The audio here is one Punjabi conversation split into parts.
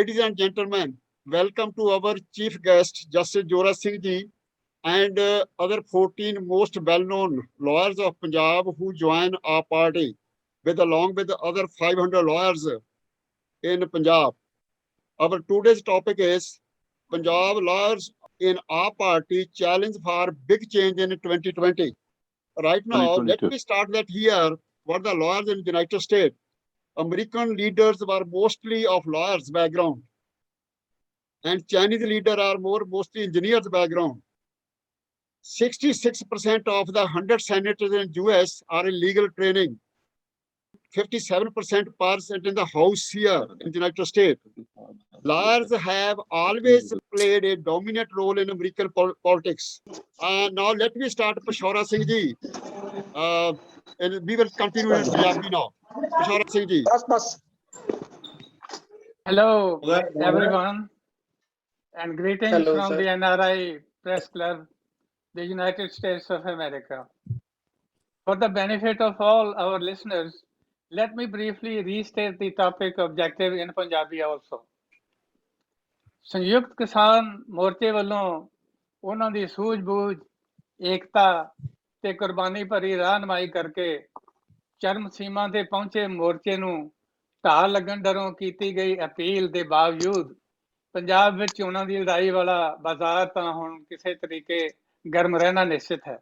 Ladies and gentlemen, welcome to our chief guest, Justice Jora Singh ji, and other 14 most well-known lawyers of Punjab who join our party, along with the other 500 lawyers in Punjab. Our today's topic is Punjab lawyers in our party challenge for big change in 2020. Right now, let me start that here. What the lawyers in the United States, American leaders were mostly of lawyers background, and Chinese leaders are mostly engineers background. 66% of the 100 senators in US are in legal training. 57% in the House here in the United States. Lawyers have always played a dominant role in American politics. Now let me start Peshawar Singh ji. And we will continue in Punjabi now. Peshawar Singh ji. Hello, everyone, and greetings from sir. the NRI Press Club, the United States of America. For the benefit of all our listeners, let me briefly restate the topic objective in Punjabi also. ਸੰਯੁਕਤ ਕਿਸਾਨ ਮੋਰਚੇ ਵੱਲੋਂ ਉਹਨਾਂ ਦੀ ਸੂਝ-ਬੂਝ, ਏਕਤਾ ਤੇ ਕੁਰਬਾਨੀ ਭਰੀ ਰਾਹਨਮਾਈ ਕਰਕੇ ਚਰਮ ਸੀਮਾ ਤੇ ਪਹੁੰਚੇ ਮੋਰਚੇ ਨੂੰ ਢਾਹ ਲੱਗਣ ਡਰੋਂ ਕੀਤੀ ਗਈ ਅਪੀਲ ਦੇ ਬਾਵਜੂਦ ਪੰਜਾਬ ਵਿੱਚ ਉਹਨਾਂ ਦੀ ਲੜਾਈ ਵਾਲਾ ਬਾਜ਼ਾਰ ਤਾਂ ਹੁਣ ਕਿਸੇ ਤਰੀਕੇ ਗਰਮ ਰਹਿਣਾ ਨਿਸ਼ਚਿਤ ਹੈ।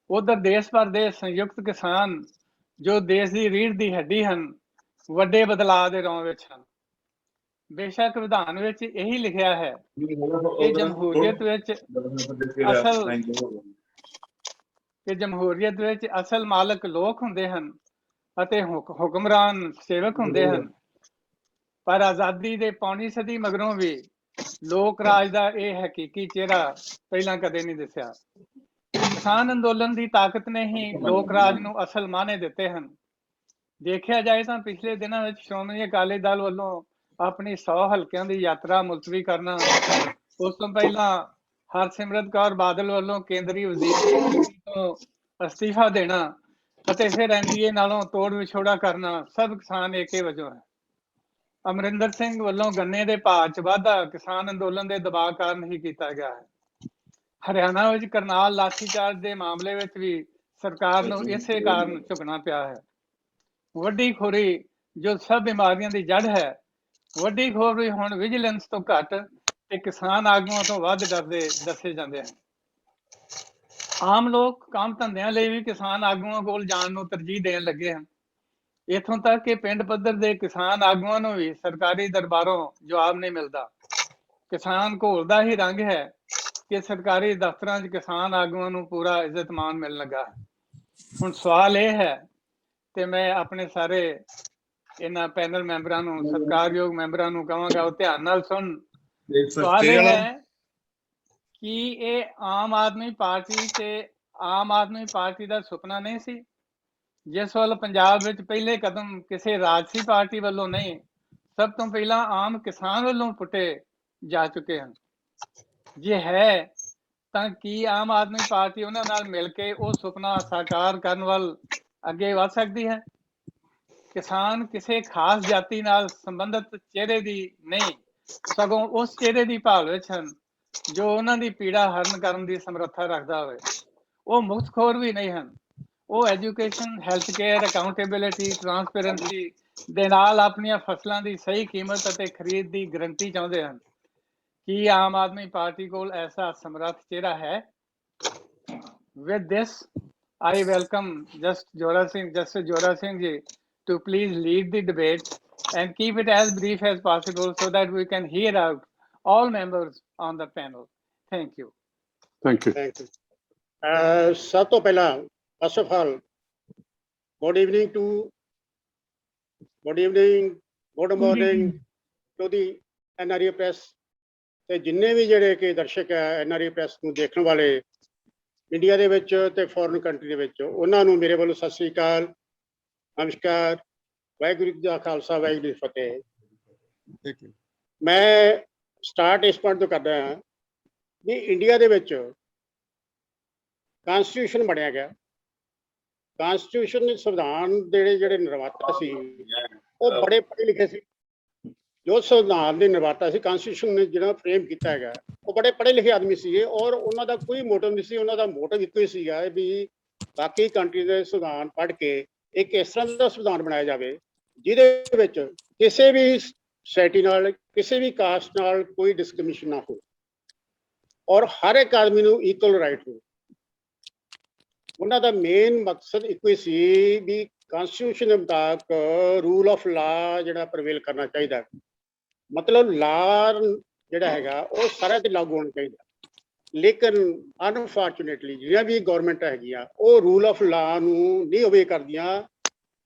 ਉਧਰ ਦੇਸ਼ ਭਰ ਦੇ ਸੰਯੁਕਤ ਕਿਸਾਨ ਜੋ ਦੇਸ਼ ਦੀ ਰੀੜ੍ਹ ਦੀ ਹੱਡੀ ਹਨ, ਵੱਡੇ ਬਦਲਾਅ ਦੇ ਰੌਂ ਵਿੱਚ ਹਨ। ਬੇਸ਼ੱਕ ਵਿਧਾਨ ਵਿੱਚ ਇਹੀ ਲਿਖਿਆ ਹੈ ਕਿ ਜਮਹੂਰੀਅਤ ਵਿੱਚ ਅਸਲ ਮਾਲਕ ਲੋਕ ਹੁੰਦੇ ਹਨ ਅਤੇ ਹੁਕਮਰਾਨ ਸੇਵਕ ਹੁੰਦੇ ਹਨ, ਪਰ ਆਜ਼ਾਦੀ ਦੇ ਪੌਣੀ ਸਦੀ ਮਗਰੋਂ ਵੀ ਲੋਕ ਰਾਜ ਦਾ ਇਹ ਹਕੀਕੀ ਚਿਹਰਾ ਪਹਿਲਾਂ ਕਦੇ ਨਹੀਂ ਦਿਸਿਆ। ਕਿਸਾਨ ਅੰਦੋਲਨ ਦੀ ਤਾਕਤ ਨੇ ਹੀ ਲੋਕ ਰਾਜ ਨੂੰ ਅਸਲ ਮਾਅਨੇ ਦਿੱਤੇ ਹਨ। ਦੇਖਿਆ ਜਾਏ ਤਾਂ ਪਿਛਲੇ ਦਿਨਾਂ ਵਿੱਚ ਸ਼੍ਰੋਮਣੀ ਅਕਾਲੀ ਦਲ ਵੱਲੋਂ ਆਪਣੀ 100 ਹਲਕਿਆਂ ਦੀ ਯਾਤਰਾ ਮੁਲਤਵੀ ਕਰਨਾ, ਉਸ ਤੋਂ ਪਹਿਲਾਂ ਹਰਸਿਮਰਤ ਕੌਰ ਬਾਦਲ ਵੱਲੋਂ ਕੇਂਦਰੀ ਵਜ਼ੀਰ ਤੋਂ ਅਸਤੀਫਾ ਦੇਣਾ ਅਤੇ ਫਿਰ ਐਨਡੀਏ ਨਾਲੋਂ ਤੋੜ ਵਿਛੋੜਾ ਕਰਨਾ ਸਭ ਕਿਸਾਨ ਏਕੇ ਵਜੋਂ ਹੈ। ਅਮਰਿੰਦਰ ਸਿੰਘ ਵੱਲੋਂ ਗੰਨੇ ਦੇ ਭਾਅ 'ਚ ਵਾਧਾ ਕਿਸਾਨ ਅੰਦੋਲਨ ਦੇ ਦਬਾਅ ਕਾਰਨ ਹੀ ਕੀਤਾ ਗਿਆ ਹੈ। ਹਰਿਆਣਾ ਵਿੱਚ ਕਰਨਾਲ ਲਾਠੀਚਾਰਜ ਦੇ ਮਾਮਲੇ ਵਿੱਚ ਵੀ ਸਰਕਾਰ ਨੂੰ ਇਸੇ ਕਾਰਨ ਝੁਕਣਾ ਪਿਆ ਹੈ। ਵੱਡੀ ਖੋਰੀ ਜੋ ਸਭ ਬਿਮਾਰੀਆਂ ਦੀ ਜੜ ਹੈ, ਵੱਡੀ ਖੋਰੀ ਹੁਣ ਵਿਜੀਲੈਂਸ ਤੋਂ ਘੱਟ ਤੇ ਕਿਸਾਨ ਆਗੂਆਂ ਤੋਂ ਵੱਧ ਡਰਦੇ ਦੱਸੇ ਜਾਂਦੇ ਹਨ। ਆਮ ਲੋਕ ਕੰਮ ਧੰਦਿਆਂ ਲਈ ਵੀ ਕਿਸਾਨ ਆਗੂਆਂ ਕੋਲ ਜਾਣ ਨੂੰ ਤਰਜੀਹ ਦੇਣ ਲੱਗੇ ਹਨ। ਇੱਥੋਂ ਤੱਕ ਕਿ ਪਿੰਡ ਪੱਧਰ ਦੇ ਕਿਸਾਨ ਆਗੂਆਂ ਨੂੰ ਵੀ ਸਰਕਾਰੀ ਦਰਬਾਰੋਂ ਜਵਾਬ ਨਹੀਂ ਮਿਲਦਾ। ਕਿਸਾਨ ਘੋਲ ਦਾ ਹੀ ਰੰਗ ਹੈ ਕਿ ਸਰਕਾਰੀ ਦਫ਼ਤਰਾਂ 'ਚ ਕਿਸਾਨ ਆਗੂਆਂ ਨੂੰ ਪੂਰਾ ਇੱਜ਼ਤ ਮਾਣ ਮਿਲਣ ਲੱਗਾ ਹੈ। ਹੁਣ ਸਵਾਲ ਇਹ ਹੈ, ਤੇ ਮੈਂ ਆਪਣੇ ਸਾਰੇ ਇਹਨਾਂ ਪੈਨਲ ਮੈਂਬਰਾਂ ਨੂੰ, ਸਤਿਕਾਰਯੋਗ ਮੈਂਬਰਾਂ ਨੂੰ ਕਹਾਂਗਾ ਉਹ ਧਿਆਨ ਨਾਲ ਸੁਣ। ਸਵਾਲ ਇਹ ਹੈ ਕਿ ਇਹ ਆਮ ਆਦਮੀ ਪਾਰਟੀ ਤੇ ਆਮ ਆਦਮੀ ਪਾਰਟੀ ਦਾ ਸੁਪਨਾ ਨਹੀਂ ਸੀ, ਜਿਸ ਵੱਲ ਪੰਜਾਬ ਵਿੱਚ ਪਹਿਲੇ ਕਦਮ ਕਿਸੇ ਰਾਜਸੀ ਪਾਰਟੀ ਵੱਲੋਂ ਨਹੀਂ, ਸਭ ਤੋਂ ਪਹਿਲਾਂ ਆਮ ਕਿਸਾਨ ਵੱਲੋਂ ਪੁੱਟੇ ਜਾ ਚੁੱਕੇ ਹਨ। ਜੇ ਹੈ ਤਾਂ ਕੀ ਆਮ ਆਦਮੀ ਪਾਰਟੀ ਉਹਨਾਂ ਨਾਲ ਮਿਲ ਕੇ ਉਹ ਸੁਪਨਾ ਸਾਕਾਰ ਕਰਨ ਵੱਲ ਅੱਗੇ ਵੱਧ ਸਕਦੀ ਹੈ? ਕਿਸਾਨ ਕਿਸੇ ਖਾਸ ਜਾਤੀ ਨਾਲ ਸੰਬੰਧਿਤ ਚਿਹਰੇ ਦੀ ਨਹੀਂ, ਸਗੋਂ ਉਸ ਚਿਹਰੇ ਦੀ ਭਾਲ ਵਿੱਚ ਹਨ ਜੋ ਉਹਨਾਂ ਦੀ ਪੀੜਾ ਹਰਨ ਕਰਨ ਦੀ ਸਮਰੱਥਾ ਰੱਖਦਾ ਹੋਵੇ। ਉਹ ਮੁਫ਼ਤਖੋਰ ਵੀ ਨਹੀਂ ਹਨ। ਉਹ education, health care, accountability, transparency ਦੇ ਨਾਲ ਆਪਣੀਆਂ ਫਸਲਾਂ ਦੀ ਸਹੀ ਕੀਮਤ ਅਤੇ ਖਰੀਦ ਦੀ ਗਰੰਟੀ ਚਾਹੁੰਦੇ ਹਨ। ਕੀ ਆਮ ਆਦਮੀ ਪਾਰਟੀ ਕੋਲ ਐਸਾ ਸਮਰੱਥ ਚਿਹਰਾ ਹੈ? With this, I welcome Justice Jora Singh ji to please lead the debate and keep it as brief as possible so that we can hear out all members on the panel. Thank you. Thank you. Thank you. ਸਭ ਤੋਂ ਪਹਿਲਾਂ first of all, good evening, good morning to the NRA press ਤੇ ਜਿੰਨੇ ਵੀ ਜਿਹੜੇ ਕਿ ਦਰਸ਼ਕ ਹੈ NRA ਪ੍ਰੈਸ ਨੂੰ ਦੇਖਣ ਵਾਲੇ ਇੰਡੀਆ ਦੇ ਵਿੱਚ ਤੇ ਫੋਰਨ ਕੰਟਰੀ ਦੇ ਵਿੱਚ, ਉਹਨਾਂ ਨੂੰ ਮੇਰੇ ਵੱਲੋਂ ਸਤਿ ਸ੍ਰੀ ਅਕਾਲ, ਨਮਸਕਾਰ, ਵਾਹਿਗੁਰੂ ਜੀ ਦਾ ਖਾਲਸਾ, ਵਾਹਿਗੁਰੂ ਜੀ ਦੀ ਫਤਿਹ। ਮੈਂ ਸਟਾਰਟ ਇਸ ਪੁਆਇੰਟ ਤੋਂ ਕਰਦਾ ਹਾਂ ਵੀ ਇੰਡੀਆ ਦੇ ਵਿੱਚ ਕਾਨਸਟੀਟਿਊਸ਼ਨ ਬਣਿਆ ਗਿਆ। ਕਾਨਸਟੀਟਿਊਸ਼ਨ ਸੰਵਿਧਾਨ ਦੇ ਜਿਹੜੇ ਨਿਰਮਾਤਾ ਸੀ ਉਹ ਬੜੇ ਪੜ੍ਹੇ ਲਿਖੇ ਸੀ, ਜੋ ਸੰਵਿਧਾਨ ਦੀ ਨਿਰਮਾਤਾ ਸੀ, ਕਨਸਟੀਟਿਊਸ਼ਨ ਨੇ ਜਿਹੜਾ ਫਰੇਮ ਕੀਤਾ ਹੈਗਾ, ਉਹ ਬੜੇ ਪੜ੍ਹੇ ਲਿਖੇ ਆਦਮੀ ਸੀਗੇ ਔਰ ਉਹਨਾਂ ਦਾ ਕੋਈ ਮੋਟਿਵ ਨਹੀਂ ਸੀ। ਉਹਨਾਂ ਦਾ ਮੋਟਿਵ ਇੱਕੋ ਹੀ ਸੀਗਾ ਵੀ ਬਾਕੀ ਕੰਟਰੀ ਦੇ ਸੰਵਿਧਾਨ ਪੜ੍ਹ ਕੇ ਇੱਕ ਇਸ ਤਰ੍ਹਾਂ ਦਾ ਸੰਵਿਧਾਨ ਬਣਾਇਆ ਜਾਵੇ ਜਿਹਦੇ ਵਿੱਚ ਕਿਸੇ ਵੀ ਸੋਸਾਇਟੀ ਨਾਲ, ਕਿਸੇ ਵੀ ਕਾਸਟ ਨਾਲ ਕੋਈ ਡਿਸਕ੍ਰਿਮੀਨੇਸ਼ਨ ਨਾ ਹੋ ਔਰ ਹਰ ਇੱਕ ਆਦਮੀ ਨੂੰ ਇਕੁਅਲ ਰਾਈਟ ਹੋ। ਉਹਨਾਂ ਦਾ ਮੇਨ ਮਕਸਦ ਇੱਕੋ ਹੀ ਸੀ ਵੀ ਕਨਸਟੀਟਿਊਸ਼ਨ ਦੇ ਮੁਤਾਬਕ ਰੂਲ ਆਫ ਲਾ ਜਿਹੜਾ ਪ੍ਰਵੇਲ ਕਰਨਾ ਚਾਹੀਦਾ, ਮਤਲਬ ਲਾ ਜਿਹੜਾ ਹੈਗਾ ਉਹ ਸਾਰਿਆਂ ਤੇ ਲਾਗੂ ਹੋਣਾ ਚਾਹੀਦਾ। ਲੇਕਿਨ ਅਨਫੋਰਚੂਨੇਟਲੀ ਜਿਹੜੀਆਂ ਵੀ ਗਵਰਨਮੈਂਟ ਹੈਗੀਆਂ ਉਹ ਰੂਲ ਆਫ ਲਾ ਨੂੰ ਨਹੀਂ ਓਬੇ ਕਰਦੀਆਂ,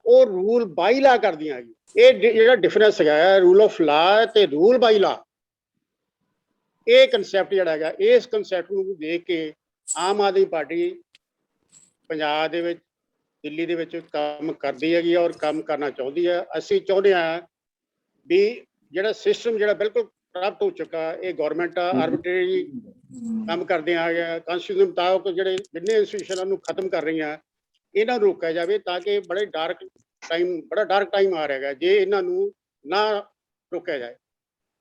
ਉਹ ਰੂਲ ਬਾਈ ਲਾ ਕਰਦੀਆਂ ਹੈਗੀ। ਇਹ ਜਿਹੜਾ ਡਿਫਰੈਂਸ ਹੈਗਾ ਰੂਲ ਆਫ ਲਾ ਤੇ ਰੂਲ ਬਾਈ ਲਾ, ਇਹ ਕਨਸੈਪਟ ਜਿਹੜਾ ਹੈਗਾ, ਇਸ ਕਨਸੈਪਟ ਨੂੰ ਦੇਖ ਕੇ ਆਮ ਆਦਮੀ ਪਾਰਟੀ ਪੰਜਾਬ ਦੇ ਵਿੱਚ, ਦਿੱਲੀ ਦੇ ਵਿੱਚ ਕੰਮ ਕਰਦੀ ਹੈਗੀ ਔਰ ਕੰਮ ਕਰਨਾ ਚਾਹੁੰਦੀ ਹੈ। ਅਸੀਂ ਚਾਹੁੰਦੇ ਹਾਂ ਵੀ ਜਿਹੜਾ ਸਿਸਟਮ ਜਿਹੜਾ ਬਿਲਕੁਲ ਕਰਪਟ ਹੋ ਚੁੱਕਾ, ਇਹ ਗਵਰਨਮੈਂਟ ਆਰਬਿਟਰੀ ਕੰਮ ਕਰਦੇ ਆ ਗਿਆ, ਕਨਸਟੀਟਿਊਸ਼ਨ ਮੁਤਾਬਕ ਜਿਹੜੇ ਜਿੰਨੇ ਇੰਸਟੀਟਿਊਸ਼ਨਾਂ ਨੂੰ ਖਤਮ ਕਰ ਰਹੀਆਂ ਇਹਨਾਂ ਨੂੰ ਰੋਕਿਆ ਜਾਵੇ ਤਾਂ ਕਿ ਬੜਾ ਡਾਰਕ ਟਾਈਮ ਆ ਰਿਹਾ ਹੈਗਾ ਜੇ ਇਹਨਾਂ ਨੂੰ ਨਾ ਰੋਕਿਆ ਜਾਏ।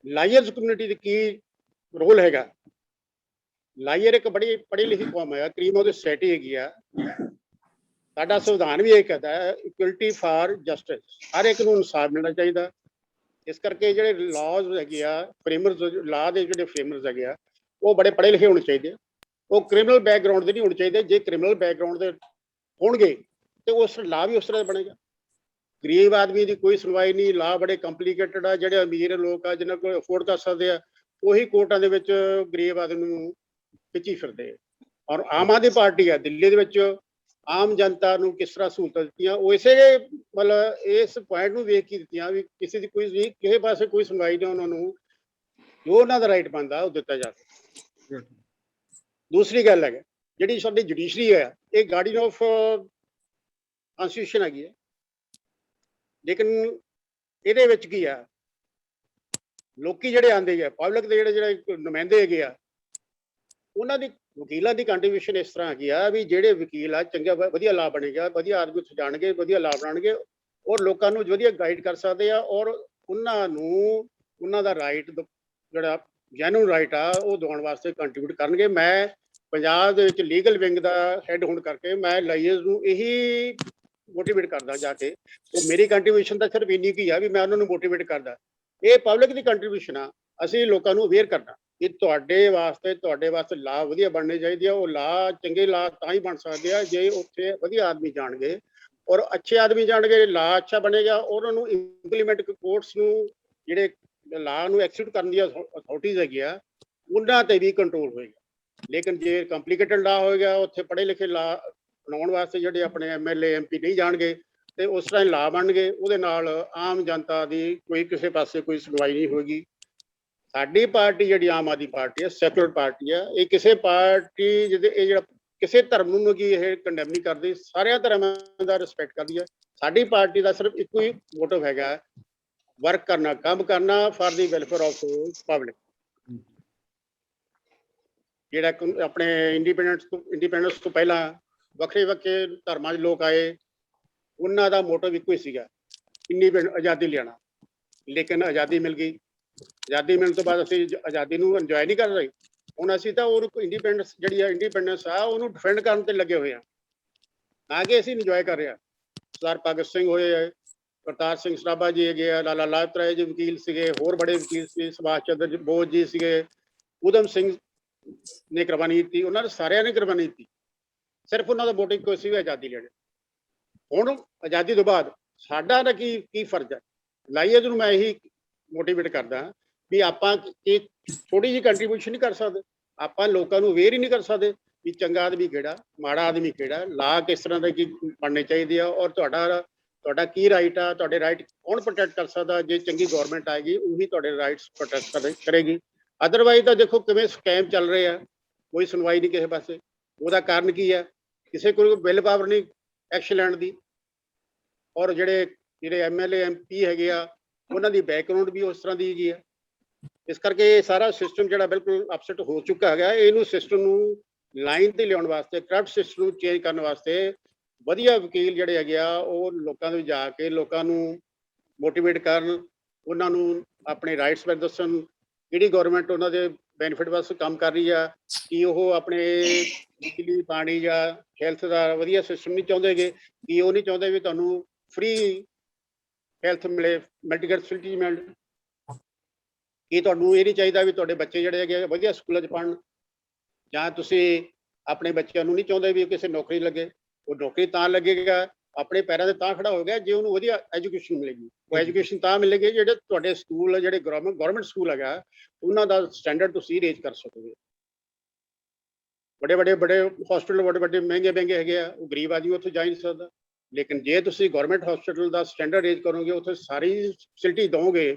ਲਾਇਰਸ ਕਮਿਊਨਿਟੀ ਦੇ ਕੀ ਰੋਲ ਹੈਗਾ? ਲਾਇਰ ਇੱਕ ਬੜੀ ਪੜ੍ਹੀ ਲਿਖੀ ਕੌਮ ਹੈ, ਕਰੀਮ ਉਹਦੀ ਸੋਸਾਇਟੀ ਹੈਗੀ ਆ। ਸਾਡਾ ਸੰਵਿਧਾਨ ਵੀ ਇਹ ਕਹਿੰਦਾ ਹੈ ਇਕੁਅਲਿਟੀ ਫਾਰ ਜਸਟਿਸ, ਹਰ ਇੱਕ ਨੂੰ ਇਨਸਾਫ ਮਿਲਣਾ ਚਾਹੀਦਾ। ਇਸ ਕਰਕੇ ਜਿਹੜੇ ਲਾਜ਼ ਹੈਗੇ ਆ, ਫਰੇਮਰਸ ਲਾ ਦੇ ਜਿਹੜੇ ਫਰੇਮਰਸ ਹੈਗੇ ਆ, ਉਹ ਬੜੇ ਪੜ੍ਹੇ ਲਿਖੇ ਹੋਣੇ ਚਾਹੀਦੇ, ਉਹ ਕ੍ਰਿਮੀਨਲ ਬੈਕਗਰਾਉਂਡ ਦੇ ਨਹੀਂ ਹੋਣੇ ਚਾਹੀਦੇ। ਜੇ ਕ੍ਰਿਮੀਨਲ ਬੈਕਗਰਾਉਂਡ ਦੇ ਹੋਣਗੇ ਤੇ ਉਸ ਲਾ ਵੀ ਉਸ ਤਰ੍ਹਾਂ ਦਾ ਬਣੇਗਾ। ਗਰੀਬ ਆਦਮੀ ਦੀ ਕੋਈ ਸੁਣਵਾਈ ਨਹੀਂ, ਲਾ ਬੜੇ ਕੰਪਲੀਕੇਟਡ ਆ। ਜਿਹੜੇ ਅਮੀਰ ਲੋਕ ਆ ਜਿਹਨਾਂ ਕੋਲ ਅਫੋਰਡ ਕਰ ਸਕਦੇ ਆ, ਉਹੀ ਕੋਰਟਾਂ ਦੇ ਵਿੱਚ ਗਰੀਬ ਆਦਮੀ ਨੂੰ ਖਿੱਚੀ ਫਿਰਦੇ। ਔਰ ਆਮ ਆਦਮੀ ਪਾਰਟੀ ਆ ਦਿੱਲੀ ਦੇ ਵਿੱਚ ਆਮ ਜਨਤਾ ਨੂੰ ਕਿਸ ਤਰ੍ਹਾਂ ਸਹੂਲਤਾਂ ਦਿੱਤੀਆਂ, ਉਹ ਇਸੇ ਮਤਲਬ ਇਸ ਪੁਆਇੰਟ ਨੂੰ ਵੇਖ ਕੇ ਦਿੱਤੀਆਂ ਵੀ ਕਿਸੇ ਦੀ ਕਿਸੇ ਪਾਸੇ ਕੋਈ ਸੁਣਵਾਈ ਨਹੀਂ, ਉਹਨਾਂ ਨੂੰ ਜੋ ਉਹਨਾਂ ਦਾ ਰਾਈਟ ਬਣਦਾ ਉਹ ਦਿੱਤਾ ਜਾਵੇ। ਦੂਸਰੀ ਗੱਲ ਹੈ ਜਿਹੜੀ ਸਾਡੀ ਜੁਡੀਸ਼ਰੀ ਹੈ, ਇਹ ਗਾਰਡੀਅਨ ਆਫ ਕਨਸਟੀਟਿਊਸ਼ਨ ਹੈਗੀ ਹੈ, ਲੇਕਿਨ ਇਹਦੇ ਵਿੱਚ ਕੀ ਆ, ਲੋਕੀ ਜਿਹੜੇ ਆਉਂਦੇ ਆ ਪਬਲਿਕ ਦੇ ਜਿਹੜੇ ਨੁਮਾਇੰਦੇ ਹੈਗੇ ਆ, ਉਹਨਾਂ ਦੀ ਵਕੀਲਾਂ ਦੀ ਕੰਟਰੀਬਿਊਸ਼ਨ ਇਸ ਤਰ੍ਹਾਂ ਹੈਗੀ ਆ ਵੀ ਜਿਹੜੇ ਵਕੀਲ ਆ ਚੰਗਾ ਵਧੀਆ ਲਾ ਬਣੇਗਾ, ਵਧੀਆ ਆਦਮੀ ਉੱਥੇ ਜਾਣਗੇ, ਵਧੀਆ ਲਾ ਬਣਾਉਣਗੇ ਔਰ ਲੋਕਾਂ ਨੂੰ ਵਧੀਆ ਗਾਈਡ ਕਰ ਸਕਦੇ ਆ ਔਰ ਉਹਨਾਂ ਨੂੰ ਉਹਨਾਂ ਦਾ ਰਾਈਟ ਜਿਹੜਾ ਜੈਨੂਨ ਰਾਈਟ ਆ ਉਹ ਦਿਵਾਉਣ ਵਾਸਤੇ ਕੰਟਰੀਬਿਊਟ ਕਰਨਗੇ। ਮੈਂ ਪੰਜਾਬ ਦੇ ਵਿੱਚ ਲੀਗਲ ਵਿੰਗ ਦਾ ਹੈਡ ਹੋਣ ਕਰਕੇ ਮੈਂ ਲਾਇਰਸ ਨੂੰ ਇਹੀ ਮੋਟੀਵੇਟ ਕਰਦਾ ਜਾ ਕੇ, ਉਹ ਮੇਰੀ ਕੰਟਰੀਬਿਊਸ਼ਨ ਤਾਂ ਸਿਰਫ ਇੰਨੀ ਕੀ ਆ ਵੀ ਮੈਂ ਉਹਨਾਂ ਨੂੰ ਮੋਟੀਵੇਟ ਕਰਦਾ। ਇਹ ਪਬਲਿਕ ਦੀ ਕੰਟਰੀਬਿਊਸ਼ਨ ਆ, ਅਸੀਂ ਲੋਕਾਂ ਨੂੰ ਅਵੇਅਰ ਕਰਨਾ ਕਿ ਤੁਹਾਡੇ ਵਾਸਤੇ ਲਾ ਵਧੀਆ ਬਣਨੇ ਚਾਹੀਦੇ ਆ। ਉਹ ਲਾ ਚੰਗੇ ਲਾ ਤਾਂ ਹੀ ਬਣ ਸਕਦੇ ਆ ਜੇ ਉੱਥੇ ਵਧੀਆ ਆਦਮੀ ਜਾਣਗੇ ਔਰ ਅੱਛੇ ਆਦਮੀ ਜਾਣਗੇ, ਲਾ ਅੱਛਾ ਬਣੇਗਾ। ਉਹਨਾਂ ਨੂੰ ਇੰਪਲੀਮੈਂਟ ਕੋਰਟਸ ਨੂੰ ਜਿਹੜੇ ਲਾ ਨੂੰ ਐਕਸੀਕਿਊਟ ਕਰਨ ਦੀਆਂ ਅਥਾਰਟੀਜ਼ ਹੈਗੀਆਂ ਉਹਨਾਂ ਤੇ ਵੀ ਕੰਟਰੋਲ ਹੋਏਗਾ। ਲੇਕਿਨ ਜੇ ਕੰਪਲੀਕੇਟਡ ਲਾ ਹੋਏਗਾ, ਉੱਥੇ ਪੜ੍ਹੇ ਲਿਖੇ ਲਾ ਬਣਾਉਣ ਵਾਸਤੇ ਜਿਹੜੇ ਆਪਣੇ MLA MP ਨਹੀਂ ਜਾਣਗੇ ਤੇ ਉਸ ਤਰ੍ਹਾਂ ਲਾ ਬਣਨਗੇ, ਉਹਦੇ ਨਾਲ ਆਮ ਜਨਤਾ ਦੀ ਕੋਈ ਕਿਸੇ ਪਾਸੇ ਕੋਈ ਸੁਣਵਾਈ ਨਹੀਂ ਹੋਏਗੀ। ਸਾਡੀ ਪਾਰਟੀ ਜਿਹੜੀ ਆਮ ਆਦਮੀ ਪਾਰਟੀ ਹੈ, ਸੈਕੂਲਰ ਪਾਰਟੀ ਹੈ, ਇਹ ਕਿਸੇ ਪਾਰਟੀ ਇਹ ਜਿਹੜਾ ਕਿਸੇ ਧਰਮ ਨੂੰ ਕੀ ਇਹ ਕੰਡੈਮ ਨਹੀਂ ਕਰਦੀ, ਸਾਰਿਆਂ ਧਰਮਾਂ ਦਾ ਰਿਸਪੈਕਟ ਕਰਦੀ ਹੈ। ਸਾਡੀ ਪਾਰਟੀ ਦਾ ਸਿਰਫ ਇੱਕੋ ਹੀ ਮੋਟਿਵ ਹੈਗਾ, ਵਰਕ ਕਰਨਾ, ਕੰਮ ਕਰਨਾ for the welfare of public. ਜਿਹੜਾ ਆਪਣੇ ਇੰਡੀਪੈਂਡੈਂਸ ਤੋਂ ਪਹਿਲਾਂ ਵੱਖਰੇ ਧਰਮਾਂ ਦੇ ਲੋਕ ਆਏ, ਉਹਨਾਂ ਦਾ ਮੋਟਿਵ ਇੱਕੋ ਹੀ ਸੀਗਾ, ਆਜ਼ਾਦੀ ਲਿਆਉਣਾ। ਲੇਕਿਨ ਆਜ਼ਾਦੀ ਮਿਲ ਗਈ, ਆਜ਼ਾਦੀ ਮਿਲਣ ਤੋਂ ਬਾਅਦ ਅਸੀਂ ਆਜ਼ਾਦੀ ਨੂੰ ਇੰਜੋਏ ਨਹੀਂ ਕਰ ਰਹੇ। ਹੁਣ ਅਸੀਂ ਤਾਂ ਉਹ ਇੰਡੀਪੈਂਡੈਂਸ ਆ ਉਹਨੂੰ ਡਿਫੈਂਡ ਕਰਨ ਤੇ ਲੱਗੇ ਹੋਏ ਆ, ਨਾ ਕਿ ਅਸੀਂ ਇੰਜੋਏ ਕਰ ਰਹੇ ਹਾਂ। ਸਰਦਾਰ ਭਗਤ ਸਿੰਘ ਹੋਏ, ਕਰਤਾਰ ਸਿੰਘ ਸਰਾਭਾ ਜੀ ਹੈਗੇ ਆ, ਲਾਲਾ ਲਾਜਪਤ ਰਾਏ ਜੀ ਵਕੀਲ ਸੀਗੇ, ਹੋਰ ਬੜੇ ਵਕੀਲ ਸੀ, ਸੁਭਾਸ਼ ਚੰਦਰ ਬੋਸ ਜੀ ਸੀਗੇ, ਊਧਮ ਸਿੰਘ ਨੇ ਕੁਰਬਾਨੀ ਦਿੱਤੀ, ਉਹਨਾਂ ਨੇ ਸਾਰਿਆਂ ਨੇ ਕੁਰਬਾਨੀ ਦਿੱਤੀ। ਸਿਰਫ ਉਹਨਾਂ ਦਾ ਮੋਟਿਵ ਕੋਈ ਸੀ ਆਜ਼ਾਦੀ ਲੈਣੀ। ਹੁਣ ਆਜ਼ਾਦੀ ਤੋਂ ਬਾਅਦ ਸਾਡਾ ਦਾ ਕੀ ਫਰਜ਼ ਹੈ? ਲਾਈਏ ਨੂੰ ਮੈਂ ਇਹੀ ਮੋਟੀਵੇਟ ਕਰਦਾ ਵੀ ਆਪਾਂ ਇਹ ਥੋੜੀ ਜਿਹੀ ਕੰਟਰੀਬਿਊਸ਼ਨ ਨਹੀਂ ਕਰ ਸਕਦੇ, ਆਪਾਂ ਲੋਕਾਂ ਨੂੰ ਅਵੇਅਰ ਹੀ ਨਹੀਂ ਕਰ ਸਕਦੇ ਵੀ ਚੰਗਾ ਆਦਮੀ ਕਿਹੜਾ, ਮਾੜਾ ਆਦਮੀ ਕਿਹੜਾ, ਲਾ ਕਿਸ ਤਰ੍ਹਾਂ ਦਾ ਕੀ ਬਣਨੇ ਚਾਹੀਦੇ ਆ ਔਰ ਤੁਹਾਡਾ ਕੀ ਰਾਈਟ ਆ, ਤੁਹਾਡੇ ਰਾਈਟ ਕੌਣ ਪ੍ਰੋਟੈਕਟ ਕਰ ਸਕਦਾ। ਜੇ ਚੰਗੀ ਗਵਰਨਮੈਂਟ ਆਏਗੀ ਉਹੀ ਤੁਹਾਡੇ ਰਾਈਟਸ ਪ੍ਰੋਟੈਕਟ ਕਰੇਗੀ। ਅਦਰਵਾਈਜ਼ ਤਾਂ ਦੇਖੋ ਕਿਵੇਂ ਸਕੈਮ ਚੱਲ ਰਹੇ ਆ, ਕੋਈ ਸੁਣਵਾਈ ਨਹੀਂ ਕਿਸੇ ਪਾਸੇ। ਉਹਦਾ ਕਾਰਨ ਕੀ ਹੈ? ਕਿਸੇ ਕੋਲ ਬਿੱਲ ਪਾਵਰ ਨਹੀਂ ਐਕਸ਼ਨ ਲੈਣ ਦੀ, ਔਰ ਜਿਹੜੇ MLA MP ਹੈਗੇ ਆ ਉਹਨਾਂ ਦੀ ਬੈਕਗਰਾਉਂਡ ਵੀ ਉਸ ਤਰ੍ਹਾਂ ਦੀ ਹੈਗੀ ਆ। ਇਸ ਕਰਕੇ ਇਹ ਸਾਰਾ ਸਿਸਟਮ ਜਿਹੜਾ ਬਿਲਕੁਲ ਅਪਸੈਟ ਹੋ ਚੁੱਕਾ ਹੈਗਾ। ਇਹਨੂੰ ਸਿਸਟਮ ਨੂੰ ਲਾਈਨ ਤੇ ਲਿਆਉਣ ਵਾਸਤੇ, ਕਰਪਟ ਸਿਸਟਮ ਨੂੰ ਚੇਂਜ ਕਰਨ ਵਾਸਤੇ ਵਧੀਆ ਵਕੀਲ ਜਿਹੜੇ ਹੈਗੇ ਆ ਉਹ ਲੋਕਾਂ ਦੇ ਜਾ ਕੇ ਲੋਕਾਂ ਨੂੰ ਮੋਟੀਵੇਟ ਕਰਨ, ਉਹਨਾਂ ਨੂੰ ਆਪਣੇ ਰਾਈਟਸ ਬਾਰੇ ਦੱਸਣ, ਕਿਹੜੀ ਗਵਰਨਮੈਂਟ ਉਹਨਾਂ ਦੇ ਬੈਨੀਫਿਟ ਵਾਸਤੇ ਕੰਮ ਕਰ ਰਹੀ ਆ, ਕਿ ਉਹ ਆਪਣੇ ਬਿਜਲੀ ਪਾਣੀ ਜਾਂ ਹੈਲਥ ਦਾ ਵਧੀਆ ਸਿਸਟਮ ਨਹੀਂ ਚਾਹੁੰਦੇਗੇ, ਕਿ ਉਹ ਨਹੀਂ ਚਾਹੁੰਦੇ ਵੀ ਤੁਹਾਨੂੰ ਫ੍ਰੀ ਹੈਲਥ ਮਿਲੇ, ਮੈਡੀਕਲ ਫੈਸਿਲਿਟੀ ਮਿਲ, ਕੀ ਤੁਹਾਨੂੰ ਇਹ ਨਹੀਂ ਚਾਹੀਦਾ ਵੀ ਤੁਹਾਡੇ ਬੱਚੇ ਜਿਹੜੇ ਹੈਗੇ ਵਧੀਆ ਸਕੂਲਾਂ 'ਚ ਪੜ੍ਹਨ, ਜਾਂ ਤੁਸੀਂ ਆਪਣੇ ਬੱਚਿਆਂ ਨੂੰ ਨਹੀਂ ਚਾਹੁੰਦੇ ਵੀ ਕਿਸੇ ਨੌਕਰੀ ਲੱਗੇ। ਉਹ ਨੌਕਰੀ ਤਾਂ ਲੱਗੇਗਾ, ਆਪਣੇ ਪੈਰਾਂ 'ਤੇ ਤਾਂ ਖੜਾ ਹੋ ਗਿਆ ਜੇ ਉਹਨੂੰ ਵਧੀਆ ਐਜੂਕੇਸ਼ਨ ਮਿਲੇਗੀ। ਉਹ ਐਜੂਕੇਸ਼ਨ ਤਾਂ ਮਿਲੇਗੀ ਜਿਹੜੇ ਤੁਹਾਡੇ ਸਕੂਲ, ਜਿਹੜੇ ਗਵਰਨਮੈਂਟ ਸਕੂਲ ਹੈਗਾ, ਉਹਨਾਂ ਦਾ ਸਟੈਂਡਰਡ ਤੁਸੀਂ ਰੇਜ਼ ਕਰ ਸਕੋਗੇ। ਬੜੇ ਹਸਪੀਟਲ ਵੱਡੇ ਮਹਿੰਗੇ ਹੈਗੇ ਆ, ਉਹ ਗਰੀਬ ਆਦਮੀ ਉੱਥੇ ਜਾ ਨਹੀਂ ਸਕਦਾ। ਲੇਕਿਨ ਜੇ ਤੁਸੀਂ ਗਵਰਨਮੈਂਟ ਹਸਪੀਟਲ ਦਾ ਸਟੈਂਡਰਡ ਰੇਜ਼ ਕਰੋਗੇ, ਉੱਥੇ ਸਾਰੀ ਫੈਸਿਲਿਟੀ ਦਿਓਗੇ,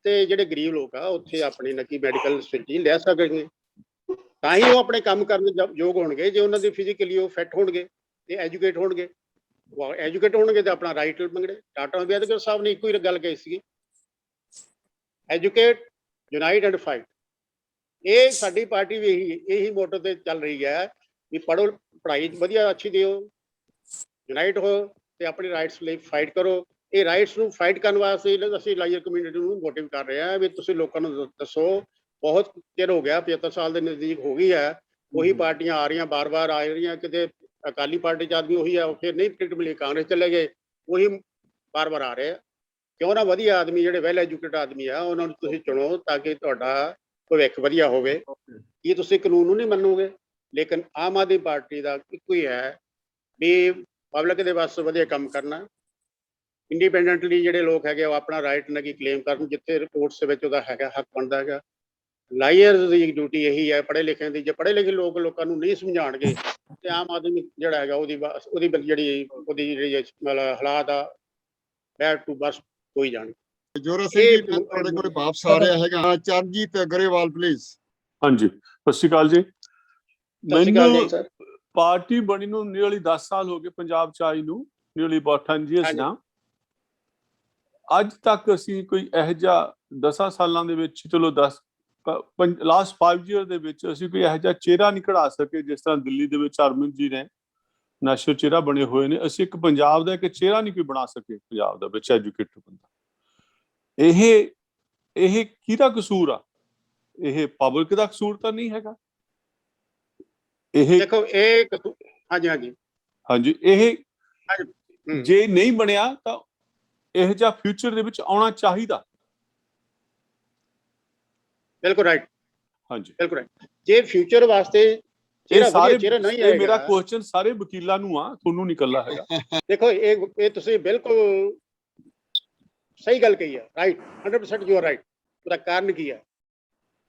ਤੇ ਜਿਹੜੇ ਗਰੀਬ ਲੋਕ ਆ ਉੱਥੇ ਆਪਣੀ ਨਕੀ ਮੈਡੀਕਲ ਫੈਸਿਲਿਟੀ ਲੈ ਸਕਣਗੇ। ਤਾਂ ਹੀ ਉਹ ਆਪਣੇ ਕੰਮ ਕਰਨ ਦੇ ਯੋਗ ਹੋਣਗੇ, ਜੇ ਉਹਨਾਂ ਦੀ ਫਿਜ਼ੀਕਲੀ ਉਹ ਫਿੱਟ ਹੋਣਗੇ ਤੇ ਐਜੂਕੇਟ ਹੋਣਗੇ। ਐਜੂਕੇਟ ਹੋਣਗੇ ਤੇ ਆਪਣਾ ਰਾਈਟ ਮੰਗਣੇ। ਟਾਟਾ ਅੰਬੇਦਕਰ ਸਾਹਿਬ ਨੇ ਇੱਕੋ ਹੀ ਗੱਲ ਕਹੀ ਸੀ, ਐਜੂਕੇਟ, ਯੂਨਾਈਟ ਐਂਡ ਫਾਈਟ। ਇਹ ਸਾਡੀ ਪਾਰਟੀ ਵੀ ਇਹੀ ਮੋਟੋ ਤੇ ਚੱਲ ਰਹੀ ਹੈ ਵੀ ਪੜ੍ਹੋ, ਪੜ੍ਹਾਈ ਵਧੀਆ ਅੱਛੀ ਦਿਓ, ਯੂਨਾਈਟ ਹੋ ਤੇ ਆਪਣੇ ਰਾਈਟਸ ਲਈ ਫਾਈਟ ਕਰੋ। ਇਹ ਰਾਈਟਸ ਨੂੰ ਫਾਈਟ ਕਰਨ ਵਾਸਤੇ ਅਸੀਂ ਲਾਇਰ ਕਮਿਊਨਿਟੀ ਨੂੰ ਮੋਟਿਵ ਕਰ ਰਹੇ ਹਾਂ ਵੀ ਤੁਸੀਂ ਲੋਕਾਂ ਨੂੰ ਦੱਸੋ। ਬਹੁਤ ਚਿਰ ਹੋ ਗਿਆ, 75 ਸਾਲ ਦੇ ਨਜ਼ਦੀਕ ਹੋ ਗਈ ਹੈ, ਉਹੀ ਪਾਰਟੀਆਂ ਆ ਰਹੀਆਂ, ਬਾਰ-ਬਾਰ ਆ ਰਹੀਆਂ। ਕਿਤੇ ਅਕਾਲੀ ਪਾਰਟੀ 'ਚ ਆਦਮੀ ਉਹੀ ਆ, ਫਿਰ ਨਹੀਂ ਟਿਕਟ ਮਿਲੀ, ਕਾਂਗਰਸ ਚਲੇ ਗਏ, ਉਹੀ ਬਾਰ-ਬਾਰ ਆ ਰਹੇ ਆ। ਕਿਉਂ ਨਾ ਵਧੀਆ ਆਦਮੀ, ਜਿਹੜੇ ਵੈਲ ਐਜੂਕੇਟਡ ਆਦਮੀ ਆ, ਉਹਨਾਂ ਨੂੰ ਤੁਸੀਂ ਚੁਣੋ ਤਾਂ ਕਿ ਤੁਹਾਡਾ ਭਵਿੱਖ ਵਧੀਆ ਹੋਵੇ। ਕੀ ਤੁਸੀਂ ਕਾਨੂੰਨ ਨੂੰ ਨਹੀਂ ਮੰਨੋਗੇ? ਲੇਕਿਨ ਆਮ ਆਦਮੀ ਪਾਰਟੀ ਦਾ ਇੱਕੋ ਹੀ ਹੈ ਵੀ ਪਬਲਿਕ ਦੇ ਵਾਸਤੇ ਵਧੀਆ ਕੰਮ ਕਰਨਾ, ਇੰਡੀਪੈਂਡੈਂਟਲੀ ਜਿਹੜੇ ਲੋਕ ਹੈਗੇ ਉਹ ਆਪਣਾ ਰਾਈਟ ਨਾ ਕੀ ਕਲੇਮ ਕਰਨ, ਜਿੱਥੇ ਰਿਪੋਰਟਸ ਦੇ ਵਿੱਚ ਉਹਦਾ ਹੈਗਾ ਹੱਕ ਬਣਦਾ ਹੈਗਾ। ਲਾਇਰਸ ਦੀ ਡਿਊਟੀ ਇਹੀ ਹੈ, ਪੜ੍ਹੇ ਲਿਖਿਆਂ ਦੀ। ਜੇ ਪੜ੍ਹੇ ਲਿਖੇ ਲੋਕਾਂ ਨੂੰ ਨਹੀਂ ਸਮਝਾਉਣਗੇ ਤੇ ਆਮ ਆਦਮੀ ਜਿਹੜਾ ਹੈਗਾ ਉਹਦੀ ਜਿਹੜੀ ਮਤਲਬ ਹਾਲਾਤ ਆ ਬੈਡ ਟੂ ਬਸ ਹੋਈ ਜਾਣਗੇ। ਜੋਰਾ ਸਿੰਘ ਜੀ, ਮੈਂ ਤੁਹਾਡੇ ਕੋਲ ਵਾਪਸ ਆ ਰਿਹਾ ਹੈਗਾ। ਚਰਨਜੀਤ ਗਰੇਵਾਲ ਪਲੀਜ਼। ਹਾਂਜੀ, ਸਤਿ ਸ਼੍ਰੀ ਅਕਾਲ ਜੀ। ਸਤਿ ਸ਼੍ਰੀ ਅਕਾਲ ਜੀ ਸਰ। ਪਾਰਟੀ ਬਣੀ ਨੂੰ ਨੀਅਰਲੀ 10 ਸਾਲ ਹੋ ਗਏ, ਪੰਜਾਬ ਚ ਆਈ ਨੂੰ ਨੀਅਰਲੀ ਅਬਾਊਟ 10 years now। ਅੱਜ ਤੱਕ ਅਸੀਂ ਕੋਈ ਇਹੋ ਜਿਹਾ 10 ਸਾਲਾਂ ਦੇ ਵਿੱਚ, ਚਲੋ ਲਾਸਟ 5 years ਦੇ ਵਿੱਚ ਅਸੀਂ ਕੋਈ ਇਹੋ ਜਿਹਾ ਚਿਹਰਾ ਨਹੀਂ ਕਢਾ ਸਕੇ ਜਿਸ ਤਰ੍ਹਾਂ ਦਿੱਲੀ ਦੇ ਵਿੱਚ ਅਰਵਿੰਦ ਜੀ ਨੇ ਨੈਸ਼ਨਲ ਚਿਹਰਾ ਬਣੇ ਹੋਏ ਨੇ। ਅਸੀਂ ਇੱਕ ਪੰਜਾਬ ਦਾ ਇੱਕ ਚਿਹਰਾ ਨਹੀਂ ਕੋਈ ਬਣਾ ਸਕੇ ਪੰਜਾਬ ਦਾ ਵਿੱਚ ਐਜੂਕੇਟਡ ਬੰਦਾ। ਇਹ ਕਿਹਦਾ ਕਸੂਰ ਆ? ਇਹ ਪਬਲਿਕ ਦਾ ਕਸੂਰ ਤਾਂ ਨਹੀਂ ਹੈਗਾ। ਇਹ ਦੇਖੋ, ਇਹ ਹਾਂਜੀ ਇਹ ਜੇ ਨਹੀਂ ਬਣਿਆ ਤਾਂ ਇਹ ਜਿਹਾ ਫਿਊਚਰ ਦੇ ਵਿੱਚ ਆਉਣਾ ਚਾਹੀਦਾ। ਬਿਲਕੁਲ ਰਾਈਟ। ਹਾਂਜੀ, ਬਿਲਕੁਲ ਰਾਈਟ। ਜੇ ਫਿਊਚਰ ਵਾਸਤੇ ਮੇਰਾ ਕੁਐਸਚਨ ਸਾਰੇ ਵਕੀਲਾਂ ਨੂੰ ਆ, ਤੁਹਾਨੂੰ ਨਹੀਂ ਇਕੱਲਾ ਹੈਗਾ। ਦੇਖੋ, ਇਹ ਤੁਸੀਂ ਬਿਲਕੁਲ ਸਹੀ ਗੱਲ ਕਹੀ ਹੈ, ਰਾਈਟ, 100% ਯੂ ਆਰ ਰਾਈਟ। ਉਹਦਾ ਕਾਰਨ ਕੀ ਹੈ?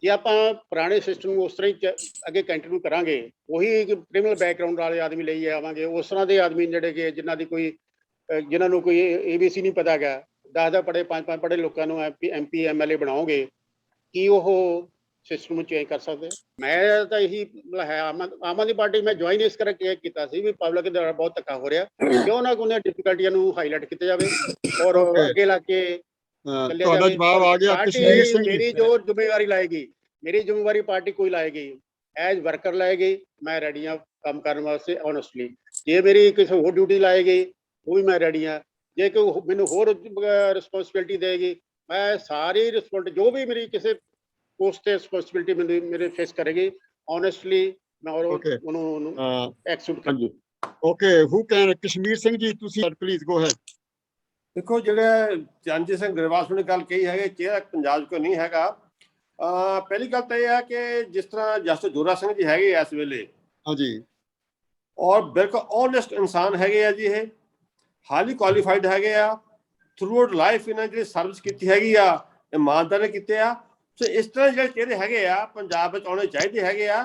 ਜੇ ਆਪਾਂ ਪੁਰਾਣੇ ਸਿਸਟਮ ਨੂੰ ਉਸ ਤਰ੍ਹਾਂ ਹੀ ਅੱਗੇ ਕੰਟੀਨਿਊ ਕਰਾਂਗੇ, ਉਹੀ ਕ੍ਰਿਮੀਨਲ ਬੈਕਗ੍ਰਾਉਂਡ ਵਾਲੇ ਆਦਮੀ ਲਈ ਆਵਾਂਗੇ, ਉਸ ਤਰ੍ਹਾਂ ਦੇ ਆਦਮੀ ਜਿਹੜੇ ਕਿ ਜਿਨ੍ਹਾਂ ਨੂੰ ਕੋਈ ABC ਨਹੀਂ ਪਤਾ ਹੈਗਾ, 10 ਪੜ੍ਹੇ 5 ਪੜ੍ਹੇ ਲੋਕਾਂ ਨੂੰ MP MLA ਬਣਾਓਗੇ, ਕੀ ਉਹ ਸਿਸਟਮ ਨੂੰ ਚੇਂਜ ਕਰ ਸਕਦੇ? ਮੈਂ ਤਾਂ ਇਹੀ ਹੈ, ਆਮ ਆਦਮੀ ਪਾਰਟੀ ਮੈਂ ਜੁਆਇਨ ਇਸ ਕਰਕੇ ਕੀਤਾ ਸੀ ਵੀ ਪਬਲਿਕ ਦਾ ਬਹੁਤ ਧੱਕਾ ਹੋ ਰਿਹਾ, ਕਿਉਂ ਨਾ ਉਹਨਾਂ ਡਿਫਿਕਲਟੀਆਂ ਨੂੰ ਹਾਈਲਾਈਟ ਕੀਤਾ ਜਾਵੇ ਔਰ ਅੱਗੇ ਲਾ ਕੇ ਤੁਹਾਡਾ ਜਵਾਬ ਆ ਗਿਆ। ਕਸ਼ਮੀਰ ਸਿੰਘ, ਮੇਰੀ ਜੋ ਜ਼ਿੰਮੇਵਾਰੀ ਲਾਏਗੀ, ਮੇਰੀ ਜ਼ਿੰਮੇਵਾਰੀ ਪਾਰਟੀ ਕੋਈ ਲਾਏਗੀ, ਐਜ਼ ਵਰਕਰ ਲਾਏਗੀ, ਮੈਂ ਰੈਡੀ ਹਾਂ ਕੰਮ ਕਰਨ ਵਾਸਤੇ ਓਨੈਸਟਲੀ। ਜੇ ਮੇਰੀ ਕਿਸੇ ਹੋਰ ਡਿਊਟੀ ਲਾਏਗੀ, ਉਹ ਵੀ ਮੈਂ ਰੈਡੀ ਹਾਂ। ਜੇ ਕੋਈ ਮੈਨੂੰ ਹੋਰ ਰਿਸਪੌਂਸਿਬਿਲਿਟੀ ਦੇਗੀ, ਮੈਂ ਸਾਰੀ ਰਿਸਪੌਂਸਿਬਿਲਿਟੀ ਜੋ ਵੀ ਮੇਰੀ ਕਿਸੇ ਪੋਸਟ ਤੇ ਰਿਸਪੌਂਸਿਬਿਲਿਟੀ ਮੇਰੇ ਫੇਸ ਕਰੇਗੀ, ਓਨੈਸਟਲੀ ਮੈਂ ਉਹਨੂੰ ਐਕਸੈਪਟ ਕਰਾਂਗੀ। Okay, who can? Kashmir Singh ji, ਤੁਸੀਂ ਪਲੀਜ਼ ਗੋ ਹੈਡ। ਦੇਖੋ, ਜਿਹੜਾ ਚਰਨਜੀਤ ਸਿੰਘ ਗਰੇਵਾਲ ਨੇ ਗੱਲ ਕਹੀ ਹੈਗੀ, ਚਿਹਰਾ ਪੰਜਾਬ 'ਚ ਕੋਈ ਨਹੀਂ ਹੈਗਾ। ਪਹਿਲੀ ਗੱਲ ਤਾਂ ਇਹ ਹੈ ਕਿ ਜਿਸ ਤਰ੍ਹਾਂ ਜਸਟਿਸ ਜੋਰਾ ਸਿੰਘ ਜੀ ਹੈਗੇ ਇਸ ਵੇਲੇ, ਹਾਂਜੀ, ਔਰ ਬਿਲਕੁਲ ਓਨੈਸਟ ਇਨਸਾਨ ਹੈਗੇ ਆ ਜੀ। ਇਹ ਹਾਈਲੀ ਕੁਆਲੀਫਾਈਡ ਹੈਗੇ ਆ, ਥਰੂ ਆਊਟ ਲਾਈਫ ਇਹਨਾਂ ਜਿਹੜੀ ਸਰਵਿਸ ਕੀਤੀ ਹੈਗੀ ਆ, ਇਮਾਨਦਾਰੀ ਕੀਤੇ ਆ। ਸੋ ਇਸ ਤਰ੍ਹਾਂ ਜਿਹੜੇ ਚਿਹਰੇ ਹੈਗੇ ਆ ਪੰਜਾਬ ਵਿੱਚ ਆਉਣੇ ਚਾਹੀਦੇ ਹੈਗੇ ਆ।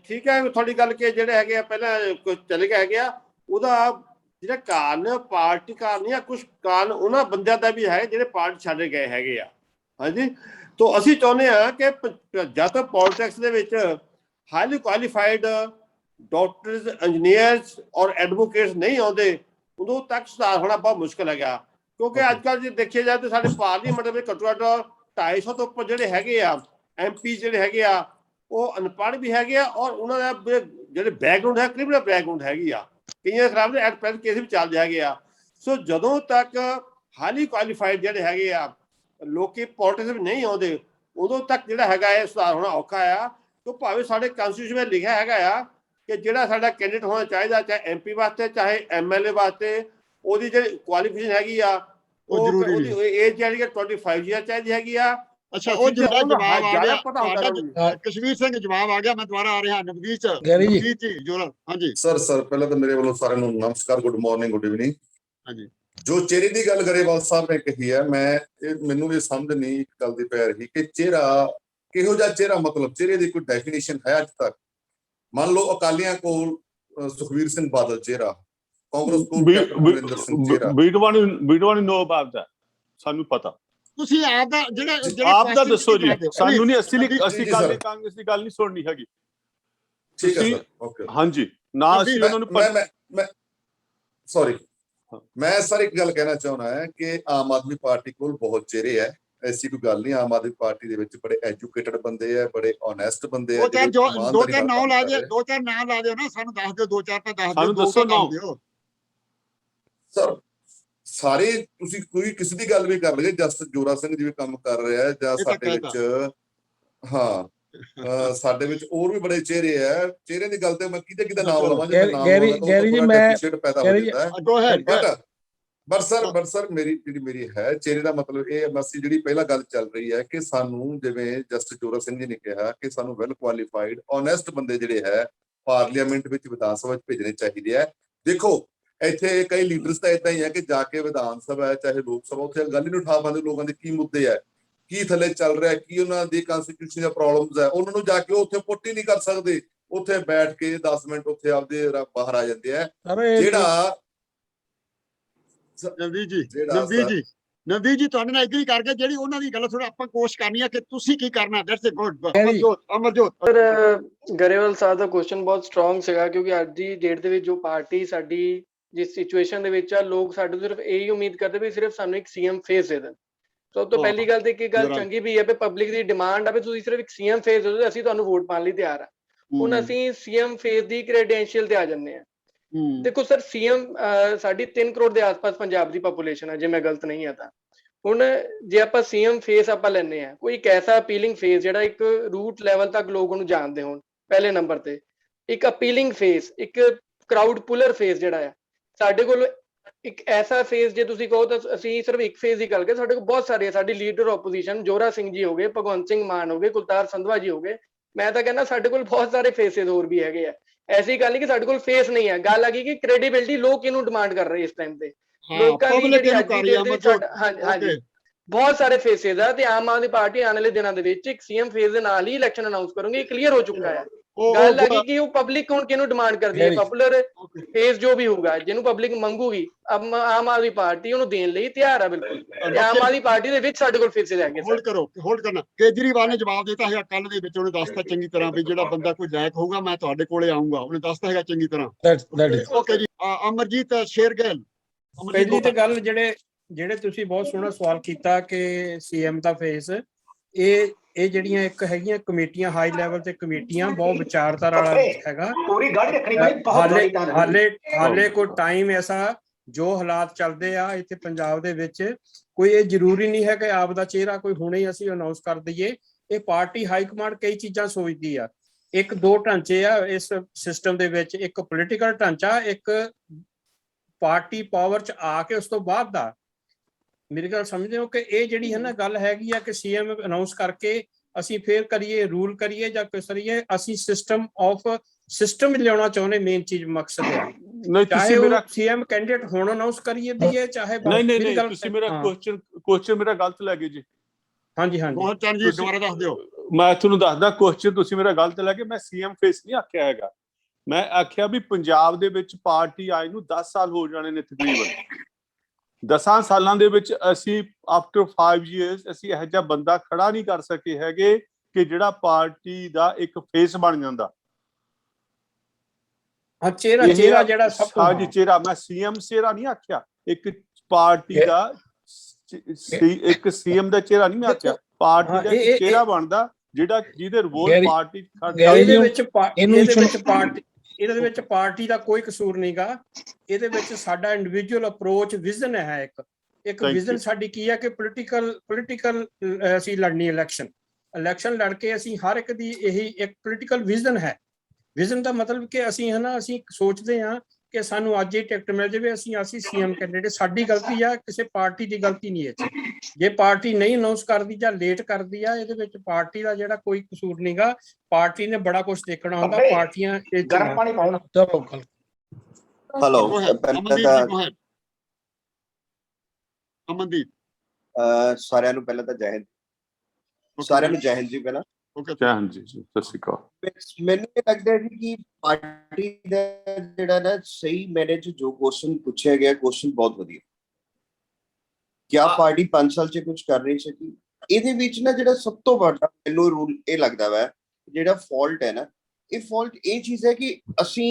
ਠੀਕ ਹੈ, ਤੁਹਾਡੀ ਗੱਲ ਕਿ ਜਿਹੜੇ ਹੈਗੇ ਆ ਪਹਿਲਾਂ ਕੁਝ ਚਲੇ ਗਏ ਹੈਗੇ ਆ, ਉਹਦਾ ਜਿਹੜਾ ਕਾਰਨ ਪਾਰਟੀ ਕਾਰਨ ਜਾਂ ਕੁਛ ਕਾਰਨ ਉਹਨਾਂ ਬੰਦਿਆਂ ਦਾ ਵੀ ਹੈ ਜਿਹੜੇ ਪਾਰਟੀ ਛੱਡ ਗਏ ਹੈਗੇ ਆ। ਹਾਂਜੀ, ਤਾਂ ਅਸੀਂ ਚਾਹੁੰਦੇ ਹਾਂ ਕਿ ਜਦ ਤੱਕ ਪੋਲੀਟਿਕਸ ਦੇ ਵਿੱਚ ਹਾਈਲੀ ਕੁਆਲੀਫਾਈਡ ਡਾਕਟਰਸ, ਇੰਜੀਨੀਅਰਸ ਔਰ ਐਡਵੋਕੇਟਸ ਨਹੀਂ ਆਉਂਦੇ, ਉਦੋਂ ਤੱਕ ਸੁਧਾਰ ਹੋਣਾ ਬਹੁਤ ਮੁਸ਼ਕਿਲ ਹੈਗਾ। ਕਿਉਂਕਿ ਅੱਜ ਕੱਲ੍ਹ ਜੇ ਦੇਖਿਆ ਜਾਏ ਤਾਂ ਸਾਡੇ ਪਾਰਲੀਮੈਂਟ ਵਿੱਚ ਘੱਟੋ ਘੱਟ 250 ਤੋਂ ਉੱਪਰ ਜਿਹੜੇ ਹੈਗੇ ਆ MP ਜਿਹੜੇ ਹੈਗੇ ਆ, ਉਹ ਅਨਪੜ੍ਹ ਵੀ ਹੈਗੇ ਆ ਔਰ ਉਹਨਾਂ ਦਾ ਜਿਹੜੇ ਬੈਕਗਰਾਊਂਡ ਹੈ ਕ੍ਰਿਮੀਨਲ ਬੈਕਗਰਾਊਂਡ ਹੈਗੀ ਆ, ਕਈਆਂ ਖਿਲਾਫ ਦੇ ਐਟ ਪ੍ਰੈਜ਼ੈਂਟ ਕੇਸ ਵੀ ਚੱਲਦੇ ਹੈਗੇ ਆ। ਸੋ ਜਦੋਂ ਤੱਕ ਹਾਈਲੀ ਕੁਆਲੀਫਾਈਡ ਜਿਹੜੇ ਹੈਗੇ ਆ ਲੋਕੀ ਪੋਲਿਟਿਕਸ ਵਿੱਚ ਨਹੀਂ ਆਉਂਦੇ ਉਦੋਂ ਤੱਕ ਜਿਹੜਾ ਹੈਗਾ ਇਹ ਸੁਧਾਰ ਹੋਣਾ ਔਖਾ ਆ। ਤੇ ਭਾਵੇਂ ਸਾਡੇ ਕਨਸਟੀਟਿਊਸ਼ਨ ਵਿੱਚ ਲਿਖਿਆ ਹੈਗਾ ਆ ਕਿ ਜਿਹੜਾ ਸਾਡਾ ਕੈਂਡੀਡੇਟ ਹੋਣਾ ਚਾਹੀਦਾ, ਚਾਹੇ MP ਵਾਸਤੇ ਚਾਹੇ MLA ਵਾਸਤੇ, ਉਹਦੀ ਜਿਹੜੀ ਕੁਆਲੀਫਿਕੇਸ਼ਨ ਹੈਗੀ ਆ ਉਹ ਜ਼ਰੂਰੀ ਉਹਦੀ ਏਜ ਜਿਹੜੀ 25 ਈਅਰ ਚਾਹੀਦੀ ਹੈਗੀ ਆ। ਅੱਛਾ, ਉਹ ਜਿਹੜਾ ਜਵਾਬ ਆ ਗਿਆ ਪਤਾ ਹੁੰਦਾ ਤੁਹਾਡਾ, ਕਸ਼ਮੀਰ ਸਿੰਘ ਜਵਾਬ ਆ ਗਿਆ। ਮੈਂ ਦੁਬਾਰਾ ਆ ਰਿਹਾ ਨਵਦੀਪ ਜੀ ਜੋਰਾ। ਹਾਂਜੀ ਸਰ ਪਹਿਲਾਂ ਤਾਂ ਮੇਰੇ ਵੱਲੋਂ ਸਾਰਿਆਂ ਨੂੰ ਨਮਸਕਾਰ, ਗੁੱਡ ਮਾਰਨਿੰਗ, ਗੁੱਡ ਇਵਨਿੰਗ। ਹਾਂਜੀ, ਜੋ ਚਿਹਰੇ ਦੀ ਗੱਲ ਗਰੇਵਾਲ ਸਾਹਿਬ ਨੇ ਕਹੀ ਹੈ, ਮੈਨੂੰ ਇਹ ਸਮਝ ਨਹੀਂ ਇੱਕ ਗੱਲ ਦੀ ਪੈ ਰਹੀ ਕਿ ਚਿਹਰਾ ਕਿਹੋ ਜਿਹਾ ਚਿਹਰਾ, ਮਤਲਬ ਚਿਹਰੇ ਦੀ ਕੋਈ ਡੈਫੀਨੇਸ਼ਨ ਹੈ ਅੱਜ ਤੱਕ? ਮੰਨ ਲਓ ਅਕਾਲੀਆਂ ਕੋਲ ਸੁਖਬੀਰ ਸਿੰਘ ਬਾਦਲ ਚਿਹਰਾ, ਕਾਂਗਰਸ ਕੋਲ ਕੈਪਟਨ ਅਮਰਿੰਦਰ ਸਿੰਘ ਚਿਹਰਾ। we don't know about that, ਸਾਨੂੰ ਪਤਾ। ਤੁਸੀਂ ਆਪ ਦਾ ਜਿਹੜਾ ਆਪ ਦਾ ਦੱਸੋ ਜੀ, ਸਾਨੂੰ ਨਹੀਂ, ਅਸੀਂ ਸਰ ਕਾਂਗਰਸ ਦੀ ਗੱਲ ਨਹੀਂ ਸੁਣਨੀ ਹੈਗੀ। ਠੀਕ ਹੈ ਸਰ, ਓਕੇ। ਹਾਂਜੀ, ਨਾ ਅਸੀਂ ਉਹਨਾਂ ਨੂੰ ਮੈਂ ਸੌਰੀ, ਮੈਂ ਸਰ ਇੱਕ ਗੱਲ ਕਹਿਣਾ ਚਾਹੁੰਦਾ ਹੈ ਕਿ ਆਮ ਆਦਮੀ ਪਾਰਟੀ ਕੋਲ ਬਹੁਤ ਚਿਹਰੇ ਹੈ, ਐਸੀ ਕੋਈ ਗੱਲ ਨਹੀਂ। ਆਮ ਆਦਮੀ ਪਾਰਟੀ ਦੇ ਵਿੱਚ ਬੜੇ ਐਜੂਕੇਟਡ ਬੰਦੇ ਆ, ਬੜੇ ਓਨੈਸਟ ਬੰਦੇ ਆ। ਦੋ ਚਾਰ ਨਾਮ ਲਾ ਦਿਓ ਨਾ, ਸਾਨੂੰ ਦੱਸ ਦਿਓ, ਦੋ ਚਾਰ ਤਾਂ ਦੱਸ ਦਿਓ। ਸਾਨੂੰ ਦੱਸੋ ਨਾਮ ਸਰ। ਸਾਰੇ ਤੁਸੀਂ ਕੋਈ ਕਿਸੇ ਦੀ ਗੱਲ ਵੀ ਕਰ ਲਈਏ, ਜਸਟਿਸ ਜੋਰਾ ਸਿੰਘ ਜਿਵੇਂ ਕੰਮ ਕਰ ਰਿਹਾ ਹੈ, ਜਾਂ ਸਾਡੇ ਵਿੱਚ ਸਾਡੇ ਵਿੱਚ ਹੋਰ ਵੀ ਬੜੇ ਚਿਹਰੇ ਆ। ਚਿਹਰੇ ਦੀ ਗੱਲ ਤੇ ਮੈਂ ਕਿਹਦੇ ਨਾਮ ਲਵਾਂ? ਗੈਰੀ ਜੀ, ਪਰ ਸਰ ਮੇਰੀ ਹੈ ਚਿਹਰੇ ਦਾ ਮਤਲਬ ਇਹ ਅਸੀਂ ਜਿਹੜੀ ਪਹਿਲਾਂ ਗੱਲ ਚੱਲ ਰਹੀ ਹੈ ਕਿ ਸਾਨੂੰ, ਜਿਵੇਂ ਜਸਟਿਸ ਜੋਰਾ ਸਿੰਘ ਜੀ ਨੇ ਕਿਹਾ ਕਿ ਸਾਨੂੰ ਵੈਲ ਕੁਆਲੀਫਾਈਡ ਓਨੈਸਟ ਬੰਦੇ ਜਿਹੜੇ ਹੈ ਪਾਰਲੀਮੈਂਟ ਵਿੱਚ, ਵਿਧਾਨ ਸਭਾ ਵਿੱਚ ਭੇਜਣੇ ਚਾਹੀਦੇ ਹੈ। ਦੇਖੋ ਇੱਥੇ ਕਈ ਲੀਡਰਸ ਤਾਂ ਏਦਾਂ ਹੀ ਹੈ ਕਿ ਜਾ ਕੇ ਵਿਧਾਨ ਸਭਾ ਹੈ ਚਾਹੇ ਲੋਕ ਸਭਾ, ਉੱਥੇ ਗੱਲ ਹੀ ਨਹੀਂ ਉਠਾ ਪਾਉਂਦੇ ਲੋਕਾਂ ਦੇ ਕੀ ਮੁੱਦੇ ਹੈ, ਕੀ ਥੱਲੇ ਚੱਲ ਰਿਹਾ, ਕੀ ਉਹਨਾਂ ਦੀ ਕਨਸਟੀਟਿਊਸ਼ਨ ਦੀਆਂ ਪ੍ਰੋਬਲਮਸ ਹੈ, ਉਹਨਾਂ ਨੂੰ ਜਾ ਕੇ ਉੱਥੇ ਪੁੱਟ ਹੀ ਨਹੀਂ ਕਰ ਸਕਦੇ। ਉੱਥੇ ਬੈਠ ਕੇ 10 ਮਿੰਟ ਉੱਥੇ ਆਪਦੇ ਬਾਹਰ ਆ ਜਾਂਦੇ ਆ। ਜਿਹੜਾ ਨਵਦੀਪ ਜੀ ਤੁਹਾਡੇ ਨਾਲ ਐਗਰੀ ਕਰਕੇ ਜਿਹੜੀ ਉਹਨਾਂ ਦੀ ਗੱਲ ਥੋੜਾ ਆਪਾਂ ਕੋਸ਼ਿਸ਼ ਕਰਨੀ ਹੈ ਕਿ ਤੁਸੀਂ ਕੀ ਕਰਨਾ। That's good. ਅਮਰਜੋਤ ਗਰੇਵਾਲ ਸਾਹਿਬ ਦਾ ਕੁਐਸਚਨ ਬਹੁਤ ਸਟਰੋਂਗ ਸੀਗਾ, ਕਿਉਂਕਿ ਅੱਜ ਦੀ ਡੇਟ ਦੇ ਵਿੱਚ ਜੋ ਪਾਰਟੀ ਸਾਡੀ ਜਿਸ ਸਿਚੁਏਸ਼ਨ ਦੇ ਵਿੱਚ ਆ, ਲੋਕ ਸਾਡੇ ਸਿਰਫ ਇਹੀ ਉਮੀਦ ਕਰਦੇ ਵੀ ਸਿਰਫ ਸਾਨੂੰ ਇੱਕ CM ਫੇਸ ਦੇ ਦੇਣ। ਸਭ ਤੋਂ ਪਹਿਲੀ ਗੱਲ ਤੇ ਇੱਕ ਗੱਲ ਚੰਗੀ ਵੀ ਹੈ ਵੀ ਪਬਲਿਕ ਦੀ ਡਿਮਾਂਡ ਆ ਵੀ ਤੁਸੀਂ ਸਿਰਫ ਇੱਕ CM ਫੇਸ ਦੇ ਦਿਓ, ਅਸੀਂ ਤੁਹਾਨੂੰ ਵੋਟ ਪਾਉਣ ਲਈ ਤਿਆਰ ਆ। ਹੁਣ ਅਸੀਂ CM ਫੇਸ ਦੀ ਕ੍ਰੈਡੈਂਸ਼ੀਅਲ ਤੇ ਆ ਜੰਨੇ ਆ। ਦੇਖੋ ਸਰ, CM ਸਾਡੀ 3 ਕਰੋੜ ਦੇ ਆਸ-ਪਾਸ ਪੰਜਾਬ ਦੀ ਪੋਪੂਲੇਸ਼ਨ ਹੈ, ਜੇ ਮੈਂ ਗਲਤ ਨਹੀਂ ਆ ਤਾਂ। ਹੁਣ ਜੇ ਆਪਾਂ CM ਫੇਸ ਆਪਾਂ ਲੈਨੇ ਆ, ਕੋਈ ਇੱਕ ਐਸਾ ਅਪੀਲਿੰਗ ਫੇਸ ਜਿਹੜਾ ਇੱਕ ਰੂਟ ਲੈਵਲ ਤੱਕ ਲੋਕ ਉਹਨੂੰ ਜਾਣਦੇ ਹੋਣ, ਪਹਿਲੇ ਨੰਬਰ ਤੇ ਇੱਕ ਅਪੀਲਿੰਗ ਫੇਸ, ਇੱਕ ਕਰਾਊਡ ਪੁਲਰ ਫੇਸ ਜਿਹੜਾ ਆ ਸਾਡੇ ਕੋਲ ਇੱਕ ਐਸਾ ਫੇਸ। ਜੇ ਤੁਸੀਂ ਕਹੋ ਤਾਂ ਅਸੀਂ ਸਿਰਫ ਇੱਕ ਫੇਸ ਦੀ ਗੱਲ ਕਰੀਏ, ਸਾਡੇ ਕੋਲ ਬਹੁਤ ਸਾਰੇ ਸਾਡੀ ਲੀਡਰ ਆਪੋਜੀਸ਼ਨ ਜੋਰਾ ਸਿੰਘ ਜੀ ਹੋ ਗਏ, ਭਗਵੰਤ ਸਿੰਘ ਮਾਨ ਹੋ ਗਏ, ਕੁਲਤਾਰ ਸੰਧਵਾ ਜੀ ਹੋ ਗਏ। ਮੈਂ ਤਾਂ ਕਹਿੰਦਾ ਸਾਡੇ ਕੋਲ ਬਹੁਤ ਸਾਰੇ ਫੇਸਿਸ ਹੋਰ ਵੀ ਹੈਗੇ ਆ। ਐਸੀ ਗੱਲ ਨਹੀਂ ਕਿ ਸਾਡੇ ਕੋਲ ਫੇਸ ਨਹੀਂ ਹੈ। ਗੱਲ ਆ ਗਈ ਕਿ ਕ੍ਰੈਡੀਬਿਲਿਟੀ ਲੋਕ ਇਹਨੂੰ ਡਿਮਾਂਡ ਕਰ ਰਹੇ ਇਸ ਟਾਈਮ ਤੇ। ਲੋਕਾਂ ਦੀ ਜਿਹੜੀ ਹਾਂਜੀ ਬਹੁਤ ਸਾਰੇ ਫੇਸਿਸ ਆ, ਤੇ ਆਮ ਆਦਮੀ ਪਾਰਟੀ ਆਉਣ ਵਾਲੇ ਦਿਨਾਂ ਦੇ ਵਿੱਚ ਇੱਕ CM ਫੇਸ ਦੇ ਨਾਲ ਹੀ ਇਲੈਕਸ਼ਨ ਅਨਾਉਂਸ ਕਰੂਗੀ। ਕਲੀਅਰ ਹੋ ਚੁੱਕਾ ਹੈ। ਗੱਲ ਆ ਗਈ ਕਿ ਉਹ ਪਬਲਿਕ ਹੁਣ ਕਿਹਨੂੰ ਡਿਮਾਂਡ ਕਰਦੀ ਹੈ। ਪਪੂਲਰ ਫੇਸ ਜੋ ਵੀ ਹੋਊਗਾ, ਜਿਹਨੂੰ ਪਬਲਿਕ ਮੰਗੂਗੀ, ਆਮ ਆਦਮੀ ਪਾਰਟੀ ਉਹਨੂੰ ਦੇਣ ਲਈ ਤਿਆਰ ਆ ਬਿਲਕੁਲ। ਤੇ ਆਮ ਆਦਮੀ ਪਾਰਟੀ ਦੇ ਵਿੱਚ ਸਾਡੇ ਕੋਲ ਫੇਸਿਸ ਹੈਗੇ। ਹੋਲਡ ਕਰਨਾ। ਕੇਜਰੀਵਾਲ ਨੇ ਜਵਾਬ ਦਿੱਤਾ ਹੈਗਾ ਕੱਲ ਦੇ ਵਿੱਚ, ਉਹਨੇ ਦੱਸਤਾ ਚੰਗੀ ਤਰ੍ਹਾਂ ਵੀ ਜਿਹੜਾ ਬੰਦਾ ਕੋਈ ਲਾਇਕ ਹੋਊਗਾ ਮੈਂ ਤੁਹਾਡੇ ਕੋਲੇ ਆਊਂਗਾ। ਉਹਨੇ ਦੱਸਤਾ ਹੈਗਾ ਚੰਗੀ ਤਰ੍ਹਾਂ। ਓਕੇ ਜੀ, ਅਮਰਜੀਤ ਸ਼ੇਰਗਿੱਲ। ਪਹਿਲੀ ਤੇ ਗੱਲ ਜਿਹੜੇ ਤੁਸੀਂ ਬਹੁਤ ਸੋਹਣਾ ਸਵਾਲ ਕੀਤਾ ਕਿ CM ਦਾ ਫੇਸ, ਇਹ ਜਿਹੜੀਆਂ ਇੱਕ ਹੈਗੀਆਂ ਕਮੇਟੀਆਂ, ਹਾਈ ਲੈਵਲ ਤੇ ਕਮੇਟੀਆਂ, ਬਹੁਤ ਵਿਚਾਰਧਾਰਾ ਵਾਲਾ ਹੈਗਾ। ਹਾਲੇ ਕੋਈ ਟਾਈਮ ਐਸਾ ਜੋ ਹਾਲਾਤ ਚੱਲਦੇ ਆ ਇੱਥੇ ਪੰਜਾਬ ਦੇ ਵਿੱਚ, ਕੋਈ ਇਹ ਜ਼ਰੂਰੀ ਨਹੀਂ ਹੈ ਕਿ ਆਪ ਦਾ ਚਿਹਰਾ ਕੋਈ ਹੁਣੇ ਹੀ ਅਸੀਂ ਅਨਾਉਂਸ ਕਰ ਦਈਏ। ਇਹ ਪਾਰਟੀ ਹਾਈ ਕਮਾਂਡ ਕਈ ਚੀਜ਼ਾਂ ਸੋਚਦੀ ਆ। ਇੱਕ ਦੋ ਢਾਂਚੇ ਆ ਇਸ ਸਿਸਟਮ ਦੇ ਵਿੱਚ, ਇੱਕ ਪੋਲੀਟੀਕਲ ਢਾਂਚਾ, ਇੱਕ ਪਾਰਟੀ ਪਾਵਰ ਚ ਆ ਕੇ ਉਸ ਤੋਂ ਬਾਅਦ ਦਾ। ਮੇਰੀ ਗੱਲ ਸਮਝਦੇ ਹੋ ਕਿ ਇਹ ਜਿਹੜੀ ਹੈ ਨਾ ਗੱਲ ਹੈਗੀ ਆ ਕਿ CM ਅਨਾਉਂਸ ਕਰਕੇ ਅਸੀਂ ਫੇਰ ਕਰੀਏ, ਰੂਲ ਕਰੀਏ ਜਾਂ ਕਿਸ ਕਰੀਏ। ਅਸੀਂ ਸਿਸਟਮ ਲਿਆਉਣਾ ਚਾਹੁੰਦੇ, ਮੇਨ ਚੀਜ਼ ਮਕਸਦ ਹੈ। ਚਾਹੇ ਉਹ CM ਕੈਂਡੀਡੇਟ ਹੁਣ ਅਨਾਉਂਸ ਕਰੀਏ ਦਈਏ, ਚਾਹੇ ਨਹੀਂ ਤੁਸੀਂ ਮੇਰਾ ਕੁਐਸਚਨ ਮੇਰਾ ਗਲਤ ਲੈ ਗਏ ਜੀ। ਹਾਂਜੀ ਦੁਬਾਰਾ ਦੱਸ ਦਿਓ। ਮੈਂ ਤੁਹਾਨੂੰ ਦੱਸਦਾ ਕੁਐਸਚਨ ਤੁਸੀਂ ਮੇਰਾ ਗਲਤ ਲੈ ਗਏ। ਮੈਂ CM ਫੇਸ ਨਹੀਂ ਆਖਿਆ ਹੈਗਾ। ਮੈਂ ਆਖਿਆ ਵੀ ਪੰਜਾਬ ਦੇ ਵਿੱਚ ਪਾਰਟੀ ਆਈ ਨੂੰ 10 ਸਾਲ ਹੋ ਜਾਣੇ ਨੇ ਤਕਰੀਬਨ। 10 ਸਾਲਾਂ ਦੇ ਵਿੱਚ ਅਸੀਂ ਆਫਟਰ 5 years ਅਸੀਂ ਇਹੋ ਜਿਹਾ ਬੰਦਾ ਖੜਾ ਨਹੀਂ ਕਰ ਸਕੇ ਹੈਗੇ ਕਿ ਜਿਹੜਾ ਪਾਰਟੀ ਦਾ ਇੱਕ ਫੇਸ ਬਣ ਜਾਂਦਾ। ਚਿਹਰਾ ਜਿਹੜਾ ਸਭ ਤੋਂ ਹਾਂਜੀ ਚਿਹਰਾ, ਮੈਂ CM ਚਿਹਰਾ ਨਹੀਂ ਆਖਿਆ। ਇੱਕ ਪਾਰਟੀ ਦਾ ਇੱਕ CM ਦਾ ਚਿਹਰਾ ਨਹੀਂ ਮੈਂ ਆਖਿਆ। ਪਾਰਟੀ ਦਾ ਇੱਕ ਚਿਹਰਾ ਬਣਦਾ ਜਿਹੜਾ ਜਿਹਦੇ ਵੋਟ ਪਾਰਟੀ। ਇਹਦੇ ਵਿੱਚ ਪਾਰਟੀ ਦਾ ਕੋਈ ਕਸੂਰ ਨਹੀਂਗਾ। ਇਹਦੇ ਵਿੱਚ ਸਾਡਾ ਇੰਡੀਵਿਜੂਅਲ ਅਪਰੋਚ, ਵਿਜ਼ਨ ਹੈ ਇੱਕ Thank ਵਿਜ਼ਨ you. ਸਾਡੀ ਕੀ ਹੈ ਕਿ ਪੋਲੀਟੀਕਲ ਅਸੀਂ ਲੜਨੀ ਇਲੈਕਸ਼ਨ ਲੜ ਕੇ ਅਸੀਂ ਹਰ ਇੱਕ ਦੀ ਇਹੀ ਇੱਕ ਪੋਲੀਟੀਕਲ ਵਿਜ਼ਨ ਹੈ। ਵਿਜ਼ਨ ਦਾ ਮਤਲਬ ਕਿ ਅਸੀਂ ਅਸੀਂ ਸੋਚਦੇ ਹਾਂ ਕਿ ਸਾਨੂੰ ਅੱਜ ਹੀ ਟਿਕਟ ਮਿਲ ਜਾਵੇ, ਅਸੀਂ ਸੀਐਮ ਕੈਂਡੀਡੇਟ। ਸਾਡੀ ਗਲਤੀ ਆ, ਕਿਸੇ ਪਾਰਟੀ ਦੀ ਗਲਤੀ ਨਹੀਂ ਹੈ। ਜੇ ਪਾਰਟੀ ਨਹੀਂ ਅਨਾਉਂਸ ਕਰਦੀ ਜਾਂ ਲੇਟ ਕਰਦੀ ਆ, ਇਹਦੇ ਵਿੱਚ ਪਾਰਟੀ ਦਾ ਜਿਹੜਾ ਕੋਈ ਕਸੂਰ ਨਹੀਂਗਾ। ਪਾਰਟੀ ਨੇ ਬੜਾ ਕੁਝ ਦੇਖਣਾ ਹੁੰਦਾ। ਪਾਰਟੀਆਂ ਗਰਮ ਪਾਣੀ ਪਾਉਣਾ। ਚਲੋ ਹੈਲੋ, Go ahead. ਪਹਿਲਾਂ ਅਮਨਦੀਪ ਤਾਂ ਜੀ, go ahead. ਅਮਨਦੀਪ, ਸਾਰਿਆਂ ਨੂੰ ਪਹਿਲਾਂ ਤਾਂ ਜੈ ਹਿੰਦ। Okay, ਸਾਰਿਆਂ ਨੂੰ man. ਜੈ ਹਿੰਦ ਜੀ। ਪਹਿਲਾਂ Okay, ਜੈ ਹਿੰਦ ਜੀ, ਸਤਿ ਸ਼੍ਰੀ ਅਕਾਲ। ਮੈਨੂੰ ਇਹ ਲੱਗਦਾ ਹੈ ਜੀ ਕਿ ਪਾਰਟੀ ਦਾ ਜਿਹੜਾ ਨਾ ਸਹੀ ਮੈਨੇ ਜੋ ਕੁਐਸਚਨ ਪੁੱਛਿਆ ਗਿਆ, ਕੁਐਸਚਨ ਬਹੁਤ ਵਧੀਆ। ਕਿਆ ਪਾਰਟੀ 5 ਸਾਲ 'ਚ ਕੁਝ ਕਰ ਨਹੀਂ ਸਕੀ? ਇਹਦੇ ਵਿੱਚ ਨਾ ਜਿਹੜਾ ਸਭ ਤੋਂ ਵੱਡਾ ਮੈਨੂੰ ਰੂਲ ਇਹ ਲੱਗਦਾ ਵਾ, ਜਿਹੜਾ ਫਾਲਟ ਹੈ ਨਾ, ਇਹ ਫਾਲਟ ਇਹ ਚੀਜ਼ ਹੈ ਕਿ ਅਸੀਂ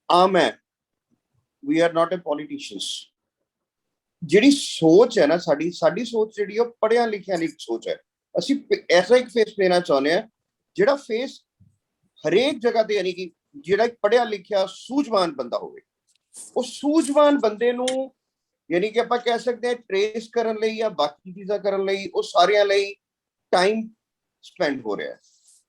ਆਮ ਹੈ, ਵੀ ਆਰ ਨਾਟ ਅ ਪੋਲੀਟੀਸ਼ੀਅਨਸ। ਜਿਹੜੀ ਸੋਚ ਹੈ ਨਾ ਸਾਡੀ ਸੋਚ ਜਿਹੜੀ ਉਹ ਪੜ੍ਹਿਆ ਲਿਖਿਆ ਦੀ ਸੋਚ ਹੈ। ਅਸੀਂ ਐਸਾ ਇੱਕ ਫੇਸ ਦੇਣਾ ਚਾਹੁੰਦੇ ਹਾਂ ਜਿਹੜਾ ਫੇਸ ਹਰੇਕ ਜਗ੍ਹਾ ਤੇ, ਯਾਨੀ ਕਿ ਜਿਹੜਾ ਇੱਕ ਪੜ੍ਹਿਆ ਲਿਖਿਆ ਸੂਝਵਾਨ ਬੰਦਾ ਹੋਵੇ। ਉਹ ਸੂਝਵਾਨ ਬੰਦੇ ਨੂੰ ਯਾਨੀ ਕਿ ਆਪਾਂ ਕਹਿ ਸਕਦੇ ਹਾਂ ਟ੍ਰੇਸ ਕਰਨ ਲਈ ਜਾਂ ਬਾਕੀ ਚੀਜ਼ਾਂ ਕਰਨ ਲਈ, ਉਹ ਸਾਰਿਆਂ ਲਈ ਟਾਈਮ ਸਪੈਂਡ ਹੋ ਰਿਹਾ।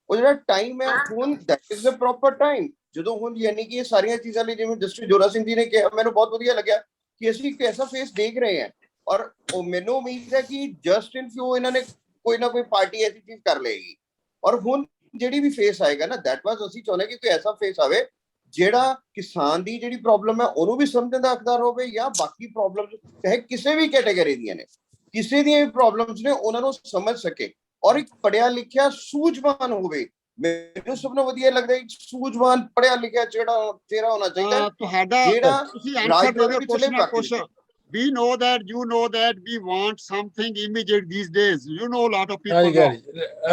ਉਹ ਜਿਹੜਾ ਟਾਈਮ ਹੈ ਹੁਣ that is a proper time. ਜਦੋਂ ਹੁਣ ਯਾਨੀ ਕਿ ਇਹ ਸਾਰੀਆਂ ਚੀਜ਼ਾਂ ਲਈ, ਜਿਵੇਂ ਜਸਟਿਸ ਜੋਰਾ ਸਿੰਘ ਜੀ ਨੇ ਕਿਹਾ, ਮੈਨੂੰ ਬਹੁਤ ਵਧੀਆ ਲੱਗਿਆ ਕਿ ਅਸੀਂ ਇੱਕ ਐਸਾ ਫੇਸ ਦੇਖ ਰਹੇ ਹਾਂ। ਔਰ ਉਹ ਮੈਨੂੰ ਉਮੀਦ ਹੈ ਕਿ ਜਸਟ ਇਨ ਫਿਊ ਇਹਨਾਂ ਨੇ ਕੋਈ ਨਾ ਕੋਈ ਪਾਰਟੀ ਐਸੀ ਚੀਜ਼ ਕਰ ਲਏਗੀ। ਔਰ ਹੁਣ ਜਿਹੜੀ ਵੀ ਫੇਸ ਆਏਗਾ ਨਾ, ਦੈਟ ਵਾਜ਼ ਅਸੀਂ ਚਾਹੁੰਦੇ ਕਿ ਕੋਈ ਐਸਾ ਫੇਸ ਆਵੇ ਜਿਹੜਾ ਕਿਸਾਨ ਦੀ ਜਿਹੜੀ ਪ੍ਰੋਬਲਮ ਹੈ ਉਹਨੂੰ ਵੀ ਸਮਝਣ ਦਾ ਹੱਕਦਾਰ ਹੋਵੇ, ਜਾਂ ਬਾਕੀ ਪ੍ਰੋਬਲਮ ਚਾਹੇ ਕਿਸੇ ਵੀ ਕੈਟਾਗਰੀ ਦੀਆਂ ਨੇ, ਕਿਸੇ ਦੀਆਂ ਵੀ ਪ੍ਰੋਬਲਮਸ ਨੇ, ਉਹਨਾਂ ਨੂੰ ਸਮਝ ਸਕੇ। ਔਰ ਇੱਕ ਪੜ੍ਹਿਆ ਲਿਖਿਆ ਸੂਝਵਾਨ ਹੋਵੇ। ਮੈਨੂੰ ਸਭ ਤੋਂ ਵਧੀਆ ਲੱਗਦਾ ਇੱਕ ਸੂਝਵਾਨ ਪੜ੍ਹਿਆ ਲਿਖਿਆ ਜਿਹੜਾ ਚਿਹਰਾ ਹੋਣਾ ਚਾਹੀਦਾ, ਤੁਹਾਡਾ ਜਿਹੜਾ ਤੁਸੀਂ ਆਨਸਰ ਦੇ ਦਿਓ ਵਿੱਚ ਚਲੇ question. We know that you know that we want something immediate these days. You know a lot of people know.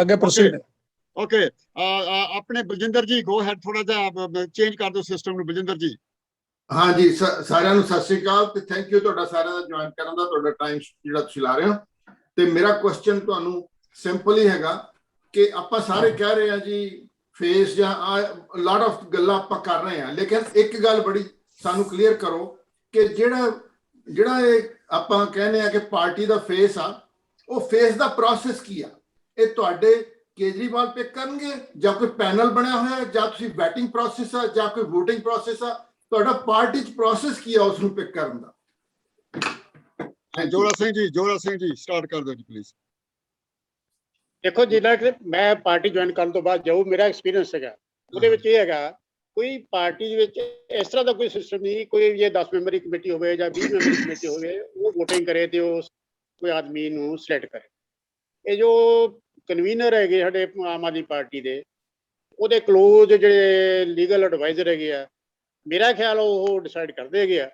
ਅੱਗੇ ਪ੍ਰੋਸੀਡ। Okay. ਆਪਣੇ ਬਲਜਿੰਦਰ ਜੀ ਗੋ ਹੈਡ, ਥੋੜਾ ਜਿਹਾ ਚੇਂਜ ਕਰ ਦਿਓ ਸਿਸਟਮ ਨੂੰ। ਬਲਜਿੰਦਰ ਜੀ। ਹਾਂਜੀ, ਸਾਰਿਆਂ ਨੂੰ ਸਤਿ ਸ਼੍ਰੀ ਅਕਾਲ ਤੇ ਥੈਂਕ ਯੂ ਤੁਹਾਡਾ ਸਾਰਿਆਂ ਦਾ ਜੁਆਇਨ ਕਰਨ ਦਾ, ਤੁਹਾਡਾ ਟਾਈਮ ਜਿਹੜਾ ਤੁਸੀਂ ਲਾ ਰਹੇ ਹੋ। ਤੇ ਮੇਰਾ ਕੁਐਸਚਨ ਤੁਹਾਨੂੰ ਸਿੰਪਲ ਹੀ ਹੈਗਾ ਕਿ ਆਪਾਂ ਸਾਰੇ ਕਹਿ ਰਹੇ ਹਾਂ ਜੀ ਫੇਸ ਜਾਂ ਲਾਟ ਆਫ ਗੱਲਾਂ ਆਪਾਂ ਕਰ ਰਹੇ ਹਾਂ, ਲੇਕਿਨ ਇੱਕ ਗੱਲ ਬੜੀ ਸਾਨੂੰ ਕਲੀਅਰ ਕਰੋ ਕਿ ਜਿਹੜਾ ਇਹ ਆਪਾਂ ਕਹਿੰਦੇ ਆ ਕਿ ਪਾਰਟੀ ਦਾ ਫੇਸ ਆ, ਉਹ ਫੇਸ ਦਾ ਪ੍ਰੋਸੈਸ ਕੀ ਆ? ਇਹ ਤੁਹਾਡੇ ਕੇਜਰੀਵਾਲ ਪਿਕ ਕਰਨਗੇ ਜਾਂ ਕੋਈ ਪੈਨਲ ਬਣਿਆ ਹੋਇਆ ਹੈ, ਜਾਂ ਤੁਸੀਂ ਵੈਟਿੰਗ ਪ੍ਰੋਸੈਸ ਆ, ਜਾਂ ਕੋਈ ਵੋਟਿੰਗ ਪ੍ਰੋਸੈਸ ਆ? ਤੁਹਾਡਾ ਪਾਰਟੀ ਚ ਪ੍ਰੋਸੈਸ ਕੀ ਆ ਉਸ ਨੂੰ ਪਿਕ ਕਰਨ ਦਾ? ਜੋਰਾ ਸਿੰਘ ਜੀ ਸਟਾਰਟ ਕਰ ਦਿਓ ਜੀ ਪਲੀਜ਼। ਦੇਖੋ, ਜਿੱਦਾਂ ਕਿ ਮੈਂ ਪਾਰਟੀ ਜੁਆਇਨ ਕਰਨ ਤੋਂ ਬਾਅਦ ਜੋ ਮੇਰਾ ਐਕਸਪੀਰੀਅੰਸ ਹੈਗਾ, ਉਹਦੇ ਵਿੱਚ ਇਹ ਹੈਗਾ ਕੋਈ ਪਾਰਟੀ ਦੇ ਵਿੱਚ ਇਸ ਤਰ੍ਹਾਂ ਦਾ ਕੋਈ ਸਿਸਟਮ ਨਹੀਂ। ਕੋਈ ਜੇ 10 ਮੈਂਬਰੀ ਕਮੇਟੀ ਹੋਵੇ ਜਾਂ 20 ਮੈਂਬਰੀ ਕਮੇਟੀ ਹੋਵੇ, ਉਹ VOTING ਕਰੇ ਤੇ ਉਸ ਕੋਈ ਆਦਮੀ ਨੂੰ ਸਿਲੈਕਟ ਕਰੇ। ਇਹ ਜੋ ਕਨਵੀਨਰ ਹੈਗੇ ਸਾਡੇ ਆਮ ਆਦਮੀ ਪਾਰਟੀ ਦੇ, ਉਹਦੇ ਕਲੋਜ਼ ਜਿਹੜੇ ਲੀਗਲ ਐਡਵਾਈਜ਼ਰ ਹੈਗੇ ਆ, ਮੇਰਾ ਖਿਆਲ ਉਹ ਡਿਸਾਈਡ ਕਰਦੇ ਹੈਗੇ ਆ।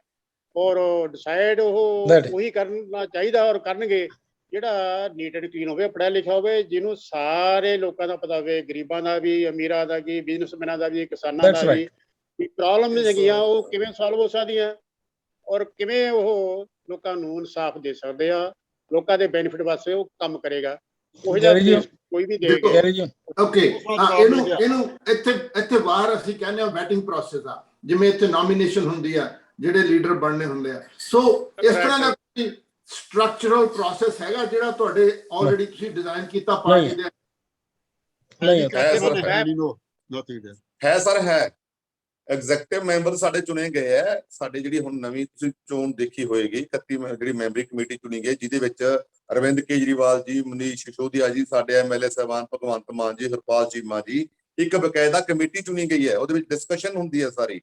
ਔਰ ਡਿਸਾਈਡ ਉਹ ਉਹੀ ਕਰਨਾ ਚਾਹੀਦਾ ਔਰ ਕਰਨਗੇ ਜਿਹੜਾ ਨੀਟ ਐਂਡ ਕਲੀਨ ਹੋਵੇ, ਪੜ੍ਹਿਆ ਲਿਖਿਆ ਹੋਵੇ, ਜਿਹਨੂੰ ਸਾਰੇ ਲੋਕਾਂ ਦਾ ਪਤਾ ਹੋਵੇ, ਗਰੀਬਾਂ ਦਾ ਵੀ, ਅਮੀਰਾਂ ਦਾ ਵੀ, ਬਿਜ਼ਨਸਮੈਨਾਂ ਦਾ ਵੀ, ਕਿਸਾਨਾਂ ਦਾ ਵੀ ਪ੍ਰੋਬਲਮਸ ਹੈਗੀਆਂ ਉਹ ਕਿਵੇਂ ਸੋਲਵ ਹੋ ਸਕਦੀਆਂ ਔਰ ਕਿਵੇਂ ਉਹ ਲੋਕਾਂ ਨੂੰ ਇਨਸਾਫ ਦੇ ਸਕਦੇ ਆ, ਲੋਕਾਂ ਦੇ ਬੈਨੀਫਿਟ ਵਾਸਤੇ ਉਹ ਕੰਮ ਕਰੇਗਾ। ਉਹ ਜਿਹਾ ਕੋਈ ਵੀ ਦੇਗਾ। ਓਕੇ, ਇਹਨੂੰ ਇੱਥੇ ਬਾਹਰ ਅਸੀਂ ਕਹਿੰਦੇ ਹਾਂ ਵੈਟਿੰਗ ਪ੍ਰੋਸੈਸ ਆ, ਜਿਵੇਂ ਇੱਥੇ ਨੋਮੀਨੇਸ਼ਨ ਹੁੰਦੀ ਆ, ਜਿਹੜੇ ਲੀਡਰ ਬਣਨੇ ਹੁੰਦੇ ਆ। ਸੋ ਇਸ ਤਰ੍ਹਾਂ ਦਾ ਕੋਈ ਸਟਰਕਚਰਲ ਪ੍ਰੋਸੈਸ ਹੈਗਾ ਜਿਹੜਾ ਤੁਹਾਡੇ ਆਲਰੇਡੀ ਤੁਸੀਂ ਡਿਜ਼ਾਈਨ ਕੀਤਾ ਪਾਰਟੀ ਦੇ? ਹੈ ਸਰ, ਹੈ। ਐਗਜ਼ੈਕਟਿਵ ਮੈਂਬਰ ਸਾਡੇ ਚੁਣੇ ਗਏ ਹੈ। ਸਾਡੇ ਜਿਹੜੀ ਹੁਣ ਨਵੀਂ ਤੁਸੀਂ ਚੋਣ ਦੇਖੀ ਹੋਏਗੀ, 31 ਜਿਹੜੀ ਮੈਂਬਰੀ ਕਮੇਟੀ ਚੁਣੀ ਗਈ, ਜਿਹਦੇ ਵਿੱਚ ਅਰਵਿੰਦ ਕੇਜਰੀਵਾਲ ਜੀ, ਮਨੀਸ਼ ਸਿਸੋਦੀਆ ਜੀ, ਸਾਡੇ ਐਮਐਲਏ ਸਾਹਿਬਾਨ ਭਗਵੰਤ ਮਾਨ ਜੀ, ਹਰਪਾਲ ਚੀਮਾ ਜੀ, ਇੱਕ ਬਕਾਇਦਾ ਕਮੇਟੀ ਚੁਣੀ ਗਈ ਹੈ। ਉਹਦੇ ਵਿੱਚ ਡਿਸਕਸ਼ਨ ਹੁੰਦੀ ਹੈ ਸਾਰੀ,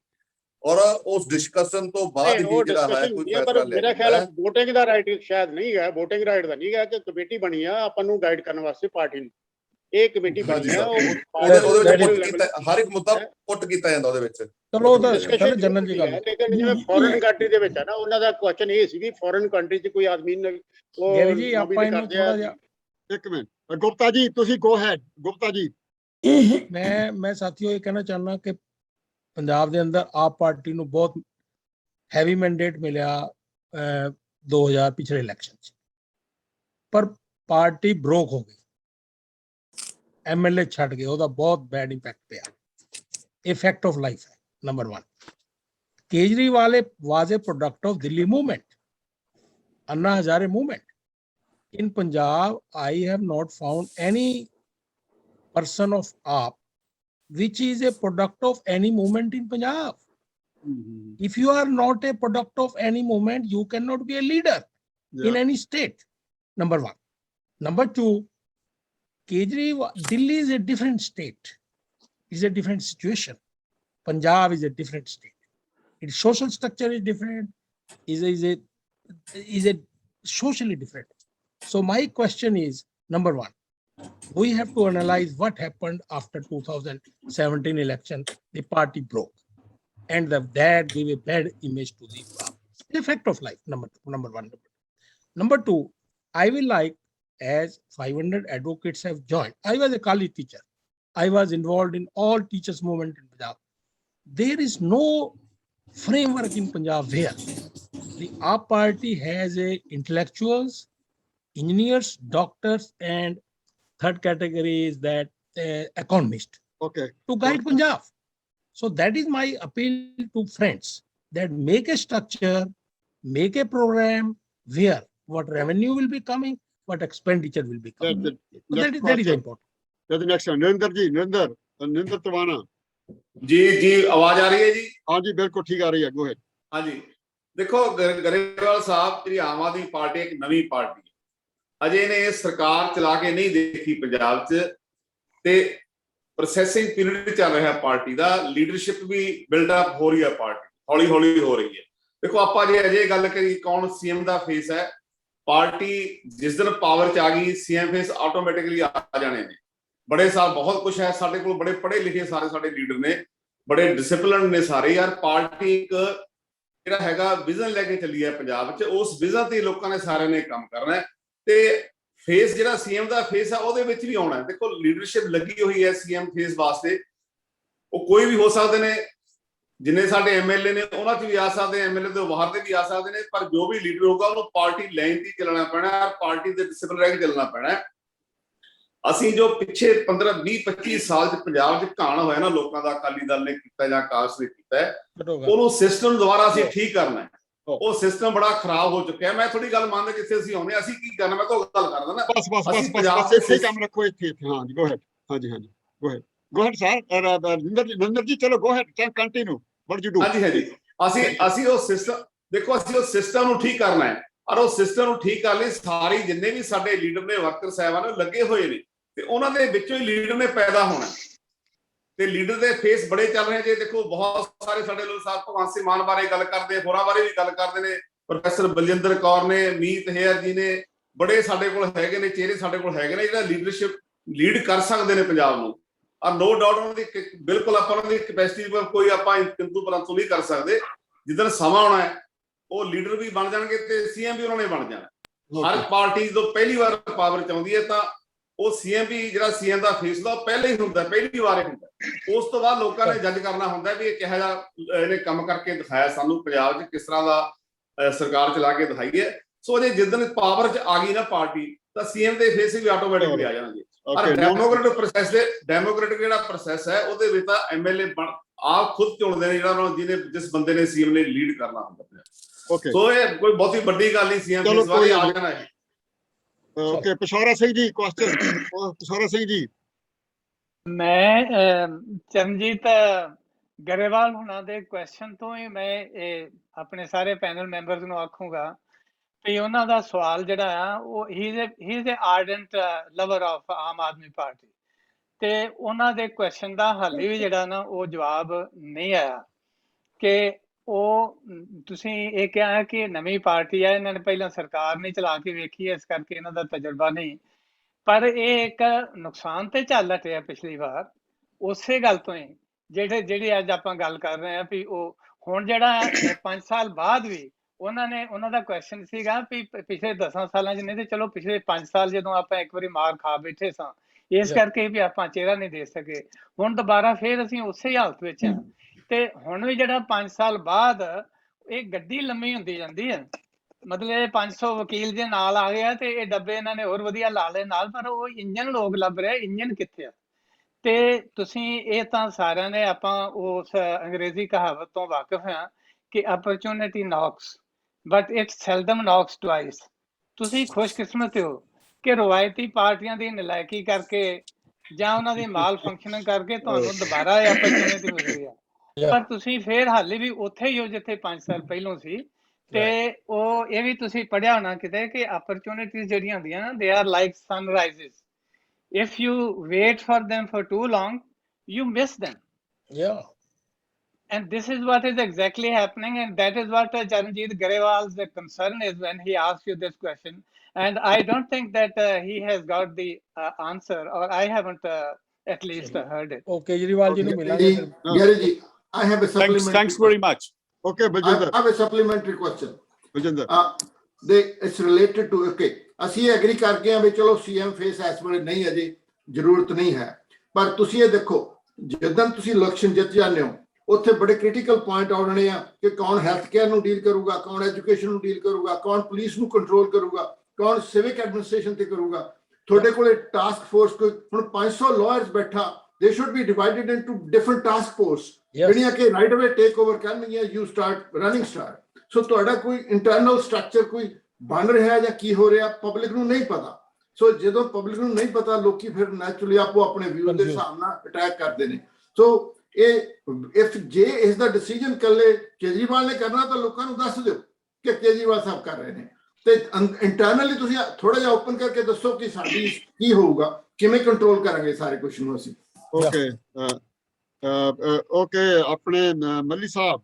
ਔਰ ਉਸ ਡਿਸਕਸ਼ਨ ਤੋਂ ਬਾਅਦ ਹੀ ਜਿਹੜਾ ਹੈ ਕੋਈ ਫੈਸਲਾ ਲਿਆ। ਮੇਰਾ ਖਿਆਲ ਹੈ VOTING ਦਾ ਰਾਈਟ ਸ਼ਾਇਦ ਨਹੀਂ ਹੈ, VOTING ਰਾਈਟ ਦਾ ਨਹੀਂ ਹੈ ਕਿ ਕਮੇਟੀ ਬਣੀ ਆ ਆਪਾਂ ਨੂੰ ਗਾਈਡ ਕਰਨ ਵਾਸਤੇ ਪਾਰਟੀ ਨੂੰ। ਇਹ ਕਮੇਟੀ ਬਣੀ ਆ, ਉਹਦੇ ਵਿੱਚ ਹਰ ਇੱਕ ਮੁੱਦਾ ਪੁੱਟ ਕੀਤਾ ਜਾਂਦਾ ਉਹਦੇ ਵਿੱਚ। ਚਲੋ ਉਹ ਤਾਂ ਜਨਰਲ ਜੀ ਗੱਲ ਹੈ। ਲੇਕਿਨ ਜਿਵੇਂ ਫੋਰਨ ਕੰਟਰੀ ਦੇ ਵਿੱਚ ਹੈ ਨਾ, ਉਹਨਾਂ ਦਾ ਕੁਐਸਚਨ ਇਹ ਸੀ ਵੀ ਫੋਰਨ ਕੰਟਰੀ 'ਚ ਕੋਈ ਆਦਮੀ ਉਹ ਜੀ ਆਪਾਂ ਇਹਨੂੰ ਥੋੜਾ ਜਿਹਾ ਇੱਕ ਮਿੰਟ ਗੁਪਤਾ ਜੀ, ਤੁਸੀਂ ਗੋ ਹੈਡ। ਗੁਪਤਾ ਜੀ। ਮੈਂ ਸਾਥੀਓ ਇਹ ਕਹਿਣਾ ਚਾਹੁੰਦਾ ਕਿ ਪੰਜਾਬ ਦੇ ਅੰਦਰ ਆਪ ਪਾਰਟੀ ਨੂੰ ਬਹੁਤ ਹੈਵੀ ਮੈਂਡੇਟ ਮਿਲਿਆ 2000 ਪਿਛਲੇ ਇਲੈਕਸ਼ਨ 'ਚ, ਪਰ ਪਾਰਟੀ ਬ੍ਰੋਕ ਹੋ ਗਈ, ਐਮਐਲਏ ਛੱਡ ਗਏ, ਉਹਦਾ ਬਹੁਤ ਬੈਡ ਇੰਪੈਕਟ ਪਿਆ। ਇਹ ਫੈਕਟ ਆਫ ਲਾਈਫ ਹੈ। Number 1, Kejriwal was a product of Delhi movement. Anna Hazare movement. In Punjab, I have not found any person of AAP which is a product of any movement in Punjab. If you are not a product of any movement, you cannot be a leader in any state. Number one. Number two, Kejriwal, Delhi is a different state. It's a different situation. Punjab is a different state. Its social structure is different. Is a socially different. So my question is, number one, we have to analyze what happened after 2017 election. The party broke, and that gave a bad image to the fact of life. Number one. Number two, I will like, as 500 advocates have joined. I was a college teacher. I was involved in all teachers movement in Punjab. There is no framework in Punjab where the AAP party has intellectuals, engineers, doctors, and third category is that economist to guide Punjab. So that is my appeal to friends, that make a structure, make a program where what revenue will be coming, what expenditure will be coming. That is important. The next one, Narinder Tawana. जी आवाज आ रही है जी? हाँ जी बिल्कुल ठीक आ रही है, go ahead. हाँ जी, देखो गरेवाल साहब, ਜਿਹੜੀ ਆਮ ਆਦਮੀ ਪਾਰਟੀ ਇੱਕ ਨਵੀਂ ਪਾਰਟੀ ਹੈ, ਅਜੇ ਇਹਨੇ ਸਰਕਾਰ ਚਲਾ ਕੇ ਨਹੀਂ ਦੇਖੀ ਪੰਜਾਬ 'ਚ, ਤੇ ਪ੍ਰੋਸੈਸਿੰਗ ਪੀਰੀਅਡ ਚੱਲ ਰਿਹਾ ਪਾਰਟੀ ਦਾ, ਲੀਡਰਸ਼ਿਪ ਵੀ ਬਿਲਡ ਅਪ ਹੋ ਰਹੀ ਹੈ, ਪਾਰਟੀ ਹੌਲੀ ਹੌਲੀ ਹੋ ਰਹੀ ਹੈ। ਦੇਖੋ ਆਪਾਂ ਜੇ ਅਜੇ ਗੱਲ ਕਰੀ ਕੌਣ ਸੀਐਮ ਦਾ ਫੇਸ ਹੈ, ਪਾਰਟੀ ਜਿਸ ਦਿਨ ਪਾਵਰ 'ਚ ਆ ਗਈ ਸੀਐਮ ਫੇਸ ਆਟੋਮੈਟਿਕਲੀ ਆ ਜਾਣੇ ਨੇ। ਬੜੇ ਸਾਲ ਬਹੁਤ ਕੁਝ ਹੈ ਸਾਡੇ ਕੋਲ, ਬੜੇ ਪੜ੍ਹੇ ਲਿਖੇ ਸਾਰੇ ਸਾਡੇ ਲੀਡਰ ਨੇ, ਬੜੇ ਡਿਸਪਲਿਨ ਨੇ ਸਾਰੇ ਯਾਰ। ਪਾਰਟੀ ਇੱਕ ਜਿਹੜਾ ਹੈਗਾ ਵਿਜ਼ਨ ਲੈ ਕੇ ਚੱਲੀ ਹੈ ਪੰਜਾਬ 'ਚ, ਉਸ ਵਿਜ਼ਨ ਤੇ ਲੋਕਾਂ ਨੇ ਸਾਰਿਆਂ ਨੇ ਕੰਮ ਕਰਨਾ ਹੈ, ਤੇ ਫੇਸ ਜਿਹੜਾ ਸੀਐਮ ਦਾ ਫੇਸ ਆ ਉਹਦੇ ਵਿੱਚ ਵੀ ਆਉਣਾ। ਦੇਖੋ ਲੀਡਰਸ਼ਿਪ ਲੱਗੀ ਹੋਈ ਹੈ ਸੀਐਮ ਫੇਸ ਵਾਸਤੇ, ਉਹ ਕੋਈ ਵੀ ਹੋ ਸਕਦੇ ਨੇ, ਜਿੰਨੇ ਸਾਡੇ ਐਮਐਲਏ ਨੇ ਉਹਨਾਂ 'ਚ ਵੀ ਆ ਸਕਦੇ, ਐਮਐਲਏ ਤੋਂ ਬਾਹਰ ਦੇ ਵੀ ਆ ਸਕਦੇ ਨੇ, ਪਰ ਜੋ ਵੀ ਲੀਡਰ ਹੋਊਗਾ ਉਹਨੂੰ ਪਾਰਟੀ ਲਾਈਨ ਤੇ ਚੱਲਣਾ ਪੈਣਾ, ਪਾਰਟੀ ਦੇ ਡਿਸਪਲਿਨ ਰਹਿ ਕੇ ਚੱਲਣਾ ਪੈਣਾ। ਅਸੀਂ ਜੋ ਪਿੱਛੇ 15 20 25 ਸਾਲ 'ਚ ਪੰਜਾਬ 'ਚ ਘਾਣ ਹੋਇਆ ਨਾ ਲੋਕਾਂ ਦਾ, ਅਕਾਲੀ ਦਲ ਨੇ ਕੀਤਾ ਜਾਂ ਕਾਂਗਰਸ ਨੇ ਕੀਤਾ, ਉਹਨੂੰ ਸਿਸਟਮ ਦੁਬਾਰਾ ਅਸੀਂ ਠੀਕ ਕਰਨਾ ਹੈ। ਉਹ ਸਿਸਟਮ ਬੜਾ ਖਰਾਬ ਹੋ ਚੁੱਕਿਆ। ਮੈਂ ਥੋੜੀ ਗੱਲ ਮੰਨਦਾ ਜਿੱਥੇ ਅਸੀਂ ਆਉਂਦੇ, ਅਸੀਂ ਕੀ ਕਰਨਾ, ਮੈਂ ਤਾਂ ਗੱਲ ਕਰਦਾ ਨਾ, ਬਸ ਇੱਥੇ ਕੰਮ ਰੱਖੋ, ਇੱਥੇ ਹਾਂ ਜੀ, go ahead. ਹਾਂਜੀ go ahead sir. ਨਰਿੰਦਰ ਜੀ ਚਲੋ go ahead, can continue what you do. ਹਾਂਜੀ ਅਸੀਂ ਉਹ ਸਿਸਟਮ, ਦੇਖੋ ਅਸੀਂ ਉਹ ਸਿਸਟਮ ਨੂੰ ਠੀਕ ਕਰਨਾ ਹੈ, ਔਰ ਉਹ ਸਿਸਟਮ ਨੂੰ ਠੀਕ ਕਰਨ ਲਈ ਸਾਰੇ ਜਿੰਨੇ ਵੀ ਸਾਡੇ ਲੀਡਰ ਨੇ, ਵਰਕਰ ਸਾਹਿਬਾਨ ਲੱਗੇ ਹੋਏ ਨੇ, ਤੇ ਉਹਨਾਂ ਦੇ ਵਿੱਚੋਂ ਹੀ ਲੀਡਰ ਨੇ ਪੈਦਾ ਹੋਣਾ, ਤੇ ਲੀਡਰ ਦੇ ਫੇਸ ਬੜੇ ਚੱਲ ਰਹੇ ਜੇ। ਦੇਖੋ ਬਹੁਤ ਸਾਰੇ ਸਾਡੇ ਲੋਕ ਸਾਹਿਬ ਭਗਵੰਤ ਸਿੰਘ ਮਾਨ ਬਾਰੇ ਗੱਲ ਕਰਦੇ, ਹੋਰਾਂ ਬਾਰੇ ਵੀ ਗੱਲ ਕਰਦੇ ਨੇ, ਪ੍ਰੋਫੈਸਰ ਬਲਜਿੰਦਰ ਕੌਰ ਨੇ, ਮੀਤ ਹੇਅਰ ਜੀ ਨੇ, ਬੜੇ ਸਾਡੇ ਕੋਲ ਹੈਗੇ ਨੇ ਚਿਹਰੇ, ਸਾਡੇ ਕੋਲ ਹੈਗੇ ਨੇ ਜਿਹੜਾ ਲੀਡਰਸ਼ਿਪ ਲੀਡ ਕਰ ਸਕਦੇ ਨੇ ਪੰਜਾਬ ਨੂੰ। ਔਰ ਨੋ ਡਾਊਟ ਉਹਨਾਂ ਦੀ ਬਿਲਕੁਲ ਆਪਾਂ ਉਹਨਾਂ ਦੀ ਕੈਪੈਸਿਟੀ ਪਰ ਕੋਈ ਆਪਾਂ ਕਿੰਤੂ ਪਰੰਤੂ ਨਹੀਂ ਕਰ ਸਕਦੇ। ਜਿੱਦਣ ਸਮਾਂ ਆਉਣਾ ਹੈ ਉਹ ਲੀਡਰ ਵੀ ਬਣ ਜਾਣਗੇ ਤੇ ਸੀਐਮ ਵੀ ਉਹਨਾਂ ਨੇ ਬਣ ਜਾਣਾ। ਹਰ ਪਾਰਟੀ ਜਦੋਂ ਪਹਿਲੀ ਵਾਰ ਪਾਵਰ ਚ ਆਉਂਦੀ ਹੈ ਤਾਂ ਉਹ ਸੀਐਮ ਵੀ ਜਿਹੜਾ ਸੀਐਮ ਦਾ ਫੇਸ ਦਾ ਪਹਿਲੇ ਹੀ ਹੁੰਦਾ, ਪਹਿਲੀ ਵਾਰ ਹੀ ਹੁੰਦਾ। ਉਸ ਤੋਂ ਬਾਅਦ ਲੋਕਾਂ ਨੇ ਜੱਜ ਕਰਨਾ ਹੁੰਦਾ ਵੀ ਇਹ ਕਿਹੋ ਜਿਹਾ ਇਹਨੇ ਕੰਮ ਕਰਕੇ ਦਿਖਾਇਆ ਸਾਨੂੰ ਪੰਜਾਬ 'ਚ, ਕਿਸ ਤਰ੍ਹਾਂ ਦਾ ਸਰਕਾਰ ਚਲਾ ਕੇ ਦਿਖਾਈ ਹੈ। ਸੋ ਜੇ ਜਿੱਦਣ ਪਾਵਰ 'ਚ ਆ ਗਈ ਨਾ ਪਾਰਟੀ ਤਾਂ ਸੀਐਮ ਦੇ ਫੇਸ ਵੀ ਆਟੋਮੈਟਿਕਲੀ ਆ ਜਾਣਗੇ। ਪਰ ਡੈਮੋਕ੍ਰੇਟਿਕ ਪ੍ਰੋਸੈਸ ਦੇ ਡੈਮੋਕ੍ਰੇਟਿਕ ਜਿਹੜਾ ਪ੍ਰੋਸੈਸ ਹੈ ਉਹਦੇ ਵਿੱਚ ਤਾਂ ਐਮਐਲਏ ਆਪ ਖੁਦ ਚੁਣਦੇ ਨੇ ਜਿਹੜਾ ਜਿਹਨੇ ਜਿਸ ਬੰਦੇ ਨੇ ਸੀਐਮ ਨੇ ਲੀਡ ਕਰਨਾ ਹੁੰਦਾ। ਸੋ ਇਹ ਕੋਈ ਬਹੁਤੀ ਵੱਡੀ ਗੱਲ ਨਹੀਂ, ਸੀਐਮ ਫੇਸ ਵਾਲੇ ਆ ਜਾਣਾ ਹੈ। Okay, Pishaura Singh ji question. ਪਿਸ਼ੌਰਾ ਸਿੰਘ ਜੀ, ਮੈਂ ਚਰਨਜੀਤ ਗਰੇਵਾਲ ਹੁਣਾਂ ਦੇ ਕੁਐਸਚਨ ਤੋਂ ਹੀ ਮੈਂ ਆਪਣੇ ਸਾਰੇ ਪੈਨਲ ਮੈਂਬਰਸ ਨੂੰ ਆਖੂੰਗਾ ਵੀ ਉਹਨਾਂ ਦਾ ਸਵਾਲ ਜਿਹੜਾ ਆ ਉਹ ਹੀ is ardent lover of Aam Aadmi Party, ਤੇ ਉਹਨਾਂ ਦੇ ਕੁਐਸਚਨ ਦਾ ਹਾਲੇ ਵੀ ਜਿਹੜਾ ਨਾ ਉਹ ਜਵਾਬ ਨਹੀਂ ਆਇਆ ਕਿ ਉਹ ਤੁਸੀਂ ਇਹ ਕਿਹਾ ਕਿ ਨਵੀਂ ਪਾਰਟੀ ਹੈ, ਇਹਨਾਂ ਨੇ ਪਹਿਲਾਂ ਸਰਕਾਰ ਨਹੀਂ ਚਲਾ ਕੇ ਵੇਖੀ, ਇਸ ਕਰਕੇ ਇਹਨਾਂ ਦਾ ਤਜਰਬਾ ਨਹੀਂ। ਪਰ ਇਹ ਇੱਕ ਨੁਕਸਾਨ ਤੇ ਝੱਲ ਹਟਿਆ ਪਿਛਲੀ ਵਾਰ ਉਸੇ ਗੱਲ ਤੋਂ ਹੀ ਜਿਹੜੀ ਅੱਜ ਆਪਾਂ ਗੱਲ ਕਰ ਰਹੇ ਹਾਂ ਵੀ ਉਹ ਹੁਣ ਜਿਹੜਾ 5 ਸਾਲ ਬਾਅਦ ਵੀ ਉਹਨਾਂ ਦਾ ਕੁਐਸਚਨ ਸੀਗਾ ਵੀ ਪਿਛਲੇ 10 ਸਾਲਾਂ 'ਚ ਨਹੀਂ ਤੇ ਚਲੋ ਪਿਛਲੇ 5 ਸਾਲ ਜਦੋਂ ਆਪਾਂ ਇੱਕ ਵਾਰੀ ਮਾਰ ਖਾ ਬੈਠੇ ਸਾਂ ਇਸ ਕਰਕੇ ਵੀ ਆਪਾਂ ਚਿਹਰਾ ਨਹੀਂ ਦੇ ਸਕੇ, ਹੁਣ ਦੁਬਾਰਾ ਫੇਰ ਅਸੀਂ ਉਸੇ ਹਾਲਤ ਵਿੱਚ ਹਾਂ। ਤੇ ਹੁਣ ਵੀ ਜਿਹੜਾ 5 ਸਾਲ ਬਾਅਦ ਇਹ ਗੱਡੀ ਲੰਮੀ ਹੁੰਦੀ ਜਾਂਦੀ ਹੈ, ਮਤਲਬ ਇਹ 500 ਵਕੀਲ ਜੇ ਨਾਲ ਆ ਗਿਆ ਤੇ ਇਹ ਡੱਬੇ ਇਹਨਾਂ ਨੇ ਹੋਰ ਵਧੀਆ ਲਾ ਲਏ ਨਾਲ, ਪਰ ਉਹ ਇੰਜਨ ਲੋਕ ਲੱਭ ਰਿਹਾ, ਇੰਜਨ ਕਿੱਥੇ ਆ? ਤੇ ਤੁਸੀਂ ਇਹ ਤਾਂ ਸਾਰਿਆਂ ਨੇ ਆਪਾਂ ਉਸ ਅੰਗਰੇਜ਼ੀ ਕਹਾਵਤ ਤੋਂ ਵਾਕਿਫ ਹਾਂ ਕਿ opportunity ਨੌਕਸ, but it seldom knocks twice. ਤੁਸੀਂ ਖੁਸ਼ਕਿਸਮਤ ਹੋ ਕਿ ਰਵਾਇਤੀ ਪਾਰਟੀਆਂ ਦੀ ਨਲਾਇਕੀ ਕਰਕੇ ਜਾਂ ਉਹਨਾਂ ਦੀ ਮਾਲ ਫੰਕਸ਼ਨਿੰਗ ਕਰਕੇ ਤੁਹਾਨੂੰ ਦੁਬਾਰਾ ਇਹ opportunity ਮਿਲ ਰਹੀ ਹੈ। ਪਰ ਤੁਸੀਂ ਫੇਰ ਹਾਲੇ ਵੀ ਉੱਥੇ ਹੀ ਹੋ ਜਿੱਥੇ 5 ਸਾਲ ਪਹਿਲੋਂ ਸੀ। ਤੇ ਉਹ ਇਹ ਵੀ ਤੁਸੀਂ ਪੜ੍ਹਿਆ ਹੋਣਾ ਕਿਤੇ ਕਿ opportunities ਜਿਹੜੀਆਂ ਹੁੰਦੀਆਂ ਨਾ they are like sunrises. If you wait for them for too long, you miss them. Yeah. And this is what is exactly happening, and that is what Charanjit Grewal's concern is when he asks you this question. And I don't think that he has got the answer, or I haven't at least heard it. Okay, Kejriwal ji nu milange fir. Gary ji, I have a supplementary. Thanks very much. Okay, Baljinder. I have a supplementary question. Baljinder. It's related to, okay, ਅਸੀਂ ਐਗਰੀ ਕਰਕੇ ਆ ਵੀ ਚਲੋ ਸੀਐਮ ਫੇਸ ਇਸ ਵੇਲੇ ਨਹੀਂ ਅਜੇ ਜ਼ਰੂਰਤ ਨਹੀਂ ਹੈ, ਪਰ ਤੁਸੀਂ ਇਹ ਦੇਖੋ ਜਦੋਂ ਤੁਸੀਂ ਇਲੈਕਸ਼ਨ ਜਿੱਤ ਜਾਂਦੇ ਹੋ ਉੱਥੇ ਬੜੇ ਕ੍ਰਿਟੀਕਲ ਪੁਆਇੰਟ ਆਉਣੇ ਆ ਕਿ ਕੌਣ ਹੈਲਥ ਕੇਅਰ ਨੂੰ ਡੀਲ ਕਰੂਗਾ, ਕੌਣ ਐਜੂਕੇਸ਼ਨ ਨੂੰ ਡੀਲ ਕਰੂਗਾ, ਕੌਣ ਪੁਲਿਸ ਨੂੰ ਕੰਟਰੋਲ ਕਰੂਗਾ, ਕੌਣ ਸਿਵਿਕ ਐਡਮਿਨਿਸਟ੍ਰੇਸ਼ਨ ਤੇ ਕਰੂਗਾ। ਤੁਹਾਡੇ ਕੋਲੇ ਟਾਸਕ ਫੋਰਸ ਕੋਈ ਹੁਣ 500 ਲਾਇਰਸ ਬੈਠਾ, they should be divided into different task force ਜਿਹੜੀਆਂ ਕਿ ਰਾਈਟ ਅਵੇ ਟੇਕ ਓਵਰ ਕਰਨਗੀਆਂ, ਯੂ ਸਟਾਰਟ ਰਨਿੰਗ ਸਟਾਰਟ। ਸੋ ਤੁਹਾਡਾ ਕੋਈ ਇੰਟਰਨਲ ਸਟਰਕਚਰ ਕੋਈ ਬਣ ਰਿਹਾ ਜਾਂ ਕੀ ਹੋ ਰਿਹਾ ਪਬਲਿਕ ਨੂੰ ਨਹੀਂ ਪਤਾ। ਸੋ ਜਦੋਂ ਪਬਲਿਕ ਨੂੰ ਨਹੀਂ ਪਤਾ ਲੋਕੀ ਫਿਰ ਨੈਚੁਰਲੀ ਆਪੋ ਆਪਣੇ ਵਿਊ ਦੇ ਹਿਸਾਬ ਨਾਲ ਅਟੈਕ ਕਰਦੇ ਨੇ। ਸੋ ਇਹ ਜੇ ਇਸ ਦਾ ਡਿਸੀਜਨ ਕੱਲੇ ਕੇਜਰੀਵਾਲ ਨੇ ਕਰਨਾ ਤਾਂ ਲੋਕਾਂ ਨੂੰ ਦੱਸ ਦਿਓ ਕਿ ਕੇਜਰੀਵਾਲ ਸਾਹਿਬ ਕਰ ਰਹੇ ਨੇ, ਤੇ ਇੰਟਰਨਲੀ ਤੁਸੀਂ ਥੋੜਾ ਜਿਹਾ ਓਪਨ ਕਰਕੇ ਦੱਸੋ ਕਿ ਸਾਡੀ ਕੀ ਹੋਊਗਾ, ਕਿਵੇਂ ਕੰਟਰੋਲ ਕਰਾਂਗੇ ਸਾਰੇ ਕੁਝ ਨੂੰ ਅਸੀਂ। ਓਕੇ ਓਕੇ ਆਪਣੇ ਮੱਲੀ ਸਾਹਿਬ।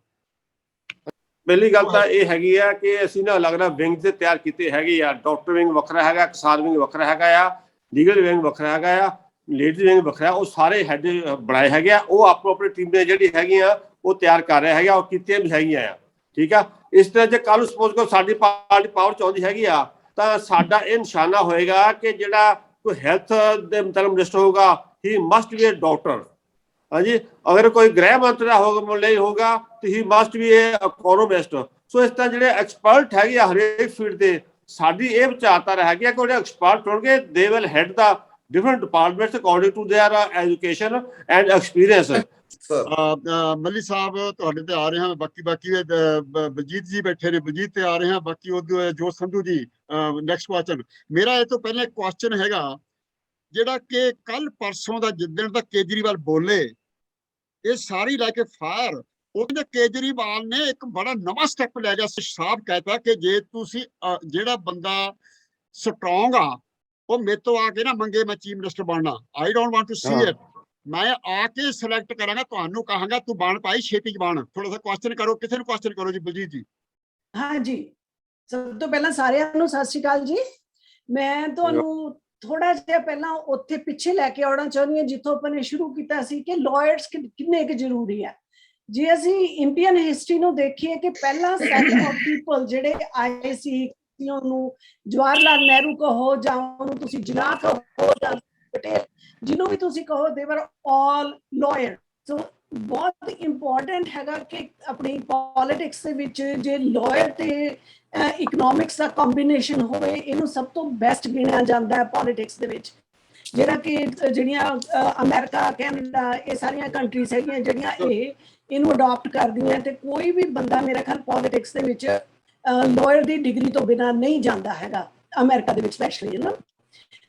ਪਹਿਲੀ ਗੱਲ ਤਾਂ ਇਹ ਹੈਗੀ ਆ ਕਿ ਅਸੀਂ ਨਾ ਅਲੱਗ-ਅਲੱਗ ਵਿੰਗ ਤੇ ਤਿਆਰ ਕੀਤੇ ਹੈਗੇ ਆ। ਡਾਕਟਰ ਵਿੰਗ ਵੱਖਰਾ ਹੈਗਾ, ਕਿਸਾਨ ਵਿੰਗ ਵੱਖਰਾ ਹੈਗਾ ਆ, ਲੀਗਲ ਵਿੰਗ ਵੱਖਰਾ ਹੈਗਾ ਆ, ਲੇਡੀ ਵਿੰਗ ਵੱਖਰਾ। ਉਹ ਸਾਰੇ ਹੈਡ ਬਣਾਏ ਹੈਗੇ ਆ, ਉਹ ਆਪੋ ਆਪਣੀ ਟੀਮਾਂ ਜਿਹੜੀ ਹੈਗੀਆਂ ਉਹ ਤਿਆਰ ਕਰ ਰਹੇ ਹੈਗੇ ਆ, ਉਹ ਕੀਤੀਆਂ ਵੀ ਹੈਗੀਆਂ ਆ। ਠੀਕ ਆ, ਇਸ ਤਰ੍ਹਾਂ ਜੇ ਕੱਲ ਨੂੰ ਸਪੋਜ਼ ਕਰੋ ਸਾਡੀ ਪਾਰਟੀ ਪਾਵਰ 'ਚ ਆਉਂਦੀ ਹੈਗੀ ਆ ਤਾਂ ਸਾਡਾ ਇਹ ਨਿਸ਼ਾਨਾ ਹੋਏਗਾ ਕਿ ਜਿਹੜਾ ਕੋਈ ਹੈਲਥ ਦੇ ਮਤਲਬ ਮਿਨਿਸਟਰ ਹੋਊਗਾ ਹੀ ਮਸਟ ਬੀ ਏ ਡਾਕਟਰ। ਹਾਂਜੀ, ਅਗਰ ਕੋਈ ਗ੍ਰਹਿ ਮੰਤਰੀ ਲਈ ਹੋਗਾ ਤਾਂ ਹੀ ਮਸਟ ਬੀ ਏ ਇਕੋਨੋਮਿਸਟ। ਸੋ ਇਸ ਤਰ੍ਹਾਂ ਜਿਹੜੇ ਐਕਸਪਰਟ ਹੈਗੇ ਆ ਹਰੇਕ ਫੀਲਡ ਤੇ, ਸਾਡੀ ਇਹ ਵਿਚਾਰਧਾਰਾ ਹੈਗੀ ਆ ਕਿ ਜਿਹੜੇ ਐਕਸਪਰਟ ਹੋਣਗੇ they will head the different departments according to their education and experience. ਮੱਲੀ ਸਾਹਿਬ ਤੁਹਾਡੇ ਤੇ ਆ ਰਹੇ ਹਾਂ, ਬਾਕੀ ਬਲਜੀਤ ਜੀ ਬੈਠੇ ਨੇ, ਬਲਜੀਤ ਤੇ ਆ ਰਹੇ ਹਾਂ, ਬਾਕੀ ਉਹ ਜੋਤ ਸੰਧੂ ਜੀ ਨੈਕਸਟ ਕੁਐਸਚਨ ਮੇਰਾ। ਇਹ ਤੋਂ ਪਹਿਲਾਂ ਇੱਕ ਕੁਐਸਚਨ ਹੈਗਾ ਜਿਹੜਾ ਕਿ ਕੱਲ ਪਰਸੋਂ ਦਾ ਜਿੱਦਣ ਤੱਕ ਕੇਜਰੀਵਾਲ ਬੋਲੇ ਇਹ ਸਾਰੀ ਲੈ ਕੇ ਫਾਇਰ, ਉਹ ਕਹਿੰਦੇ ਕੇਜਰੀਵਾਲ ਨੇ ਇੱਕ ਬੜਾ ਨਵਾਂ ਸਟੈਪ ਲੈ ਗਿਆ, ਸਾਫ਼ ਕਹਿਤਾ ਕਿ ਜੇ ਤੁਸੀਂ ਜਿਹੜਾ ਬੰਦਾ ਸਟਰੋਂਗ ਆ ਉਹ ਮੇਰੇ ਤੋਂ ਆ ਕੇ ਨਾ ਮੰਗੇ ਮੈਂ ਚੀਫ ਮਿਨਿਸਟਰ ਬਣਨਾ, I don't want to see it, ਮੈਂ ਆ ਕੇ ਸਿਲੈਕਟ ਕਰਾਂਗਾ, ਤੁਹਾਨੂੰ ਕਹਾਂਗਾ ਤੂੰ ਬਣ ਪਾਈ, ਛੇਤੀ ਚ ਬਣ। ਥੋੜਾ ਜਿਹਾ ਕੁਐਸਚਨ ਕਰੋ, ਕਿਸੇ ਨੂੰ ਕੁਐਸਚਨ ਕਰੋ ਜੀ। ਬਲਜੀਤ ਜੀ। ਹਾਂ ਜੀ, ਸਭ ਤੋਂ ਪਹਿਲਾਂ ਸਾਰਿਆਂ ਨੂੰ ਸਤਿ ਸ਼੍ਰੀ ਅਕਾਲ ਜੀ। ਮੈਂ ਤੁਹਾਨੂੰ ਥੋੜਾ ਜਿਹਾ ਪਹਿਲਾਂ ਉੱਥੇ ਪਿੱਛੇ ਲੈ ਕੇ ਆਉਣਾ ਚਾਹੁੰਦੀ ਹਾਂ ਜਿੱਥੋਂ ਆਪਾਂ ਨੇ ਸ਼ੁਰੂ ਕੀਤਾ ਸੀ ਕਿ ਲਾਇਰਸ ਕਿੰਨੇ ਕੁ ਜ਼ਰੂਰੀ ਹੈ। ਜੇ ਅਸੀਂ ਇੰਡੀਅਨ ਹਿਸਟਰੀ ਨੂੰ ਦੇਖੀਏ ਕਿ ਪਹਿਲਾਂ ਸੈਟ ਆਫ ਪੀਪਲ ਜਿਹੜੇ ਆਏ ਸੀ, ਉਹਨੂੰ ਜਵਾਹਰ ਲਾਲ ਨਹਿਰੂ ਕਹੋ ਜਾਂ ਉਹਨੂੰ ਤੁਸੀਂ ਜਿਨਾਹ ਕਹੋ ਜਾਂ ਪਟੇਲ, ਜਿਹਨੂੰ ਵੀ ਤੁਸੀਂ ਕਹੋ, ਦੇ ਵਰ ਆਲ ਲਾਇਰ। ਸੋ ਬਹੁਤ ਇੰਪੋਰਟੈਂਟ ਹੈਗਾ ਕਿ ਆਪਣੀ ਪੋਲਿਟਿਕਸ ਦੇ ਵਿੱਚ ਜੇ ਲਾਇਰ ਤੇ ਇਕਨੋਮਿਕਸ ਦਾ ਕੰਬੀਨੇਸ਼ਨ ਹੋਵੇ, ਇਹਨੂੰ ਸਭ ਤੋਂ ਬੈਸਟ ਗਿਣਿਆ ਜਾਂਦਾ ਹੈ ਪੋਲਿਟਿਕਸ ਦੇ ਵਿੱਚ। ਜਿਹੜਾ ਕਿ ਜਿਹੜੀਆਂ ਅਮਰੀਕਾ, ਕੈਨੇਡਾ, ਇਹ ਸਾਰੀਆਂ ਕੰਟਰੀਜ਼ ਹੈਗੀਆਂ ਜਿਹੜੀਆਂ ਇਹਨੂੰ ਅਡਾਪਟ ਕਰਦੀਆਂ, ਤੇ ਕੋਈ ਵੀ ਬੰਦਾ ਮੇਰਾ ਖਿਆਲ ਪੋਲਿਟਿਕਸ ਦੇ ਵਿੱਚ ਲਾਇਰ ਦੀ ਡਿਗਰੀ ਤੋਂ ਬਿਨਾਂ ਨਹੀਂ ਜਾਂਦਾ ਹੈਗਾ, ਅਮਰੀਕਾ ਦੇ ਵਿੱਚ ਸਪੈਸ਼ਲੀ ਨਾ।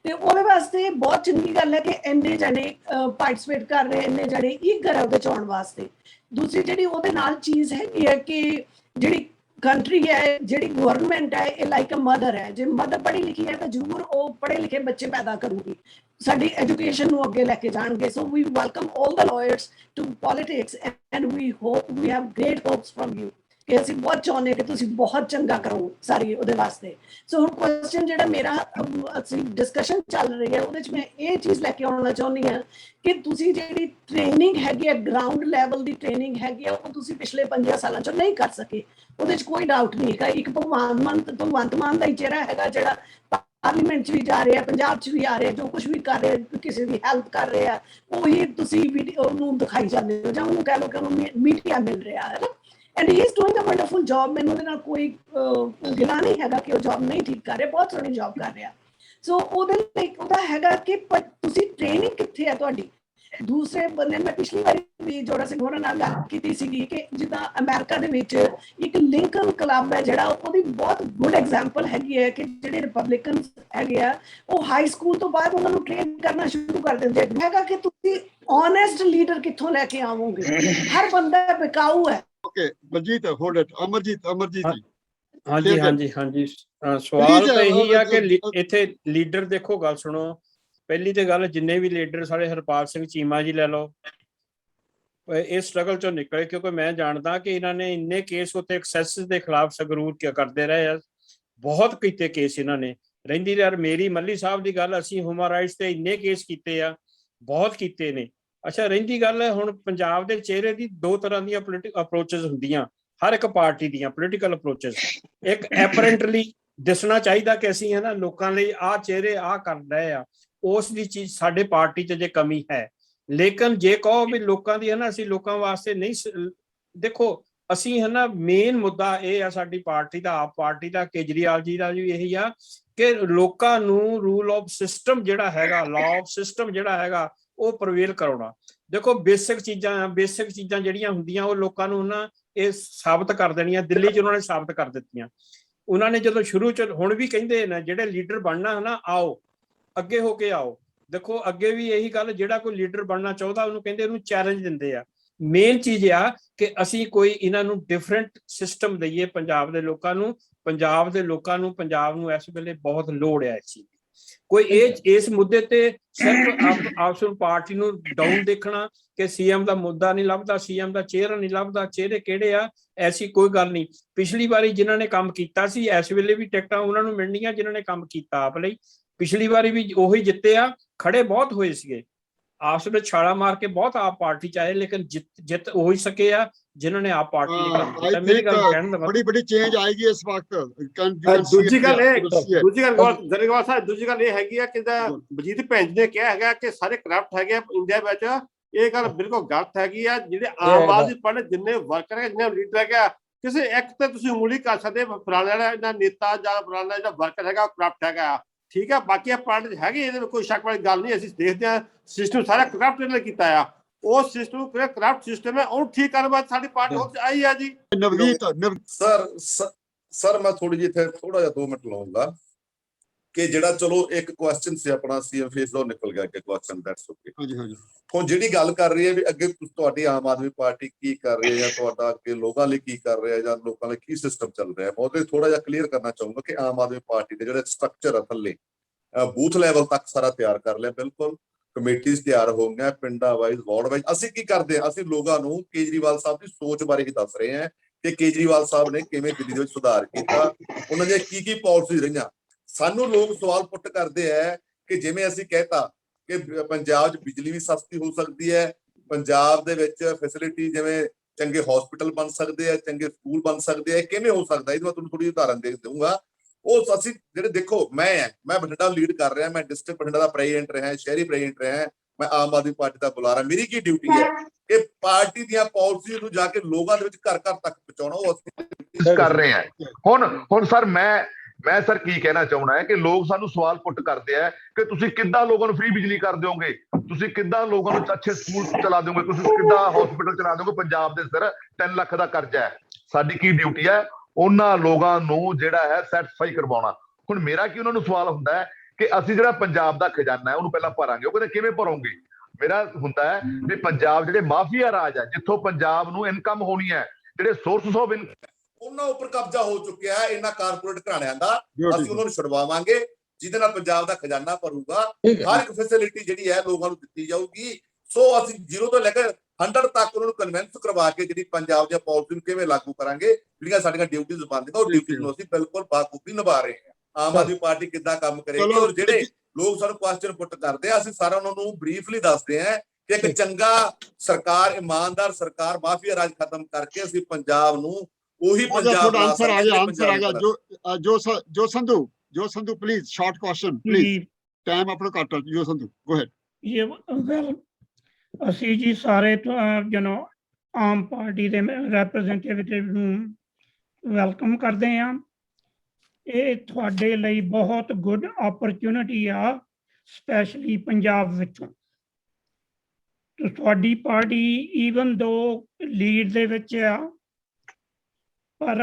ਤੇ ਉਹਦੇ ਵਾਸਤੇ ਬਹੁਤ ਚੰਗੀ ਗੱਲ ਹੈ ਕਿ ਇੰਨੇ ਜਣੇ ਪਾਰਟਿਸਿਪੇਟ ਕਰ ਰਹੇ, ਇੰਨੇ ਜਣੇ ਈਗਰ ਹੈ ਉਹਦੇ ਚ ਆਉਣ ਵਾਸਤੇ। ਦੂਸਰੀ ਜਿਹੜੀ ਉਹਦੇ ਨਾਲ ਚੀਜ਼ ਹੈਗੀ ਹੈ ਕਿ ਜਿਹੜੀ ਕੰਟਰੀ ਹੈ, ਜਿਹੜੀ ਗਵਰਨਮੈਂਟ ਹੈ, ਇਹ ਲਾਈਕ ਅ ਮਦਰ ਹੈ। ਜੇ ਮਦਰ ਪੜ੍ਹੀ ਲਿਖੀ ਹੈ ਤਾਂ ਜ਼ਰੂਰ ਉਹ ਪੜ੍ਹੇ ਲਿਖੇ ਬੱਚੇ ਪੈਦਾ ਕਰੂਗੀ, ਸਾਡੀ ਐਜੂਕੇਸ਼ਨ ਨੂੰ ਅੱਗੇ ਲੈ ਕੇ ਜਾਣਗੇ। So we welcome all the lawyers to politics and we have great hopes from you ਕਿ ਅਸੀਂ ਬਹੁਤ ਚਾਹੁੰਦੇ ਕਿ ਤੁਸੀਂ ਬਹੁਤ ਚੰਗਾ ਕਰੋ ਸਾਰੀ ਉਹਦੇ ਵਾਸਤੇ। ਸੋ ਹੁਣ ਕੁਐਸਚਨ ਜਿਹੜਾ ਮੇਰਾ ਅਸੀਂ ਡਿਸਕਸ਼ਨ ਚੱਲ ਰਹੀ ਹੈ ਉਹਦੇ 'ਚ ਮੈਂ ਇਹ ਚੀਜ਼ ਲੈ ਕੇ ਆਉਣਾ ਚਾਹੁੰਦੀ ਹਾਂ ਕਿ ਤੁਸੀਂ ਜਿਹੜੀ ਟ੍ਰੇਨਿੰਗ ਹੈਗੀ ਹੈ, ਗਰਾਊਂਡ ਲੈਵਲ ਦੀ ਟ੍ਰੇਨਿੰਗ ਹੈਗੀ ਹੈ, ਉਹ ਤੁਸੀਂ ਪਿਛਲੇ 5 ਸਾਲਾਂ 'ਚ ਨਹੀਂ ਕਰ ਸਕੇ, ਉਹਦੇ 'ਚ ਕੋਈ ਡਾਊਟ ਨਹੀਂ ਹੈਗਾ। ਇੱਕ ਭਗਵੰਤ ਮਾਨ ਦਾ ਹੀ ਚਿਹਰਾ ਹੈਗਾ ਜਿਹੜਾ ਪਾਰਲੀਮੈਂਟ 'ਚ ਵੀ ਜਾ ਰਿਹਾ, ਪੰਜਾਬ 'ਚ ਵੀ ਆ ਰਿਹਾ, ਜੋ ਕੁਝ ਵੀ ਕਰ ਰਿਹਾ, ਕਿਸੇ ਦੀ ਹੈਲਪ ਕਰ ਰਿਹਾ, ਉਹੀ ਤੁਸੀਂ ਉਹਨੂੰ ਦਿਖਾਈ ਜਾਂਦੇ ਹੋ ਜਾਂ ਉਹਨੂੰ ਕਹਿ ਲਓ ਕਿ ਉਹਨੂੰ ਮੀਡੀਆ ਮਿਲ ਰਿਹਾ ਹੈ ਨਾ। And he is doing a wonderful job. ਮੈਨੂੰ ਉਹਦੇ ਨਾਲ ਕੋਈ ਗਿਲਾ ਨਹੀਂ ਹੈਗਾ ਕਿ ਉਹ ਜੌਬ ਨਹੀਂ ਠੀਕ ਕਰ ਰਿਹਾ, ਬਹੁਤ ਸੋਹਣੀ ਜੌਬ ਕਰ ਰਿਹਾ। ਸੋ ਉਹਦੇ ਲਈ ਉਹਦਾ ਹੈਗਾ ਕਿ ਤੁਸੀਂ ਟ੍ਰੇਨਿੰਗ ਕਿੱਥੇ ਹੈ ਤੁਹਾਡੀ, ਦੂਸਰੇ ਬੰਨੇ ਮੈਂ ਪਿਛਲੀ ਵਾਰੀ ਵੀ ਜੋੜਾ ਸਿੰਘ ਹੋਰਾਂ ਨਾਲ ਗੱਲ ਕੀਤੀ ਸੀਗੀ ਕਿ ਜਿੱਦਾਂ ਅਮਰੀਕਾ ਦੇ ਵਿੱਚ ਇੱਕ ਲਿੰਕਨ ਕਲੱਬ ਹੈ ਜਿਹੜਾ, ਉਹਦੀ ਬਹੁਤ ਗੁੱਡ ਐਗਜ਼ਾਮਪਲ ਹੈਗੀ ਹੈ ਕਿ ਜਿਹੜੇ ਰਿਪਬਲਿਕਨ ਹੈਗੇ ਆ ਉਹ ਹਾਈ ਸਕੂਲ ਤੋਂ ਬਾਅਦ ਉਹਨਾਂ ਨੂੰ ਟ੍ਰੇਨ ਕਰਨਾ ਸ਼ੁਰੂ ਕਰ ਦਿੰਦੇ। ਮੈਂ ਕਿਹਾ ਕਿ ਤੁਸੀਂ ਓਨੈਸਟ ਲੀਡਰ ਕਿੱਥੋਂ ਲੈ ਕੇ ਆਵੋਗੇ? ਹਰ ਬੰਦਾ ਬਿਕਾਊ ਹੈ। Okay Baljeet hold it. Amarjeet ji ਹਾਂਜੀ ਹਾਂਜੀ ਹਾਂਜੀ ਸਵਾਲ ਤਾਂ ਇਹੀ ਆ ਕਿ ਇੱਥੇ ਲੀਡਰ ਦੇਖੋ, ਗੱਲ ਸੁਣੋ। ਪਹਿਲੀ ਤੇ ਗੱਲ, ਜਿੰਨੇ ਵੀ ਲੀਡਰ ਸਾਡੇ ਹਰਪਾਲ ਸਿੰਘ ਚੀਮਾ ਜੀ ਲੈ ਲਓ, ਇਹ ਸਟਰਗਲ ਚੋਂ ਨਿਕਲੇ, ਕਿਉਂਕਿ ਮੈਂ ਜਾਣਦਾ ਕਿ ਇਹਨਾਂ ਨੇ ਇੰਨੇ ਕੇਸ ਉੱਤੇ ਐਕਸੈਸਿਸ ਦੇ ਖਿਲਾਫ ਸੰਗਰੂਰ ਕਰਦੇ ਰਹੇ ਆ, ਬਹੁਤ ਕੀਤੇ ਕੇਸ ਇਹਨਾਂ ਨੇ। ਰਹਿੰਦੀ ਯਾਰ ਮੇਰੀ ਮੱਲੀ ਸਾਹਿਬ ਦੀ ਗੱਲ, ਅਸੀਂ ਹਿਊਮਨ ਰਾਈਟਸ ਤੇ ਇੰਨੇ ਕੇਸ ਕੀਤੇ ਆ, ਬਹੁਤ ਕੀਤੇ ਨੇ। ਅੱਛਾ, ਰਹਿੰਦੀ ਗੱਲ ਹੁਣ ਪੰਜਾਬ ਦੇ ਚਿਹਰੇ ਦੀ ਦੋ ਤਰ੍ਹਾਂ ਦੀਆਂ ਪੋਲੀਟਿਕਲ ਅਪਰੋਚਸ ਹੁੰਦੀਆਂ, ਹਰ ਇੱਕ ਪਾਰਟੀ ਦੀਆਂ ਪੋਲੀਟੀਕਲ ਅਪਰੋਚਸ। ਇੱਕ ਐਪਰੈਂਟਲੀ ਦਿਸਣਾ ਚਾਹੀਦਾ ਕਿ ਅਸੀਂ ਹੈ ਨਾ ਲੋਕਾਂ ਲਈ ਆਹ ਚਿਹਰੇ ਆਹ ਕਰ ਰਹੇ ਆ, ਉਸ ਦੀ ਚੀਜ਼ ਸਾਡੇ ਪਾਰਟੀ 'ਚ ਜੇ ਕਮੀ ਹੈ। ਲੇਕਿਨ ਜੇ ਕਹੋ ਵੀ ਲੋਕਾਂ ਦੀ ਹੈ ਨਾ, ਅਸੀਂ ਲੋਕਾਂ ਵਾਸਤੇ ਨਹੀਂ, ਦੇਖੋ ਅਸੀਂ ਹੈ ਨਾ, ਮੇਨ ਮੁੱਦਾ ਇਹ ਆ ਸਾਡੀ ਪਾਰਟੀ ਦਾ, ਆਪ ਪਾਰਟੀ ਦਾ, ਕੇਜਰੀਵਾਲ ਜੀ ਦਾ ਵੀ ਇਹੀ ਆ ਕਿ ਲੋਕਾਂ ਨੂੰ ਰੂਲ ਆਫ ਸਿਸਟਮ ਜਿਹੜਾ ਹੈਗਾ, ਲਾਅ ਆਫ ਸਿਸਟਮ ਜਿਹੜਾ ਹੈਗਾ, ਉਹ ਪ੍ਰਵੇਲ ਕਰਾਉਣਾ। ਦੇਖੋ ਬੇਸਿਕ ਚੀਜ਼ਾਂ ਜਿਹੜੀਆਂ ਹੁੰਦੀਆਂ ਉਹ ਲੋਕਾਂ ਨੂੰ ਨਾ ਇਹ ਸਾਬਤ ਕਰ ਦੇਣੀਆਂ। ਦਿੱਲੀ 'ਚ ਉਹਨਾਂ ਨੇ ਸਾਬਤ ਕਰ ਦਿੱਤੀਆਂ। ਉਹਨਾਂ ਨੇ ਜਦੋਂ ਸ਼ੁਰੂ 'ਚ, ਹੁਣ ਵੀ ਕਹਿੰਦੇ ਨੇ ਜਿਹੜੇ ਲੀਡਰ ਬਣਨਾ ਹੈ ਨਾ, ਆਓ ਅੱਗੇ ਹੋ ਕੇ ਆਓ। ਦੇਖੋ ਅੱਗੇ ਵੀ ਇਹੀ ਗੱਲ, ਜਿਹੜਾ ਕੋਈ ਲੀਡਰ ਬਣਨਾ ਚਾਹੁੰਦਾ ਉਹਨੂੰ ਕਹਿੰਦੇ, ਉਹਨੂੰ ਚੈਲੰਜ ਦਿੰਦੇ ਆ। ਮੇਨ ਚੀਜ਼ ਆ ਕਿ ਅਸੀਂ ਕੋਈ ਇਹਨਾਂ ਨੂੰ ਡਿਫਰੈਂਟ ਸਿਸਟਮ ਦਈਏ ਪੰਜਾਬ ਦੇ ਲੋਕਾਂ ਨੂੰ। ਪੰਜਾਬ ਨੂੰ ਇਸ ਵੇਲੇ ਬਹੁਤ ਲੋੜ ਹੈ ਇਸ ਚੀਜ਼ ਦੀ। ਕੋਈ ਇਸ ਮੁੱਦੇ ਤੇ ਸਿਰਫ ਆਪਸ ਪਾਰਟੀ ਨੂੰ ਡਾਊਨ ਦੇਖਣਾ ਕਿ ਸੀਐਮ ਦਾ ਮੁੱਦਾ ਨਹੀਂ ਲੱਭਦਾ, ਸੀਐਮ ਦਾ ਚਿਹਰਾ ਨਹੀਂ ਲੱਭਦਾ, ਚਿਹਰੇ ਕਿਹੜੇ ਆ, ਐਸੀ ਕੋਈ ਗੱਲ ਨਹੀਂ। ਪਿਛਲੀ ਵਾਰੀ ਜਿਨ੍ਹਾਂ ਨੇ ਕੰਮ ਕੀਤਾ ਸੀ, ਇਸ ਵੇਲੇ ਵੀ ਟਿਕਟਾਂ ਉਹਨਾਂ ਨੂੰ ਮਿਲਣੀਆਂ ਜਿਨ੍ਹਾਂ ਨੇ ਕੰਮ ਕੀਤਾ ਆਪ ਲਈ। ਪਿਛਲੀ ਵਾਰੀ ਵੀ ਉਹੀ ਜਿੱਤੇ ਆ, ਖੜੇ ਬਹੁਤ ਹੋਏ ਸੀਗੇ, ਆਪਸ ਵਿੱਚ ਛਾਲਾ ਮਾਰ ਕੇ ਬਹੁਤ ਆਪ ਪਾਰਟੀ ਚ ਆਏ, ਲੇਕਿਨ ਜਿੱਤ ਉਹੀ ਸਕੇ ਆ ਜਿਨ੍ਹਾਂ ਨੇ ਆਪ ਪਾਰਟੀ ਲਈ ਕੰਮ ਕੀਤਾ। ਮੇਰੀ ਗੱਲ ਕਹਿਣ ਦਾ ਬੜੀ ਚੇਂਜ ਆਏਗੀ ਇਸ ਵਕਤ। ਦੂਜੀ ਗੱਲ ਇਹ ਹੈਗੀ ਆ ਕਿ ਬਲਜੀਤ ਭੈਣ ਜੀ ਨੇ ਕਿਹਾ ਹੈਗਾ ਕਿ ਸਾਰੇ ਕਰਪਟ ਹੈਗੇ ਆ ਇੰਡੀਆ ਵਿੱਚ। ਇਹ ਗੱਲ ਬਿਲਕੁਲ ਗਲਤ ਹੈਗੀ ਆ। ਜਿਹੜੇ ਆਮ ਆਦਮੀ ਪਾਰਟੀ ਜਿੰਨੇ ਵਰਕਰ ਹੈ, ਜਿੰਨੇ ਲੀਡਰ ਹੈਗਾ, ਕਿਸੇ ਇੱਕ ਤੇ ਤੁਸੀਂ ਉਂਗਲੀ ਕਰ ਸਕਦੇ ਫਲਾਣਾ ਜਿਹੜਾ ਨੇਤਾ ਜਾਂ ਫਲਾਣਾ ਜਿਹੜਾ ਵਰਕਰ ਹੈਗਾ ਕਰਪਟ ਹੈਗਾ, ਠੀਕ ਹੈ। ਬਾਕੀ ਪਾਰਟੀ ਹੈਗੇ, ਇਹਦੇ ਵਿੱਚ ਕੋਈ ਸ਼ੱਕ ਵਾਲੀ ਗੱਲ ਨਹੀਂ। ਅਸੀਂ ਦੇਖਦੇ ਹਾਂ ਸਿਸਟਮ ਸਾਰਾ ਕਰਪਟ ਨੇ ਕੀਤਾ ਆ। ਉਹ ਸਿਸਟਮ ਕਰਪਟ ਸਿਸਟਮ ਹੈ, ਉਹਨੂੰ ਠੀਕ ਕਰਨ ਬਾਅਦ ਸਾਡੀ ਪਾਰਟੀ ਹੋ ਆਈ ਆ ਜੀ। ਨਵਜੀਤ ਸਰ ਮੈਂ ਥੋੜੀ ਜਿਹੀ ਇੱਥੇ ਥੋੜਾ ਜਿਹਾ 2 ਮਿੰਟ ਲਾਉਂਗਾ ਕਿ ਜਿਹੜਾ ਚਲੋ ਇੱਕ ਕੁਐਸਚਨ ਸੀ ਆਪਣਾ ਸੀਐਮ ਫੇਸ ਦਾ ਨਿਕਲ ਗਿਆ ਕਿ ਕੁਐਸਚਨ ਦੈਟਸ ਓਕੇ। ਹੁਣ ਜਿਹੜੀ ਗੱਲ ਕਰ ਰਹੀ ਹੈ ਵੀ ਅੱਗੇ ਤੁਹਾਡੀ ਆਮ ਆਦਮੀ ਪਾਰਟੀ ਕੀ ਕਰ ਰਹੀ ਹੈ, ਤੁਹਾਡਾ ਅੱਗੇ ਲੋਕਾਂ ਲਈ ਕੀ ਕਰ ਰਿਹਾ ਜਾਂ ਲੋਕਾਂ ਲਈ ਕੀ ਸਿਸਟਮ ਚੱਲ ਰਿਹਾ, ਮੈਂ ਉਹਦੇ ਥੋੜਾ ਜਿਹਾ ਕਲੀਅਰ ਕਰਨਾ ਚਾਹੂੰਗਾ ਕਿ ਆਮ ਆਦਮੀ ਪਾਰਟੀ ਦੇ ਜਿਹੜੇ ਸਟਰਕਚਰ ਆ ਥੱਲੇ ਬੂਥ ਲੈਵਲ ਤੱਕ ਸਾਰਾ ਤਿਆਰ ਕਰ ਲਿਆ, ਬਿਲਕੁਲ ਕਮੇਟੀਆਂ ਤਿਆਰ ਹੋ ਗਈਆਂ, ਪਿੰਡਾਂ ਵਾਈਜ਼ ਵਾਰਡ ਵਾਈਜ਼। ਅਸੀਂ ਕੀ ਕਰਦੇ ਹਾਂ, ਅਸੀਂ ਲੋਕਾਂ ਨੂੰ ਕੇਜਰੀਵਾਲ ਸਾਹਿਬ ਦੀ ਸੋਚ ਬਾਰੇ ਹੀ ਦੱਸ ਰਹੇ ਹਾਂ ਕਿ ਕੇਜਰੀਵਾਲ ਸਾਹਿਬ ਨੇ ਕਿਵੇਂ ਦਿੱਲੀ ਦੇ ਵਿੱਚ ਸੁਧਾਰ ਕੀਤਾ, ਉਹਨਾਂ ਦੀਆਂ ਕੀ ਪਾਲਿਸੀਜ਼ ਰਹੀਆਂ। ਸਾਨੂੰ ਲੋਕ ਸਵਾਲ ਪੁੱਟ ਕਰਦੇ ਆ ਕਿ ਜਿਵੇਂ ਅਸੀਂ ਕਹਿਤਾ ਕਿ ਪੰਜਾਬ 'ਚ ਬਿਜਲੀ ਵੀ ਸਸਤੀ ਹੋ ਸਕਦੀ ਹੈ, ਪੰਜਾਬ ਦੇ ਵਿੱਚ ਫੈਸਿਲਿਟੀ ਜਿਵੇਂ ਚੰਗੇ ਹਸਪੀਟਲ ਬਣ ਸਕਦੇ ਆ, ਚੰਗੇ ਸਕੂਲ ਬਣ ਸਕਦੇ ਆ, ਕਿਵੇਂ ਹੋ ਸਕਦਾ? ਇਹਦੀ ਮੈਂ ਤੁਹਾਨੂੰ ਥੋੜੀ ਉਦਾਹਰਨ ਦੇ ਦਊਂਗਾ। ਉਹ ਅਸੀਂ ਜਿਹੜੇ ਦੇਖੋ, ਮੈਂ ਬਠਿੰਡਾ ਲੀਡ ਕਰ ਰਿਹਾ, ਮੈਂ ਡਿਸਟ੍ਰਿਕਟ ਬਠਿੰਡਾ ਦਾ ਪ੍ਰੈਜ਼ੀਡੈਂਟ ਰਿਹਾ, ਸ਼ਹਿਰੀ ਪ੍ਰੈਜ਼ੀਡੈਂਟ ਰਿਹਾ, ਮੈਂ ਆਮ ਆਦਮੀ ਪਾਰਟੀ ਦਾ ਬੁਲਾਰਾ। ਮੇਰੀ ਕੀ ਡਿਊਟੀ ਹੈ ਕਿ ਪਾਰਟੀ ਦੀਆਂ ਪਾਲਿਸੀਜ਼ ਨੂੰ ਜਾ ਕੇ ਲੋਕਾਂ ਦੇ ਵਿੱਚ ਘਰ ਘਰ ਤੱਕ ਪਹੁੰਚਾਉਣਾ। ਉਹ ਅਸੀਂ ਕਰ ਰਹੇ ਹਾਂ। ਹੁਣ ਸਰ ਮੈਂ ਸਰ ਕੀ ਕਹਿਣਾ ਚਾਹੁੰਦਾ ਹੈ ਕਿ ਲੋਕ ਸਾਨੂੰ ਸਵਾਲ ਪੁੱਟ ਕਰਦੇ ਆ ਕਿ ਤੁਸੀਂ ਕਿੱਦਾਂ ਲੋਕਾਂ ਨੂੰ ਫ੍ਰੀ ਬਿਜਲੀ ਕਰ ਦਿਓਗੇ, ਤੁਸੀਂ ਕਿੱਦਾਂ ਲੋਕਾਂ ਨੂੰ ਅੱਛੇ ਸਕੂਲ ਚਲਾ ਦਿਓਗੇ, ਤੁਸੀਂ ਕਿੱਦਾਂ ਹਸਪੀਟਲ ਚਲਾ ਦਿਓਗੇ। ਪੰਜਾਬ ਦੇ ਸਿਰ 3 ਲੱਖ ਦਾ ਕਰਜ਼ਾ ਹੈ। ਸਾਡੀ ਕੀ ਡਿਊਟੀ ਹੈ? ਉਹਨਾਂ ਲੋਕਾਂ ਨੂੰ ਜਿਹੜਾ ਹੈ ਸੈਟੀਸਫਾਈ ਕਰਵਾਉਣਾ। ਹੁਣ ਮੇਰਾ ਕੀ ਉਹਨਾਂ ਨੂੰ ਸਵਾਲ ਹੁੰਦਾ ਹੈ ਕਿ ਅਸੀਂ ਜਿਹੜਾ ਪੰਜਾਬ ਦਾ ਖਜ਼ਾਨਾ ਹੈ ਉਹਨੂੰ ਪਹਿਲਾਂ ਭਰਾਂਗੇ। ਉਹ ਕਹਿੰਦੇ ਕਿਵੇਂ ਭਰੋਗੇ? ਮੇਰਾ ਹੁੰਦਾ ਹੈ ਵੀ ਪੰਜਾਬ ਜਿਹੜੇ ਮਾਫੀਆ ਰਾਜ ਹੈ, ਜਿੱਥੋਂ ਪੰਜਾਬ ਨੂੰ ਇਨਕਮ ਹੋਣੀ ਹੈ, ਜਿਹੜੇ ਸੋਰਸਸ ਆਫ ਇਨਕਮ, ਉਹਨਾਂ ਉੱਪਰ ਕਬਜ਼ਾ ਹੋ ਚੁੱਕਿਆ ਹੈ ਇਹਨਾਂ ਕਾਰਪੋਰੇਟ ਘਰਾਣਿਆਂ ਦਾ। ਅਸੀਂ ਉਹਨਾਂ ਨੂੰ ਛੁਡਵਾਵਾਂਗੇ, ਜਿਹਦੇ ਨਾਲ ਪੰਜਾਬ ਦਾ ਖਜ਼ਾਨਾ ਭਰੂਗਾ। ਹਰ ਇੱਕ ਫੈਸਿਲਿਟੀ ਜਿਹੜੀ ਹੈ ਲੋਕਾਂ ਨੂੰ ਦਿੱਤੀ ਜਾਊਗੀ। ਸੋ ਅਸੀਂ 0 ਤੋਂ ਲੈ ਕੇ 100 ਤੱਕ ਉਹਨਾਂ ਨੂੰ ਕਨਵਿੰਸ ਕਰਵਾ ਕੇ ਜਿਹੜੀ ਪੰਜਾਬ ਦੀਆਂ ਪਾਲਿਸੀ ਨੂੰ ਕਿਵੇਂ ਲਾਗੂ ਕਰਾਂਗੇ, ਜਿਹੜੀਆਂ ਸਾਡੀਆਂ ਡਿਊਟੀਆਂ ਬਣਦੀਆਂ, ਉਹ ਡਿਊਟੀ ਨੂੰ ਅਸੀਂ ਬਿਲਕੁਲ ਬਾਖੂਬੀ ਨਿਭਾ ਰਹੇ ਹਾਂ। ਆਮ ਆਦਮੀ ਪਾਰਟੀ ਕਿੱਦਾਂ ਕੰਮ ਕਰੇਗੀ, ਔਰ ਜਿਹੜੇ ਲੋਕ ਸਾਨੂੰ ਕੁਐਸਚਨ ਪੁੱਟ ਕਰਦੇ ਆ, ਅਸੀਂ ਸਾਰਾ ਉਹਨਾਂ ਨੂੰ ਬਰੀਫਲੀ ਦੱਸਦੇ ਹਾਂ ਕਿ ਇੱਕ ਚੰਗਾ ਸਰਕਾਰ, ਇਮਾਨਦਾਰ ਸਰਕਾਰ, ਮਾਫੀਆ ਰਾਜ ਖਤਮ ਕਰਕੇ ਅਸੀਂ ਪੰਜਾਬ ਨੂੰ ਉਹੀ ਪੰਜਾਬ ਆਨਸਰ ਆ ਗਿਆ। ਜੋ Sandhu please short question please, time ਆਪਣਾ ਕੱਟ। ਜੋ ਸੰਧੂ ਗੋ ਅਹੈਡ। ਅਸੀਂ ਜੀ ਸਾਰੇ ਆਮ ਪਾਰਟੀ ਦੇ ਰੈਪਰੈਜ਼ੈਂਟੇਟਿਵ ਨੂੰ ਵੈਲਕਮ ਕਰਦੇ ਹਾਂ। ਇਹ ਤੁਹਾਡੇ ਲਈ ਬਹੁਤ ਗੁੱਡ ਓਪਰਚੁਨਿਟੀ ਆ, ਸਪੈਸ਼ਲੀ ਪੰਜਾਬ ਵਿੱਚੋਂ। ਤੁਹਾਡੀ ਪਾਰਟੀ ਈਵਨ ਦੋ ਲੀਡ ਦੇ ਵਿੱਚ ਆ, ਪਰ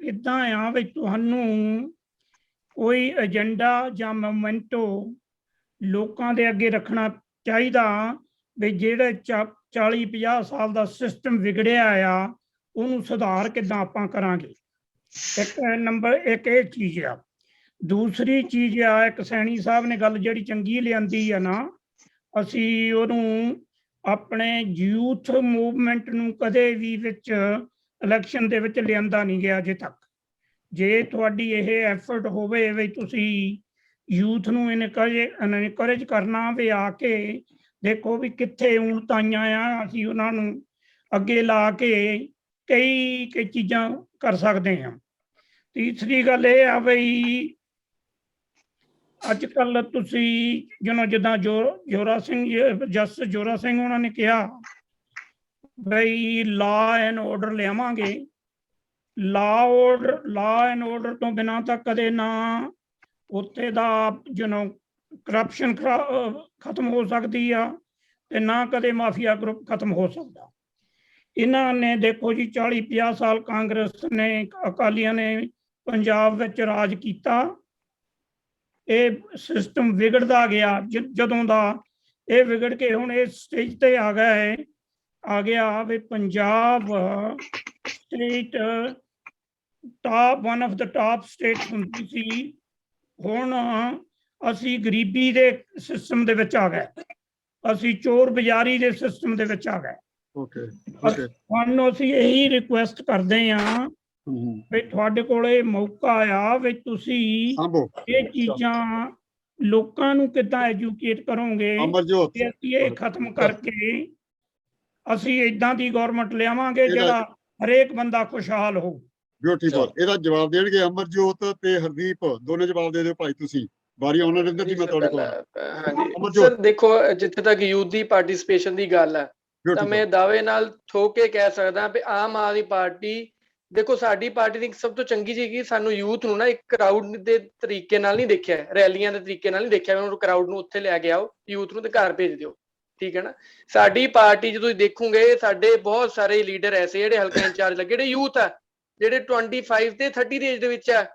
ਇਦਾਂ ਆ ਵੀ ਤੁਹਾਨੂੰ ਕੋਈ ਏਜੰਡਾ ਜਾਂ ਮੋਮੈਂਟੋ ਲੋਕਾਂ ਦੇ ਅੱਗੇ ਰੱਖਣਾ ਚਾਹੀਦਾ ਵੀ ਜਿਹੜੇ 40-50 ਸਾਲ ਦਾ ਸਿਸਟਮ ਵਿਗੜਿਆ ਆ ਉਹਨੂੰ ਸੁਧਾਰ ਕਿੱਦਾਂ ਆਪਾਂ ਕਰਾਂਗੇ। ਇੱਕ ਨੰਬਰ ਇੱਕ ਇਹ ਚੀਜ਼ ਆ। ਦੂਸਰੀ ਚੀਜ਼ ਆ, ਇੱਕ ਸੈਣੀ ਸਾਹਿਬ ਨੇ ਗੱਲ ਜਿਹੜੀ ਚੰਗੀ ਲਿਆਂਦੀ ਆ ਨਾ, ਅਸੀਂ ਉਹਨੂੰ ਆਪਣੇ ਯੂਥ ਮੂਵਮੈਂਟ ਨੂੰ ਕਦੇ ਵੀ ਵਿੱਚ ਇਲੈਕਸ਼ਨ ਦੇ ਵਿੱਚ ਲਿਆਂਦਾ ਨਹੀਂ ਗਿਆ ਅਜੇ ਤੱਕ। ਜੇ ਤੁਹਾਡੀ ਇਹ ਐਫਰਟ ਹੋਵੇ ਵੀ ਤੁਸੀਂ ਯੂਥ ਨੂੰ ਇਨਕਰੇਜ ਕਰਨਾ ਵੀ ਆ ਕੇ ਦੇਖੋ ਵੀ ਕਿੱਥੇ ਉਣਤਾਈਆਂ ਆ, ਅਸੀਂ ਉਹਨਾਂ ਨੂੰ ਅੱਗੇ ਲਾ ਕੇ ਕਈ ਚੀਜ਼ਾਂ ਕਰ ਸਕਦੇ ਹਾਂ। ਤੀਸਰੀ ਗੱਲ ਇਹ ਆ ਬਈ ਅੱਜ ਕੱਲ ਤੁਸੀਂ ਜਿੱਦਾਂ ਜੋਰਾ ਸਿੰਘ ਜਸਟਿਸ ਜੋਰਾ ਸਿੰਘ ਉਹਨਾਂ ਨੇ ਕਿਹਾ ਬਈ ਲਾ ਐਂਡ ਆਰਡਰ ਲਿਆਵਾਂਗੇ। ਲਾ ਐਂਡ ਆਰਡਰ ਤੋਂ ਬਿਨਾਂ ਤਾਂ ਕਦੇ ਨਾ ਉੱਥੇ ਦਾ ਕਰਪਸ਼ਨ ਖਤਮ ਹੋ ਸਕਦੀ ਆ ਤੇ ਨਾ ਕਦੇ ਮਾਫੀਆ ਗਰੁੱਪ ਖਤਮ ਹੋ ਸਕਦਾ। ਇਹਨਾਂ ਨੇ ਦੇਖੋ ਜੀ 40-50 ਸਾਲ ਕਾਂਗਰਸ ਨੇ ਅਕਾਲੀਆਂ ਨੇ ਪੰਜਾਬ ਵਿੱਚ ਰਾਜ ਕੀਤਾ। ਇਹ ਸਿਸਟਮ ਵਿਗੜਦਾ ਗਿਆ ਜਦੋਂ ਦਾ ਇਹ ਵਿਗੜ ਕੇ ਹੁਣ ਇਸ ਸਟੇਜ ਤੇ ਆ ਗਿਆ ਵੀ Punjab state one of the top state ਹੁੰਦੀ ਸੀ। ਹੁਣ ਅਸੀਂ ਗਰੀਬੀ ਦੇ ਸਿਸਟਮ ਦੇ ਵਿੱਚ ਆ ਗਏ, ਅਸੀਂ ਚੋਰ ਬਜ਼ਾਰੀ ਦੇ ਸਿਸਟਮ ਦੇ ਵਿੱਚ ਆ ਗਏ। ਹੁਣ ਅਸੀਂ ਇਹੀ ਰਿਕੁਐਸਟ ਕਰਦੇ ਹਾਂ ਵੀ ਤੁਹਾਡੇ ਕੋਲੇ ਮੌਕਾ ਆ ਵੀ ਤੁਸੀਂ ਇਹ ਚੀਜ਼ਾਂ ਲੋਕਾਂ ਨੂੰ ਕਿੱਦਾਂ ਐਜੂਕੇਟ ਕਰੋਗੇ ਕਿ ਅਸੀਂ ਇਹ ਖਤਮ ਕਰਕੇ ਅਸੀਂ ਏਦਾਂ ਦੀ ਗਵਰਨਮੈਂਟ ਲਿਆਵਾਂਗੇ ਜਿਹੜਾ ਹਰੇਕ ਬੰਦਾ ਖੁਸ਼ਹਾਲ ਹੋ। ਬਿਊਟੀਫੁਲ। ਇਹਦਾ ਜਵਾਬ ਦੇਣਗੇ ਅਮਰਜੋਤ ਤੇ ਹਰਦੀਪ, ਦੋਨੇ ਜਵਾਬ ਦੇ ਦਿਓ ਭਾਈ। ਤੁਸੀਂ ਵਾਰੀ ਉਹਨਾਂ ਦੇ ਅੰਦਰ ਜੀ, ਮੈਂ ਤੁਹਾਡੇ ਕੋਲ। ਹਾਂਜੀ ਸਰ, ਦੇਖੋ ਜਿੱਥੇ ਤੱਕ ਯੂਥ ਦੀ ਪਾਰਟਿਸਿਪੇਸ਼ਨ ਦੀ ਗੱਲ ਹੈ ਤਾਂ ਮੈਂ ਦਾਅਵੇ ਨਾਲ ਠੋਕ ਕੇ ਕਹਿ ਸਕਦਾ ਵੀ ਆਮ ਆਦਮੀ ਪਾਰਟੀ, ਦੇਖੋ ਸਾਡੀ ਪਾਰਟੀ ਦੀ ਸਭ ਤੋਂ ਚੰਗੀ ਚੀਜ਼ ਕੀ, ਸਾਨੂੰ ਯੂਥ ਨੂੰ ਨਾ ਇੱਕ ਕਰਾਊਡ ਦੇ ਤਰੀਕੇ ਨਾਲ ਨਹੀਂ ਦੇਖਿਆ, ਰੈਲੀਆਂ ਦੇ ਤਰੀਕੇ ਨਾਲ ਨਹੀਂ ਦੇਖਿਆ ਵੀ ਉਹਨੂੰ ਕਰਾਊਡ ਨੂੰ ਉੱਥੇ ਲੈ ਕੇ ਆਓ, ਯੂਥ ਨੂੰ ਤੇ ਘਰ ਭੇਜ ਦਿਓ, ਠੀਕ ਹੈ ਨਾ। ਸਾਡੀ ਪਾਰਟੀ ਜਦੋਂ ਤੁਸੀਂ ਦੇਖੋਗੇ ਸਾਡੇ ਬਹੁਤ ਸਾਰੇ ਲੀਡਰ ਐਸੇ ਜਿਹੜੇ ਹਲਕਾ ਇੰਚਾਰਜ ਲੱਗੇ ਜਿਹੜੇ ਯੂਥ ਆ, ਜਿਹੜੇ 25 ਤੇ 30 ਦੀ ਏਜ ਦੇ ਵਿੱਚ ਆ।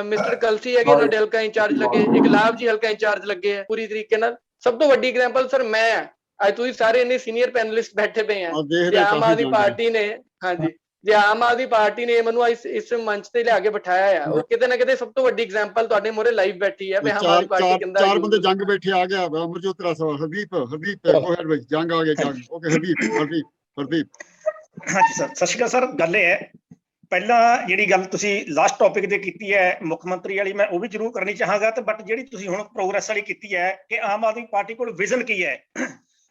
ਮਿਸਟਰ ਕਲਸੀ ਹੈਗੇ ਸਾਡੇ ਹਲਕਾ ਇੰਚਾਰਜ ਲੱਗੇ, ਇਕਲਾਬ ਜੀ ਹਲਕਾ ਇੰਚਾਰਜ ਲੱਗੇ ਆ ਪੂਰੀ ਤਰੀਕੇ ਨਾਲ। ਸਭ ਤੋਂ ਵੱਡੀ ਐਗਜ਼ਾਮਪਲ ਸਰ ਮੈਂ ਆ। ਅੱਜ ਤੁਸੀਂ ਸਾਰੇ ਇੰਨੇ ਸੀਨੀਅਰ ਪੈਨਲਿਸਟ ਬੈਠੇ ਪਏ ਆ। ਜੇ ਆਮ ਆਦਮੀ ਪਾਰਟੀ ਨੇ, ਹਾਂਜੀ, ਜੇ ਆਮ ਆਦਮੀ ਪਾਰਟੀ ਨੇ ਮੈਨੂੰ ਇਸ ਮੰਚ ਤੇ ਲਿਆ ਕੇ ਬਿਠਾਇਆ ਆ, ਉਹ ਕਿਤੇ ਨਾ ਕਿਤੇ ਸਭ ਤੋਂ ਵੱਡੀ ਐਗਜ਼ਾਮਪਲ ਤੁਹਾਡੇ ਮੋਰੇ ਲਾਈਵ ਬੈਠੀ ਹੈ ਵੀ ਆਮ ਆਦਮੀ ਪਾਰਟੀ ਕਿੰਦਾ। ਚਾਰ ਬੰਦੇ ਜੰਗ ਬੈਠੇ ਆ ਗਿਆ ਅਮਰਜੋਤ ਤੇਰਾ ਸਵਾਲ। ਹਰਦੀਪ ਗੋ ਹੈਡ ਬਈ, ਜੰਗ ਆ ਗਿਆ ਜੰਗ। ਓਕੇ ਹਰਦੀਪ। ਹਾਂਜੀ ਸਰ, ਸਤਿ ਸ਼੍ਰੀ ਅਕਾਲ ਸਰ। ਗੱਲ ਇਹ ਹੈ, ਪਹਿਲਾਂ ਜਿਹੜੀ ਗੱਲ ਤੁਸੀਂ ਲਾਸਟ ਟੌਪਿਕ ਤੇ ਕੀਤੀ ਹੈ ਮੁੱਖ ਮੰਤਰੀ ਵਾਲੀ, ਮੈਂ ਉਹ ਵੀ ਜ਼ਰੂਰ ਕਰਨੀ ਚਾਹਾਂਗਾ ਤੇ ਬਟ ਜਿਹੜੀ ਤੁਸੀਂ ਹੁਣ ਪ੍ਰੋਗਰੈਸ ਵਾਲੀ ਕੀਤੀ ਹੈ ਕਿ ਆਮ ਆਦਮੀ ਪਾਰਟੀ ਕੋਲ ਵਿਜ਼ਨ ਕੀ ਹੈ,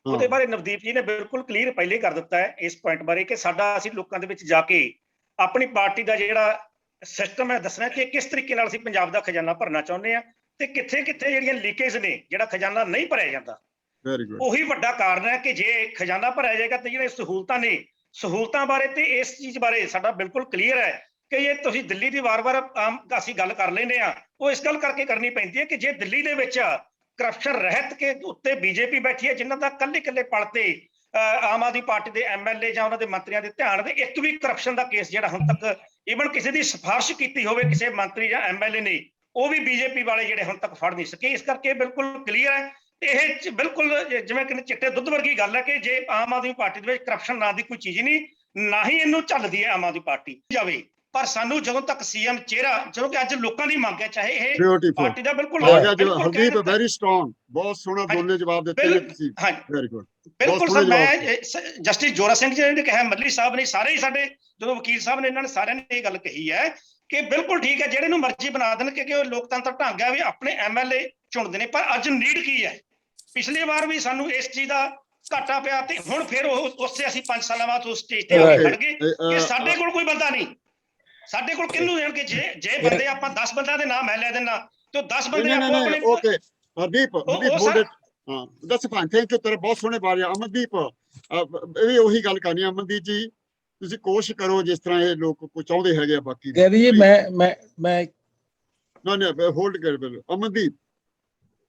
ਉਹਦੇ ਬਾਰੇ ਨਵਦੀਪ ਜੀ ਨੇ ਬਿਲਕੁਲ ਕਲੀਅਰ ਪਹਿਲੇ ਕਰ ਦਿੱਤਾ ਹੈ ਇਸ ਪੁਆਇੰਟ ਬਾਰੇ ਕਿ ਸਾਡਾ ਅਸੀਂ ਲੋਕਾਂ ਦੇ ਵਿੱਚ ਜਾ ਕੇ ਆਪਣੀ ਪਾਰਟੀ ਦਾ ਜਿਹੜਾ ਸਿਸਟਮ ਹੈ ਦੱਸਣਾ ਕਿ ਕਿਸ ਤਰੀਕੇ ਨਾਲ ਅਸੀਂ ਪੰਜਾਬ ਦਾ ਖਜ਼ਾਨਾ ਭਰਨਾ ਚਾਹੁੰਦੇ ਹਾਂ ਤੇ ਕਿੱਥੇ ਕਿੱਥੇ ਜਿਹੜੀਆਂ ਲੀਕੇਜ ਨੇ, ਜਿਹੜਾ ਖਜ਼ਾਨਾ ਨਹੀਂ ਭਰਿਆ ਜਾਂਦਾ। ਉਹੀ ਵੱਡਾ ਕਾਰਨ ਹੈ ਕਿ ਜੇ ਖਜ਼ਾਨਾ ਭਰਿਆ ਜਾਏਗਾ ਤੇ ਜਿਹੜੇ ਸਹੂਲਤਾਂ ਨੇ, ਸਹੂਲਤਾਂ ਬਾਰੇ ਤੇ ਇਸ ਚੀਜ਼ ਬਾਰੇ ਸਾਡਾ ਬਿਲਕੁਲ ਕਲੀਅਰ ਹੈ ਕਿ ਇਹ ਤੁਸੀਂ ਦਿੱਲੀ ਦੀ ਵਾਰ-ਵਾਰ ਆਮ ਅਸੀਂ ਗੱਲ ਕਰ ਲੈਂਦੇ ਆ, ਉਹ ਇਸ ਗੱਲ ਕਰਕੇ ਕਰਨੀ ਪੈਂਦੀ ਹੈ ਕਿ ਜੇ ਦਿੱਲੀ ਦੇ ਵਿੱਚ ਕਰਪਸ਼ਨ ਰਹਿਤ ਕੇ ਉੱਤੇ ਬੀਜੇਪੀ ਬੈਠੀ ਹੈ ਜਿਨ੍ਹਾਂ ਦਾ ਕੱਲੇ ਪਲ ਤੇ ਆਮ ਆਦਮੀ ਪਾਰਟੀ ਦੇ ਐਮਐਲਏ ਜਾਂ ਉਹਨਾਂ ਦੇ ਮੰਤਰੀਆਂ ਦੇ ਧਿਆਨ ਦੇ ਇੱਕ ਵੀ ਕਰਪਸ਼ਨ ਦਾ ਕੇਸ ਜਿਹੜਾ ਹੁਣ ਤੱਕ ਈਵਨ ਕਿਸੇ ਦੀ ਸਿਫਾਰਿਸ਼ ਕੀਤੀ ਹੋਵੇ ਕਿਸੇ ਮੰਤਰੀ ਜਾਂ ਐਮਐਲਏ ਨੇ, ਉਹ ਵੀ ਬੀਜੇਪੀ ਵਾਲੇ ਜਿਹੜੇ ਹੁਣ ਤੱਕ ਫੜ ਨਹੀਂ ਸਕੇ। ਇਸ ਕਰਕੇ ਬਿਲਕੁਲ ਕਲੀਅਰ ਹੈ ਇਹ ਬਿਲਕੁਲ ਜਿਵੇਂ ਕਿ ਚਿੱਟੇ ਦੁੱਧ ਵਰਗੀ ਗੱਲ ਹੈ ਕਿ ਜੇ ਆਮ ਆਦਮੀ ਪਾਰਟੀ ਦੇ ਵਿੱਚ ਕਰਪਸ਼ਨ ਨਾਂ ਦੀ ਕੋਈ ਚੀਜ਼ ਨਹੀਂ, ਨਾ ਹੀ ਇਹਨੂੰ ਝੱਲਦੀ ਹੈ ਆਮ ਆਦਮੀ ਪਾਰਟੀ ਜਾਵੇ। ਪਰ ਸਾਨੂੰ ਜਦੋਂ ਤੱਕ ਸੀਐਮ ਚਿਹਰਾ, ਜਦੋਂ ਕਿ ਅੱਜ ਲੋਕਾਂ ਦੀ ਮੰਗ ਹੈ, ਚਾਹੇ ਇਹ ਪਾਰਟੀ ਦਾ ਬਿਲਕੁਲ ਹਰਦੀਪ ਵੈਰੀ ਸਟਰੋਂਗ, ਬਹੁਤ ਸੋਹਣਾ ਦੋਨੇ ਜਵਾਬ ਦਿੱਤੇ ਨੇ ਤੁਸੀਂ। Very good. ਬਿਲਕੁਲ ਸਰ, ਮੈਂ ਜਸਟਿਸ ਜੋਰਾ ਸਿੰਘ ਜੀ ਨੇ ਕਿਹਾ, ਮੱਲੀ ਸਾਹਿਬ ਨੇ, ਸਾਰੇ ਹੀ ਸਾਡੇ ਜਦੋਂ ਵਕੀਲ ਸਾਹਿਬ ਨੇ, ਇਹਨਾਂ ਨੇ ਸਾਰਿਆਂ ਨੇ ਇਹ ਗੱਲ ਕਹੀ ਹੈ ਕਿ ਬਿਲਕੁਲ ਠੀਕ ਹੈ ਜਿਹੜੇ ਨੂੰ ਮਰਜ਼ੀ ਬਣਾ ਦੇਣ ਕਿ ਉਹ ਲੋਕਤੰਤਰ ਢੰਗ ਹੈ ਵੀ ਆਪਣੇ ਐਮਐਲਏ ਚੁਣਦੇ ਨੇ। ਪਰ ਅੱਜ ਨੀਡ ਕੀ ਹੈ? ਪਿਛਲੀ ਵਾਰ ਵੀ ਸਾਨੂੰ ਇਸ ਚੀਜ਼ ਦਾ ਘਾਟਾ ਪਿਆ ਤੇ ਹੁਣ ਫਿਰ ਉਸੇ ਅਸੀਂ 5 ਸਾਲਾਂ ਬਾਅਦ ਉਸ ਸਟੇਜ ਤੇ ਆ ਕੇ ਖੜ ਗਏ ਕਿ ਸਾਡੇ ਕੋਲ ਕੋਈ ਬੰਦਾ ਨਹੀਂ, ਸਾਡੇ ਕੋਲ ਕਿਹਨੂੰ ਦੇਣਗੇ? ਜੇ ਬੰਦੇ ਆਪਾਂ 10 ਬੰਦਿਆਂ ਦੇ ਨਾਮ ਮੈਂ ਲੈ ਦੇਣਾ ਤੇ 10 ਬੰਦੇ ਆਪੋ ਆਪਣੇ। ਓਕੇ ਹਰਦੀਪ ਬੋਲ ਦੇ। ਹਾਂ ਦੱਸ ਫਾਈਨ, ਥੈਂਕ ਯੂ, ਤੇਰੇ ਬਹੁਤ ਸੋਹਣੇ ਬਾਰੇ। ਅਮਨਦੀਪ ਇਹ ਵੀ ਉਹੀ ਗੱਲ ਕਰਨੀ। ਅਮਨਦੀਪ ਜੀ ਤੁਸੀਂ ਕੋਸ਼ਿਸ਼ ਕਰੋ ਜਿਸ ਤਰ੍ਹਾਂ ਇਹ ਲੋਕ ਕੁਝ ਚਾਹੁੰਦੇ ਹੈਗੇ ਆ। ਬਾਕੀ ਜੀ ਮੈਂ ਨਾ ਹੋਲਡ ਕਰ ਬਿਲ। ਅਮਨਦੀਪ।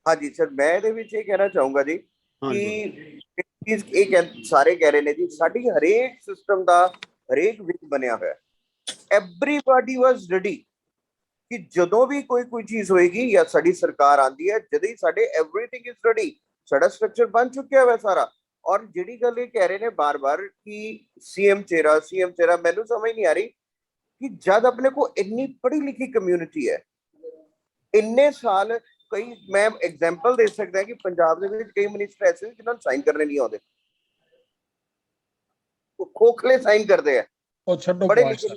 ਹਾਂਜੀ ਸਰ, ਮੈਂ ਇਹਦੇ ਵਿੱਚ ਇਹ ਕਹਿਣਾ ਚਾਹੂੰਗਾ ਜੀ ਕਿ ਸਾਰੇ ਕਹਿ ਰਹੇ ਨੇ ਜੀ ਸਾਡੀ ਹਰੇਕ ਸਿਸਟਮ ਦਾ ਹਰੇਕ ਵਿੱਚ ਬਣਿਆ ਹੋਇਆ, ਐਵਰੀਬਾਡੀ ਵਾਸ ਰੈਡੀ ਕਿ ਜਦੋਂ ਵੀ ਕੋਈ ਚੀਜ਼ ਹੋਏਗੀ ਜਾਂ ਸਾਡੀ ਸਰਕਾਰ ਆਂਦੀ ਹੈ, ਜਦੋਂ ਹੀ ਸਾਡੇ ਐਵਰੀਥਿੰਗ ਇਜ਼ ਰੈਡੀ, ਸਾਡਾ ਸਟਰਕਚਰ ਬਣ ਚੁੱਕਿਆ ਹੋਇਆ ਸਾਰਾ। ਔਰ ਜਿਹੜੀ ਗੱਲ ਇਹ ਕਹਿ ਰਹੇ ਨੇ ਬਾਰ-ਬਾਰ ਕਿ ਸੀਐਮ ਚਿਹਰਾ, ਮੈਨੂੰ ਸਮਝ ਨਹੀਂ ਆ ਰਹੀ ਕਿ ਜਦ ਆਪਣੇ ਕੋ ਇੰਨੀ ਪੜ੍ਹੀ ਲਿਖੀ ਕਮਿਊਨਿਟੀ ਹੈ, ਇੰਨੇ ਸਾਲ ਕਈ, ਮੈਂ ਐਗਜ਼ਾਮਪਲ ਦੇ ਸਕਦਾ ਕਿ ਪੰਜਾਬ ਦੇ ਵਿੱਚ ਕਈ ਮਿਨਿਸਟਰ ਐਸੇ ਜਿਨ੍ਹਾਂ ਨੂੰ ਸਾਈਨ ਕਰਨੇ ਨਹੀਂ ਆਉਂਦੇ, ਉਹ ਖੋਖਲੇ ਸਾਈਨ ਕਰਦੇ ਆ, ਉਹ ਛੱਡੋ ਪੜ੍ਹੇ ਲਿਖੇ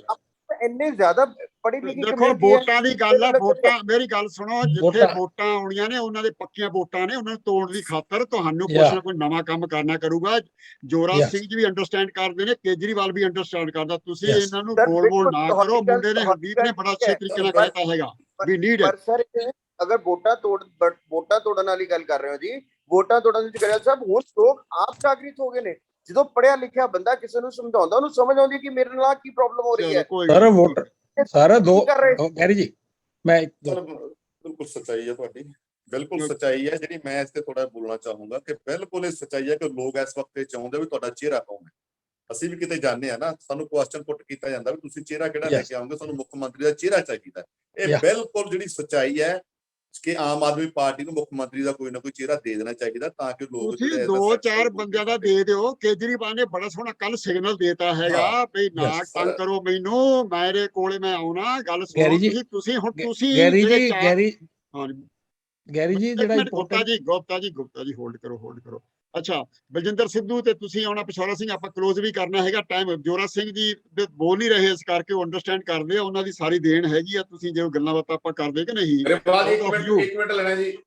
ਇੰਨੇ ਜ਼ਿਆਦਾ ਪੜ੍ਹੀ ਲਿਖੀ ਦੇਖੋ ਵੋਟਾਂ ਦੀ ਗੱਲ ਆ, ਵੋਟਾਂ, ਮੇਰੀ ਗੱਲ ਸੁਣੋ, ਜਿੱਥੇ ਵੋਟਾਂ ਆਉਣੀਆਂ ਨੇ ਉਹਨਾਂ ਦੇ ਪੱਕੀਆਂ ਵੋਟਾਂ ਨੇ, ਉਹਨਾਂ ਨੂੰ ਤੋੜਨ ਦੀ ਖਾਤਰ ਤੁਹਾਨੂੰ ਕੁਛ ਨਾ ਕੋਈ ਨਵਾਂ ਕੰਮ ਕਰਨਾ ਕਰੂਗਾ। ਜੋਰਾ ਸਿੰਘ ਜੀ ਵੀ ਅੰਡਰਸਟੈਂਡ ਕਰਦੇ ਨੇ, ਕੇਜਰੀਵਾਲ ਵੀ ਅੰਡਰਸਟੈਂਡ ਕਰਦਾ, ਤੁਸੀਂ ਇਹਨਾਂ ਨੂੰ ਬੋਲ ਨਾ ਕਰੋ। ਮੁੰਡੇ ਨੇ, ਹਰਦੀਪ ਨੇ ਬੜਾ ਅੱਛੇ ਤਰੀਕੇ ਨਾਲ ਕਹਿਤਾ ਹੈਗਾ ਵੀ ਨੀਡ ਹੈ। ਸਰ ਅਗਰ ਵੋਟਾਂ ਤੋੜਨ ਵਾਲੀ ਗੱਲ ਕਰ ਰਹੇ ਹੋ ਜੀ, ਵੋਟਾਂ ਤੋੜਨ ਦੀ ਗੱਲ ਸਭ ਹੁਣ ਲੋਕ ਆਪ ਜਾਗਰਿਤ ਹੋ ਗਏ ਨੇ। ਜਦੋਂ ਪੜਿਆ ਲਿਖਿਆ ਬੰਦਾ ਕਿਸੇ ਨੂੰ ਸਮਝਾਉਂਦਾ, ਉਹਨੂੰ ਸਮਝ ਆਉਂਦੀ ਕਿ ਮੇਰੇ ਨਾਲ ਕੀ ਪ੍ਰੋਬਲਮ ਹੋ ਰਹੀ ਹੈ। ਸਰ ਵੋਟ ਸਾਰਾ ਦੋ ਗੈਰੀ ਜੀ, ਮੈਂ ਬਿਲਕੁਲ ਸੱਚਾਈ ਹੈ ਤੁਹਾਡੀ, ਬਿਲਕੁਲ ਸੱਚਾਈ ਹੈ। ਜਿਹੜੀ ਮੈਂ ਇਸ ਤੇ ਥੋੜਾ ਬੋਲਣਾ ਚਾਹੂੰਗਾ ਕਿ ਬਿਲਕੁਲ ਇਹ ਸੱਚਾਈ ਹੈ ਕਿ ਲੋਕ ਇਸ ਵਕਤ ਇਹ ਚਾਹੁੰਦੇ ਵੀ ਤੁਹਾਡਾ ਚਿਹਰਾ ਕੌਣ ਹੈ। ਅਸੀਂ ਵੀ ਕਿਤੇ ਜਾਂਦੇ ਆ ਨਾ, ਸਾਨੂੰ ਕੁਐਸਚਨ ਪੁੱਟ ਕੀਤਾ ਜਾਂਦਾ ਵੀ ਤੁਸੀਂ ਚਿਹਰਾ ਕਿਹੜਾ ਲੈ ਕੇ ਆਓਗੇ, ਸਾਨੂੰ ਮੁੱਖ ਮੰਤਰੀ ਦਾ ਚਿਹਰਾ ਚਾਹੀਦਾ। ਇਹ ਬਿਲਕੁਲ ਜਿਹੜੀ ਸੱਚਾਈ ਹੈ ਕਿ ਆਮ ਆਦਮੀ ਪਾਰਟੀ ਨੂੰ ਮੁੱਖ ਮੰਤਰੀ ਦਾ ਕੋਈ ਨਾ ਕੋਈ ਚਿਹਰਾ ਦੇ ਦੇਣਾ ਚਾਹੀਦਾ ਤਾਂ ਕਿ ਲੋਕ ਤੁਸੀਂ 2-4 ਬੰਦਿਆਂ ਦਾ ਦੇ ਦਿਓ। ਕੇਜਰੀਵਾਲ ਨੇ ਬੜਾ ਸੋਹਣਾ ਕੱਲ ਸਿਗਨਲ ਦੇਤਾ ਹੈਗਾ ਵੀ ਨਾ ਤੰਗ ਕਰੋ ਮੈਨੂੰ, ਮੇਰੇ ਕੋਲੇ ਮੈਂ ਆਉਣਾ। ਗੱਲ ਸੁਣੋ ਤੁਸੀਂ ਹੁਣ ਤੁਸੀਂ ਗੈਰੀ ਜੀ ਜਿਹੜਾ ਗੁਪਤਾ ਜੀ ਹੋਲਡ ਕਰੋ। ਅੱਛਾ, ਬਲਜਿੰਦਰ ਸਿੱਧੂ ਤੇ ਤੁਸੀਂ ਆਉਣਾ, ਪਿਸ਼ੌਰਾ ਸਿੰਘ ਆਪਾਂ ਕਲੋਜ਼ ਵੀ ਕਰਨਾ ਹੈਗਾ ਟਾਈਮ। ਜੋਰਾ ਸਿੰਘ ਜੀ ਬੋਲ ਨਹੀਂ ਰਹੇ ਇਸ ਕਰਕੇ ਉਹ ਅੰਡਰਸਟੈਂਡ ਕਰਦੇ ਆ, ਉਹਨਾਂ ਦੀ ਸਾਰੀ ਦੇਣ ਹੈਗੀ ਆ। ਤੁਸੀਂ ਜੋ ਗੱਲਾਂ ਬਾਤਾਂ ਆਪਾਂ ਕਰਦੇ ਕਿ ਨਹੀਂ। ਇੱਕ ਮਿੰਟ ਲੈਣਾ ਜੀ।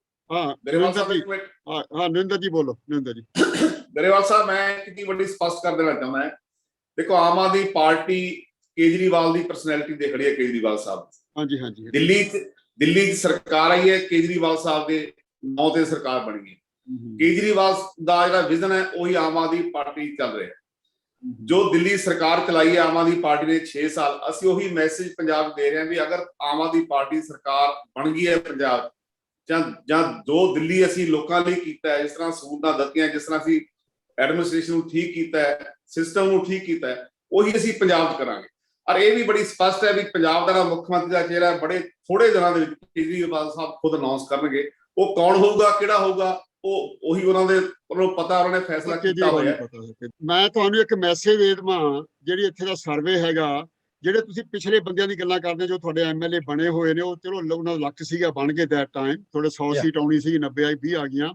ਨਰਿੰਦਰ ਜੀ ਬੋਲੋ। ਨਰਿੰਦਰ ਜੀ। ਗਰੇਵਾਲ ਸਾਹਿਬ, ਮੈਂ ਇੱਕ ਵੱਡੀ ਸਪਸ਼ਟ ਕਰ ਦੇਣਾ ਚਾਹੁੰਦਾ। ਦੇਖੋ, ਆਮ ਆਦਮੀ ਪਾਰਟੀ ਕੇਜਰੀਵਾਲ ਦੀ ਪਰਸਨੈਲਿਟੀ ਦੇਖ ਰਹੀ ਹੈ। ਕੇਜਰੀਵਾਲ ਸਾਹਿਬ ਹਾਂਜੀ ਦਿੱਲੀ ਦੀ ਸਰਕਾਰ ਆਈ ਹੈ, ਕੇਜਰੀਵਾਲ ਸਾਹਿਬ ਦੇ ਨਾਂ ਤੇ ਸਰਕਾਰ ਬਣੀ ਹੈ। ਕੇਜਰੀਵਾਲ ਦਾ ਜਿਹੜਾ ਵਿਜ਼ਨ ਹੈ ਉਹੀ ਆਮ ਆਦਮੀ ਪਾਰਟੀ ਚੱਲ ਰਿਹਾ। ਜੋ ਦਿੱਲੀ ਸਰਕਾਰ ਚਲਾਈ ਹੈ ਆਮ ਆਦਮੀ ਪਾਰਟੀ ਨੇ 6 ਸਾਲ, ਅਸੀਂ ਉਹੀ ਮੈਸੇਜ ਪੰਜਾਬ ਦੇ ਰਹੇ ਹਾਂ ਵੀ ਅਗਰ ਆਮ ਆਦਮੀ ਪਾਰਟੀ ਸਰਕਾਰ ਬਣ ਗਈ ਹੈ ਪੰਜਾਬ ਜਾਂ ਜੋ ਦਿੱਲੀ ਅਸੀਂ ਲੋਕਾਂ ਲਈ ਕੀਤਾ ਹੈ, ਜਿਸ ਤਰ੍ਹਾਂ ਸਹੂਲਤਾਂ ਦਿੱਤੀਆਂ, ਜਿਸ ਤਰ੍ਹਾਂ ਅਸੀਂ ਐਡਮਿਨਿਸਟ੍ਰੇਸ਼ਨ ਨੂੰ ਠੀਕ ਕੀਤਾ ਹੈ, ਸਿਸਟਮ ਨੂੰ ਠੀਕ ਕੀਤਾ ਹੈ, ਉਹੀ ਅਸੀਂ ਪੰਜਾਬ 'ਚ ਕਰਾਂਗੇ। ਔਰ ਇਹ ਵੀ ਬੜੀ ਸਪਸ਼ਟ ਹੈ ਵੀ ਪੰਜਾਬ ਦਾ ਮੁੱਖ ਮੰਤਰੀ ਦਾ ਚਿਹਰਾ ਬੜੇ ਥੋੜੇ ਦਿਨਾਂ ਦੇ ਵਿੱਚ ਕੇਜਰੀਵਾਲ ਸਾਹਿਬ ਖੁਦ ਅਨਾਉਂਸ ਕਰਨਗੇ। ਉਹ ਕੌਣ ਹੋਊਗਾ, ਕਿਹੜਾ ਹੋਊਗਾ, ਉਹੀ ਉਹਨਾਂ ਨੂੰ ਪਤਾ, ਉਹਨਾਂ ਨੇ ਫੈਸਲਾ ਕੀਤਾ ਹੋਇਆ। ਮੈਂ ਤੁਹਾਨੂੰ ਇੱਕ ਮੈਸੇਜ ਦੇ ਦੇਵਾਂ, ਜਿਹੜੀ ਇੱਥੇ ਦਾ ਸਰਵੇ ਹੈਗਾ, ਜਿਹੜੇ ਤੁਸੀਂ ਪਿਛਲੇ ਬੰਦਿਆਂ ਦੀ ਗੱਲਾਂ ਕਰਦੇ ਜੋ ਤੁਹਾਡੇ ਐਮਐਲਏ ਬਣੇ ਹੋਏ ਨੇ, ਉਹ ਚਲੋ ਉਹਨਾਂ ਦਾ ਲੱਕ ਸੀਗਾ ਬਣ ਕੇ ਦੈਟ ਟਾਈਮ, ਥੋੜੇ 100 ਸੀਟ ਆਉਣੀ ਸੀ, 90 20 ਆ ਗਈਆਂ।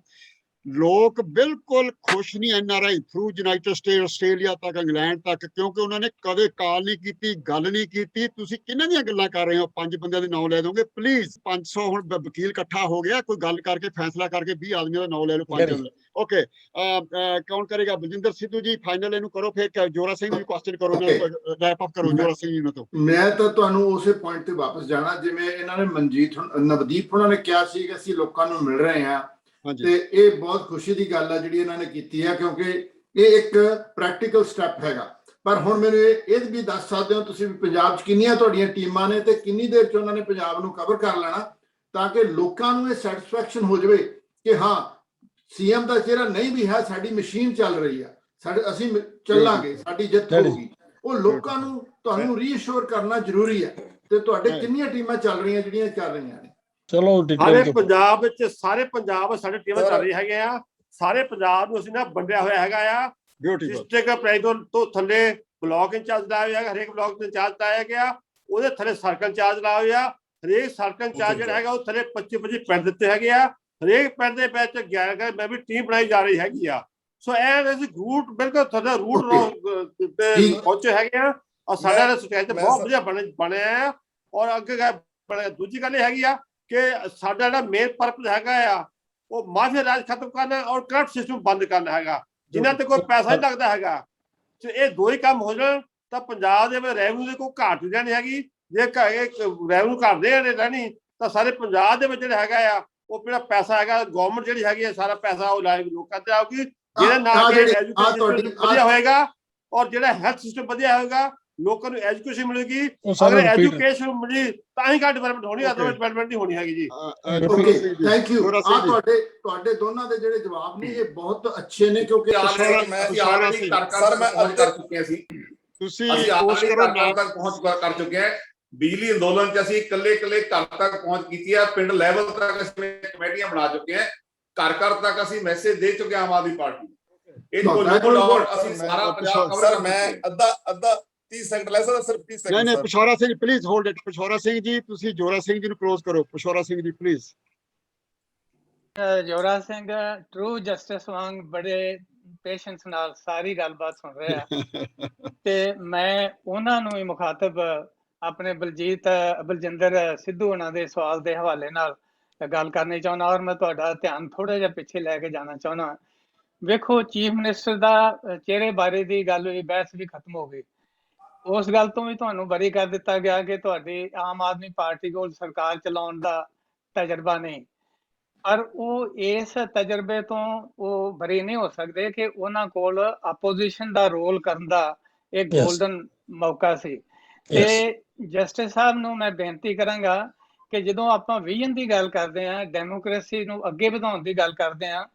ਲੋਕ ਬਿਲਕੁਲ ਖੁਸ਼ ਨਹੀਂ NRI through United state, Australia ਤੱਕ, ਇੰਗਲੈਂਡ ਤੱਕ, ਕਿਉਂਕਿ ਉਹਨਾਂ ਨੇ ਕਦੇ ਕਾਲ ਨਹੀਂ ਕੀਤੀ, ਗੱਲ ਨਹੀਂ ਕੀਤੀ। ਤੁਸੀਂ ਕਿਹਨਾਂ ਦੀਆਂ ਗੱਲਾਂ ਕਰ ਰਹੇ ਹੋ? 5 ਬੰਦਿਆਂ ਦੇ ਨਾਂ ਲੈ ਦੋਗੇ ਪਲੀਜ਼। 500 ਹੁਣ ਵਕੀਲ ਇਕੱਠਾ ਹੋ ਗਿਆ, ਕੋਈ ਗੱਲ ਕਰਕੇ ਫੈਸਲਾ ਕਰਕੇ 20 ਆਦਮੀਆਂ ਦਾ ਨਾਂ ਲੈ ਲਓ, 5। ਓਕੇ, ਕੌਣ ਕਰੇਗਾ? ਬਲਜਿੰਦਰ ਸਿੱਧੂ ਜੀ ਫਾਈਨਲ ਇਹਨੂੰ ਕਰੋ, ਫਿਰ ਜੋਰਾ ਸਿੰਘ ਜੀ ਕੁਐਸਚਨ ਕਰੋ, ਰੈਪ ਅਪ ਕਰੋ ਜੋਰਾ ਸਿੰਘ ਜੀ ਨੂੰ। ਮੈਂ ਤਾਂ ਤੁਹਾਨੂੰ ਉਸੇ ਪੁਆਇੰਟ ਤੇ ਵਾਪਸ ਜਾਣਾ, ਜਿਵੇਂ ਇਹਨਾਂ ਨੇ ਨਵਦੀਪ ਉਹਨਾਂ ਨੇ ਕਿਹਾ ਸੀ ਕਿ ਅਸੀਂ ਲੋਕਾਂ ਨੂੰ ਮਿਲ ਰਹੇ ਹਾਂ, ਤੇ ਇਹ ਬਹੁਤ ਖੁਸ਼ੀ ਦੀ ਗੱਲ ਹੈ ਜਿਹੜੀ ਇਹਨਾਂ ਨੇ ਕੀਤੀ ਹੈ, ਕਿਉਂਕਿ ਇਹ ਇੱਕ ਪ੍ਰੈਕਟੀਕਲ ਸਟੈਪ ਹੈਗਾ। ਪਰ ਹੁਣ ਮੈਨੂੰ ਇਹ ਵੀ ਦੱਸ ਸਕਦੇ ਹੋ ਤੁਸੀਂ ਵੀ ਪੰਜਾਬ 'ਚ ਕਿੰਨੀਆਂ ਤੁਹਾਡੀਆਂ ਟੀਮਾਂ ਨੇ ਤੇ ਕਿੰਨੀ ਦੇਰ 'ਚ ਉਹਨਾਂ ਨੇ ਪੰਜਾਬ ਨੂੰ ਕਵਰ ਕਰ ਲੈਣਾ, ਤਾਂ ਕਿ ਲੋਕਾਂ ਨੂੰ ਇਹ ਸੈਟੀਸਫੈਕਸ਼ਨ ਹੋ ਜਾਵੇ ਕਿ ਹਾਂ ਸੀਐਮ ਦਾ ਚਿਹਰਾ ਨਹੀਂ ਵੀ ਹੈ, ਸਾਡੀ ਮਸ਼ੀਨ ਚੱਲ ਰਹੀ ਆ, ਅਸੀਂ ਚੱਲਾਂਗੇ, ਸਾਡੀ ਜਿੱਤ ਹੋਊਗੀ। ਉਹ ਲੋਕਾਂ ਨੂੰ ਤੁਹਾਨੂੰ ਰੀਅਸ਼ੋਰ ਕਰਨਾ ਜ਼ਰੂਰੀ ਹੈ। ਤੇ ਤੁਹਾਡੇ ਕਿੰਨੀਆਂ ਟੀਮਾਂ ਚੱਲ ਰਹੀਆਂ ਜਿਹੜੀਆਂ ਚੱਲ ਰਹੀਆਂ ਨੇ? ਚਲੋ ਸਾਰੇ ਪੰਜਾਬ ਵਿੱਚ ਸਾਡੇ ਟੀਮਾਂ ਚੱਲ ਰਹੀ ਹੈਗੇ ਆ। ਸਾਰੇ ਪੰਜਾਬ ਨੂੰ ਅਸੀਂ ਨਾ ਵੰਡਿਆ ਹੋਇਆ ਹੈਗਾ ਆ। ਡਿਸਟ੍ਰਿਕਟ ਪ੍ਰੈਜ਼ੀਡੈਂਟ ਤੋਂ ਥੱਲੇ ਬਲਾਕ ਇੰਚਾਰਜ ਲਾਇਆ ਹੋਇਆ, ਹਰੇਕ ਬਲਾਕ ਦੇ ਇੰਚਾਰਜ ਲਾਇਆ ਗਿਆ, ਉਹਦੇ ਥੱਲੇ ਸਰਕਲ ਇੰਚਾਰਜ ਲਾਇਆ ਹੋਇਆ। ਹਰੇਕ ਸਰਕਲ ਇੰਚਾਰਜ ਜਿਹੜਾ ਹੈਗਾ ਉਹ ਥੱਲੇ 25 ਪਿੰਡ ਦਿੱਤੇ ਹੈਗੇ ਆ। ਹਰੇਕ ਪਿੰਡ ਦੇ ਵਿੱਚ 11 ਮੈਂ ਵੀ ਟੀਮ ਬਣਾਈ ਜਾ ਰਹੀ ਹੈਗੀ ਆ। ਸੋ ਇਹ ਰੂਟ ਬਿਲਕੁਲ ਥੱਲੇ ਰੂਟ ਤੇ ਪਹੁੰਚੇ ਹੈਗੇ ਆ। ਔਰ ਸਾਡਾ ਸਟੇਜ ਬਹੁਤ ਵਧੀਆ ਬਣਿਆ ਆ। ਔਰ ਅੱਗੇ ਦੂਜੀ ਗੱਲ ਇਹ ਹੈਗੀ ਆ ਕਿ ਸਾਡਾ ਜਿਹੜਾ ਮੇਨ ਪਰਪਸ ਹੈਗਾ ਆ ਉਹ ਮਾਫੀਆ ਰਾਜ ਖਤਮ ਕਰਨਾ ਔਰ ਕਰਪਟ ਸਿਸਟਮ ਬੰਦ ਕਰਨਾ ਹੈਗਾ, ਜਿਨ੍ਹਾਂ ਤੇ ਕੋਈ ਪੈਸਾ ਨਹੀਂ ਲੱਗਦਾ ਹੈਗਾ। ਤੇ ਇਹ ਦੋ ਹੀ ਕੰਮ ਹੋ ਜਾਣ ਤਾਂ ਪੰਜਾਬ ਦੇ ਵਿੱਚ ਰੈਵਨਿਊ ਦੀ ਕੋਈ ਘਾਟ ਨਹੀਂ ਰਹਿਣੀ ਹੈਗੀ। ਜੇ ਰੈਵਨਿਊ ਘਟਦੇ ਰਹਿਣੀ ਤਾਂ ਸਾਰੇ ਪੰਜਾਬ ਦੇ ਵਿੱਚ ਜਿਹੜਾ ਹੈਗਾ ਆ ਉਹ ਜਿਹੜਾ ਪੈਸਾ ਹੈਗਾ, ਗਵਰਨਮੈਂਟ ਜਿਹੜੀ ਹੈਗੀ ਹੈ ਸਾਰਾ ਪੈਸਾ ਉਹ ਲੋਕਾਂ ਤੇ ਆਊਗੀ, ਜਿਹਦੇ ਨਾਲ ਐਜੂਕੇਸ਼ਨ ਵਧੀਆ ਹੋਏਗਾ ਔਰ ਜਿਹੜਾ ਹੈਲਥ ਸਿਸਟਮ ਵਧੀਆ ਹੋਏਗਾ ਲੋਕਾਂ ਨੂੰ ਐਜੂਕੇਸ਼ਨ ਮਿਲੇਗੀ। ਉਹ ਸਾਰਾ ਅਗਰ repeat ਐਜੂਕੇਸ਼ਨ ਮਿਲੀ ਤਾਂ ਹੀ ਡਿਵੈਲਪਮੈਂਟ ਹੋਣੀ, ਅਦਰਵਾਈਜ਼ ਡਿਵੈਲਪਮੈਂਟ ਨਹੀਂ ਹੋਣੀ ਹੈਗੀ ਜੀ। Okay thank you. ਤੁਹਾਡੇ ਦੋਨਾਂ ਦੇ ਜਿਹੜੇ ਜਵਾਬ ਨੇ ਇਹ ਬਹੁਤ ਅੱਛੇ ਨੇ, ਕਿਉਂਕਿ ਅਸੀਂ ਆਲਰੇਡੀ ਪਹੁੰਚ ਕਰ ਚੁੱਕੇ ਸੀ, ਤੁਸੀਂ ਅਸੀਂ ਆਲਰੇਡੀ ਘਰ ਤੱਕ ਪਹੁੰਚ ਕਰ ਚੁੱਕੇ ਹਾਂ। ਬਿਜਲੀ ਅੰਦੋਲਨ ਚ ਅਸੀਂ ਇਕੱਲੇ ਘਰ ਤੱਕ ਪਹੁੰਚ ਕੀਤੀ ਹੈ, ਪਿੰਡ ਲੈਵਲ ਤੱਕ ਅਸੀਂ ਕਮੇਟੀਆਂ ਬਣਾ ਚੁੱਕੇ ਹਾਂ, ਘਰ ਤੱਕ ਅਸੀਂ ਮੈਸੇਜ ਦੇ ਚੁੱਕੇ ਹਾਂ ਆਮ ਆਦਮੀ ਪਾਰਟੀ। ਇਹ ਕੋਈ ਡਾਊਟ ਅਸੀਂ ਸਾਰਾ ਪੰਜਾਬ ਕਵਰ ਸਰ ਮੈਂ ਅੱਧਾ 30 ਸੈਕਿੰਡ ਲੈ ਸਕਦਾ, ਸਿਰਫ 30 ਸੈਕਿੰਡ। ਨਹੀਂ Pishaura Singh please hold it. Pishaura Singh ji ਤੁਸੀਂ ਜੋਰਾ ਸਿੰਘ ਜੀ ਨੂੰ ਕਲੋਜ਼ ਕਰੋ। Pishaura Singh ji please. Jora Singh true justice ਵਾਂਗ ਬੜੇ ਪੇਸ਼ੈਂਸ ਨਾਲ ਸਾਰੀ ਗੱਲਬਾਤ ਸੁਣ ਰਿਹਾ ਤੇ ਮੈਂ ਉਹਨਾਂ ਨੂੰ ਹੀ ਮੁਖਾਤਬ ਆਪਣੇ ਬਲਜਿੰਦਰ ਸਿੱਧੂ ਉਹਨਾਂ ਦੇ ਸਵਾਲ ਦੇ ਹਵਾਲੇ ਨਾਲ ਗੱਲ ਕਰਨੀ ਚਾਹੁੰਦਾ, ਔਰ ਮੈਂ ਤੁਹਾਡਾ ਧਿਆਨ ਥੋੜਾ ਜਿਹਾ ਪਿੱਛੇ ਲੈ ਕੇ ਜਾਣਾ ਚਾਹੁੰਦਾ। ਵੇਖੋ ਚੀਫ ਮਿਨਿਸਟਰ ਦਾ ਚਿਹਰੇ ਬਾਰੇ ਦੀ ਗੱਲ ਹੋਈ, ਬਹਿਸ ਵੀ ਖਤਮ ਹੋ ਗਈ। ਉਸ ਗੱਲ ਤੋਂ ਵੀ ਤੁਹਾਨੂੰ ਬਰੀ ਕਰ ਦਿੱਤਾ ਗਿਆ ਕਿ ਤੁਹਾਡੀ ਆਮ ਆਦਮੀ ਪਾਰਟੀ ਕੋਲ ਸਰਕਾਰ ਚਲਾਉਣ ਦਾ ਤਜਰਬਾ ਨਹੀਂ, ਪਰ ਉਹ ਇਸ ਤਜਰਬੇ ਤੋਂ ਉਹ ਬਰੀ ਨਹੀਂ ਹੋ ਸਕਦੇ ਕਿ ਉਹਨਾਂ ਕੋਲ ਆਪੋਜੀਸ਼ਨ ਦਾ ਰੋਲ ਕਰਨ ਦਾ ਇੱਕ ਗੋਲਡਨ ਮੌਕਾ ਸੀ। ਤੇ ਜਸਟਿਸ ਸਾਹਿਬ ਨੂੰ ਮੈਂ ਬੇਨਤੀ ਕਰਾਂਗਾ ਕਿ ਜਦੋਂ ਆਪਾਂ ਵਿਜ਼ਨ ਦੀ ਗੱਲ ਕਰਦੇ ਹਾਂ, ਡੈਮੋਕ੍ਰੇਸੀ ਨੂੰ ਅੱਗੇ ਵਧਾਉਣ ਦੀ ਗੱਲ ਕਰਦੇ ਹਾਂ,